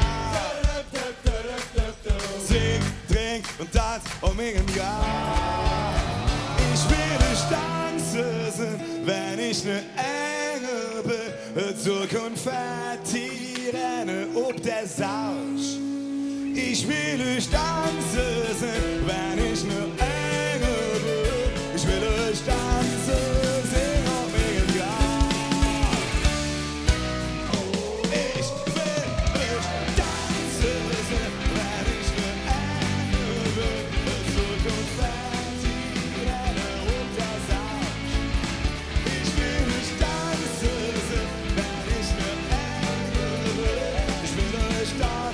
Speaker 14: Sing, trink und tanzt und mingen ja. Ich will nicht tanzen, wenn ich ne Engel bin. Zukunft verdienen ob der Sausch. Ich will euch tanzen, wenn ich ne Engel bin. Ich will euch tanzen, sing und mingen ja. Ich will euch tanzen, wenn ich ne Engel bin. Zukunft verdienen und der Sausch. Ich will euch tanzen, wenn ich ne Engel bin. Ich will euch tanzen.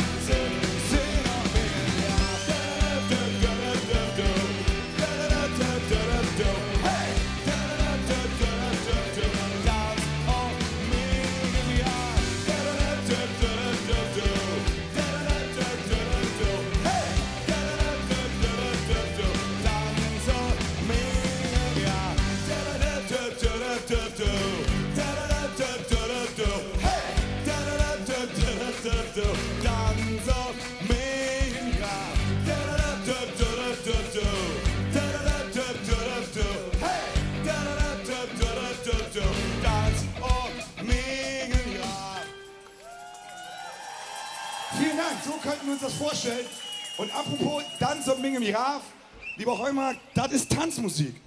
Speaker 8: Vielen Dank, so könnten wir uns das vorstellen. Und apropos Tanz und Mingem Giraf, lieber Heumark, das ist Tanzmusik.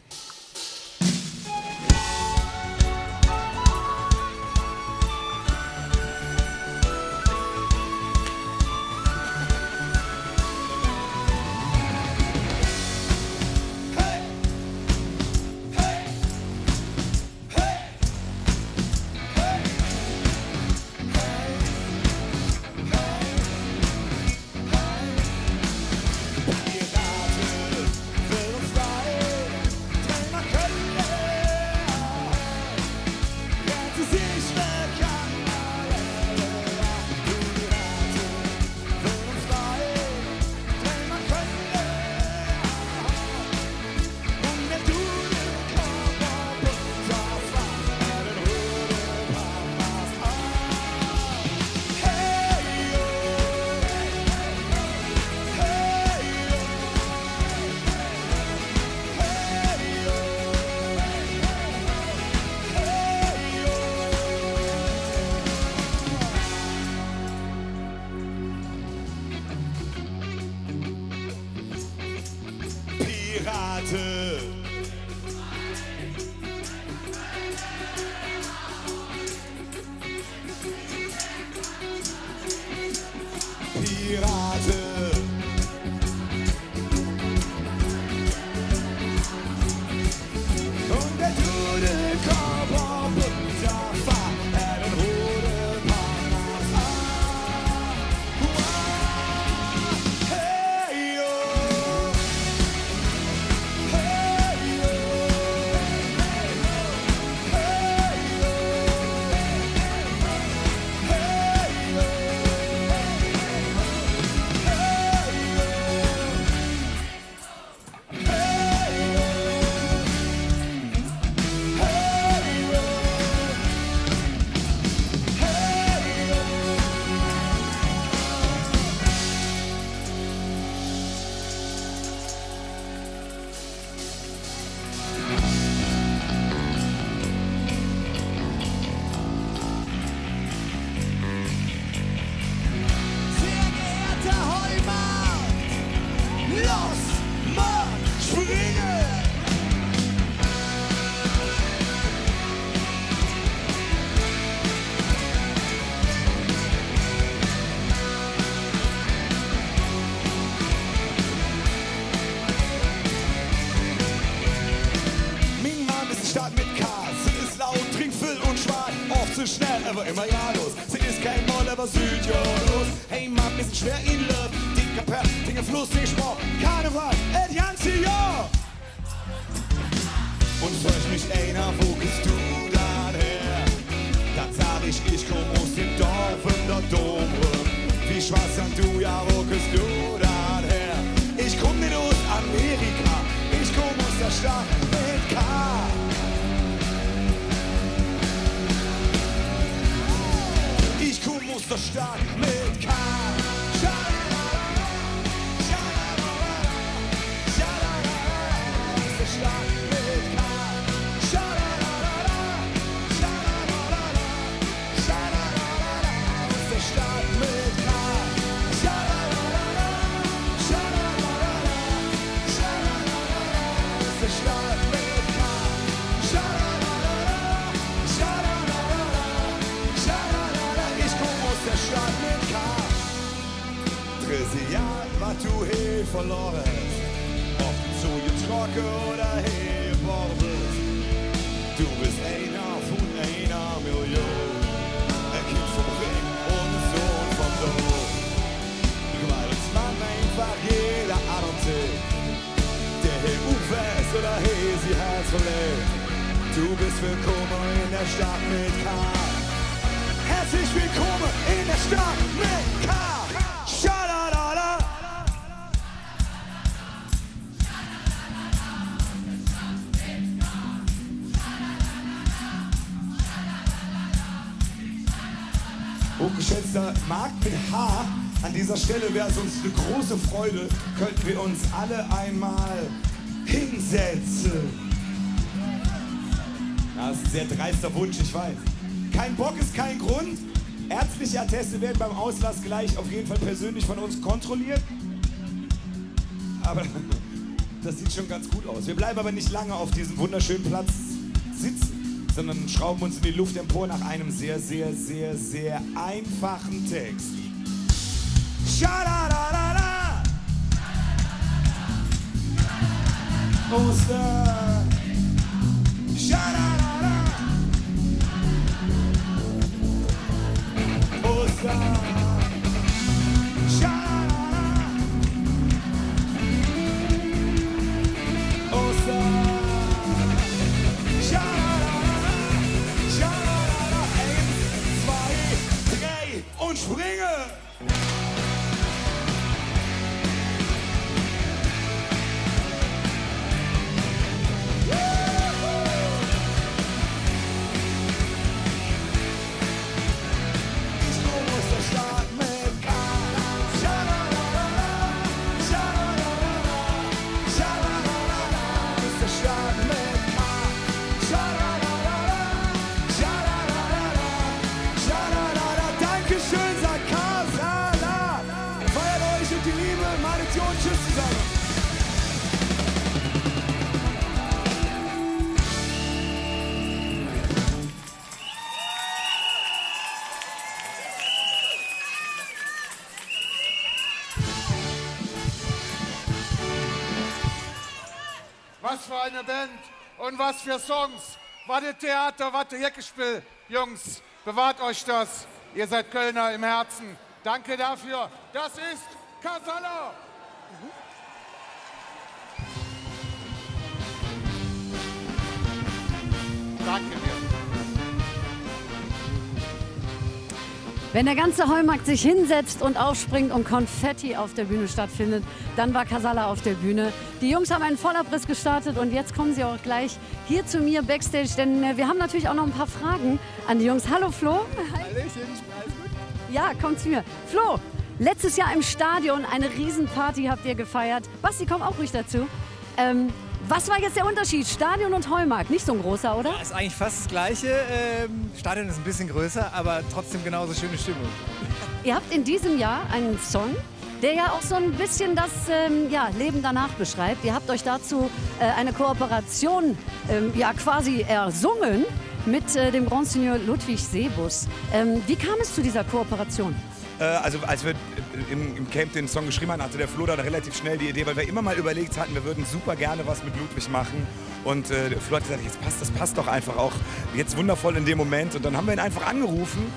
Speaker 8: Pirate. Pirate. Und der Dudelkörper Butterfahr, er den roten Panas Hey yo, hey yo, hey yo, hey yo, zu schnell, aber immer ja los. Sie ist kein Moll, aber Südjodos. Hey Mann, bisschen schwer in Love. Dicker Perl, Dinge Fluss, Ding Sport. Karneval, et ganze Jahr. Und frag mich einer, wo bist du daher? Dann sag ich komm aus dem Dorf in der Dom rum. Wie schwarz sagst du, ja, wo bist du daher? Ich komm nicht aus Amerika, ich komm aus der Stadt mit K. Ich komm aus der Stadt mit K. Was du hier verloren hast, ob du getrocken oder hier geboren. Du bist einer von einer Million, ein Kind vom Ring und ein Sohn vom Tod. Weil uns man einfach jeder Atemzug, der hier aufwärts oder hier sie Herz verlässt. Du bist willkommen in der Stadt mit K. Herzlich willkommen in der Stadt mit K. Schalalala. Hochgeschätzter Marc mit H. An dieser Stelle wäre es uns eine große Freude, könnten wir uns alle einmal hinsetzen. Das ist ein sehr dreister Wunsch, ich weiß. Kein Bock ist kein Grund. Ärztliche Atteste werden beim Auslass gleich auf jeden Fall persönlich von uns kontrolliert. Aber das sieht schon ganz gut aus. Wir bleiben aber nicht lange auf diesem wunderschönen Platz sitzen, sondern schrauben uns in die Luft empor nach einem sehr, sehr, sehr, sehr einfachen Text. Schalalala! Oster! Schalalala! Oster! Schalalala! Oster! Und springe! Ich komme aus der Stadt mit K. Schalalala, schalalala, schalalala, aus der Stadt mit K. Schalalala, schalalala, schalalala, Dankeschön, sagt Kasala. Feiert euch und die Liebe, meine Tschüss zusammen.
Speaker 3: Was für eine Band und was für Songs. Watte Theater, Watte Jeckespiel. Jungs, bewahrt euch das. Ihr seid Kölner im Herzen. Danke dafür. Das ist Casala. Danke dir.
Speaker 2: Wenn der ganze Heumarkt sich hinsetzt und aufspringt und Konfetti auf der Bühne stattfindet, dann war Casala auf der Bühne. Die Jungs haben einen Vollabriss gestartet und jetzt kommen sie auch gleich hier zu mir Backstage, denn wir haben natürlich auch noch ein paar Fragen an die Jungs. Hallo Flo.
Speaker 6: Hallöchen, alles gut?
Speaker 2: Ja, komm zu mir. Flo, letztes Jahr im Stadion eine Riesenparty habt ihr gefeiert. Basti, komm auch ruhig dazu. Was war jetzt der Unterschied? Stadion und Heumarkt, nicht so ein großer, oder?
Speaker 6: Ja, ist eigentlich fast das Gleiche. Stadion ist ein bisschen größer, aber trotzdem genauso schöne Stimmung.
Speaker 2: Ihr habt in diesem Jahr einen Song, der ja auch so ein bisschen das Leben danach beschreibt. Ihr habt euch dazu eine Kooperation quasi ersungen mit dem Grand Seigneur Ludwig Seebus. Wie kam es zu dieser Kooperation?
Speaker 22: Also als wir im Camp den Song geschrieben haben, hatte der Flo dann relativ schnell die Idee, weil wir immer mal überlegt hatten, wir würden super gerne was mit Ludwig machen. Und Flo hat gesagt, das passt doch einfach auch jetzt wundervoll in dem Moment. Und dann haben wir ihn einfach angerufen.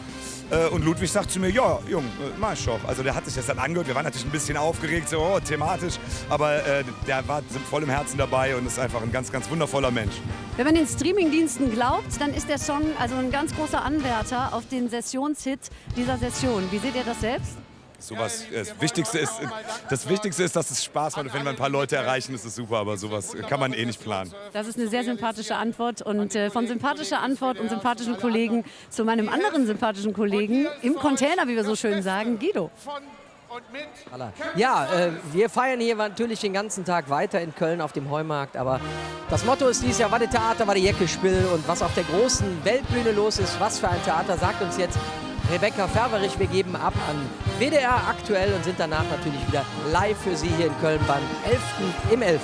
Speaker 22: Und Ludwig sagt zu mir, ja, Jung, mach ich doch. Also der hat sich das dann angehört. Wir waren natürlich ein bisschen aufgeregt, so thematisch. Aber der war voll im Herzen dabei und ist einfach ein ganz, ganz wundervoller Mensch.
Speaker 2: Wenn man den Streamingdiensten glaubt, dann ist der Song also ein ganz großer Anwärter auf den Sessionshit dieser Session. Wie seht ihr das selbst?
Speaker 22: Sowas, das Wichtigste ist, dass es Spaß macht. Und wenn wir ein paar Leute erreichen, ist es super. Aber sowas kann man eh nicht planen.
Speaker 2: Das ist eine sehr sympathische Antwort. Und von sympathischer Antwort und sympathischen Kollegen zu meinem anderen sympathischen Kollegen im Container, wie wir so schön sagen, Guido.
Speaker 1: Ja, wir feiern hier natürlich den ganzen Tag weiter in Köln auf dem Heumarkt, aber das Motto ist dieses Jahr Watte Theater, Watte Jeckespiel und was auf der großen Weltbühne los ist, was für ein Theater, sagt uns jetzt Rebecca Färberich. Wir geben ab an WDR aktuell und sind danach natürlich wieder live für Sie hier in Köln beim 11. im 11.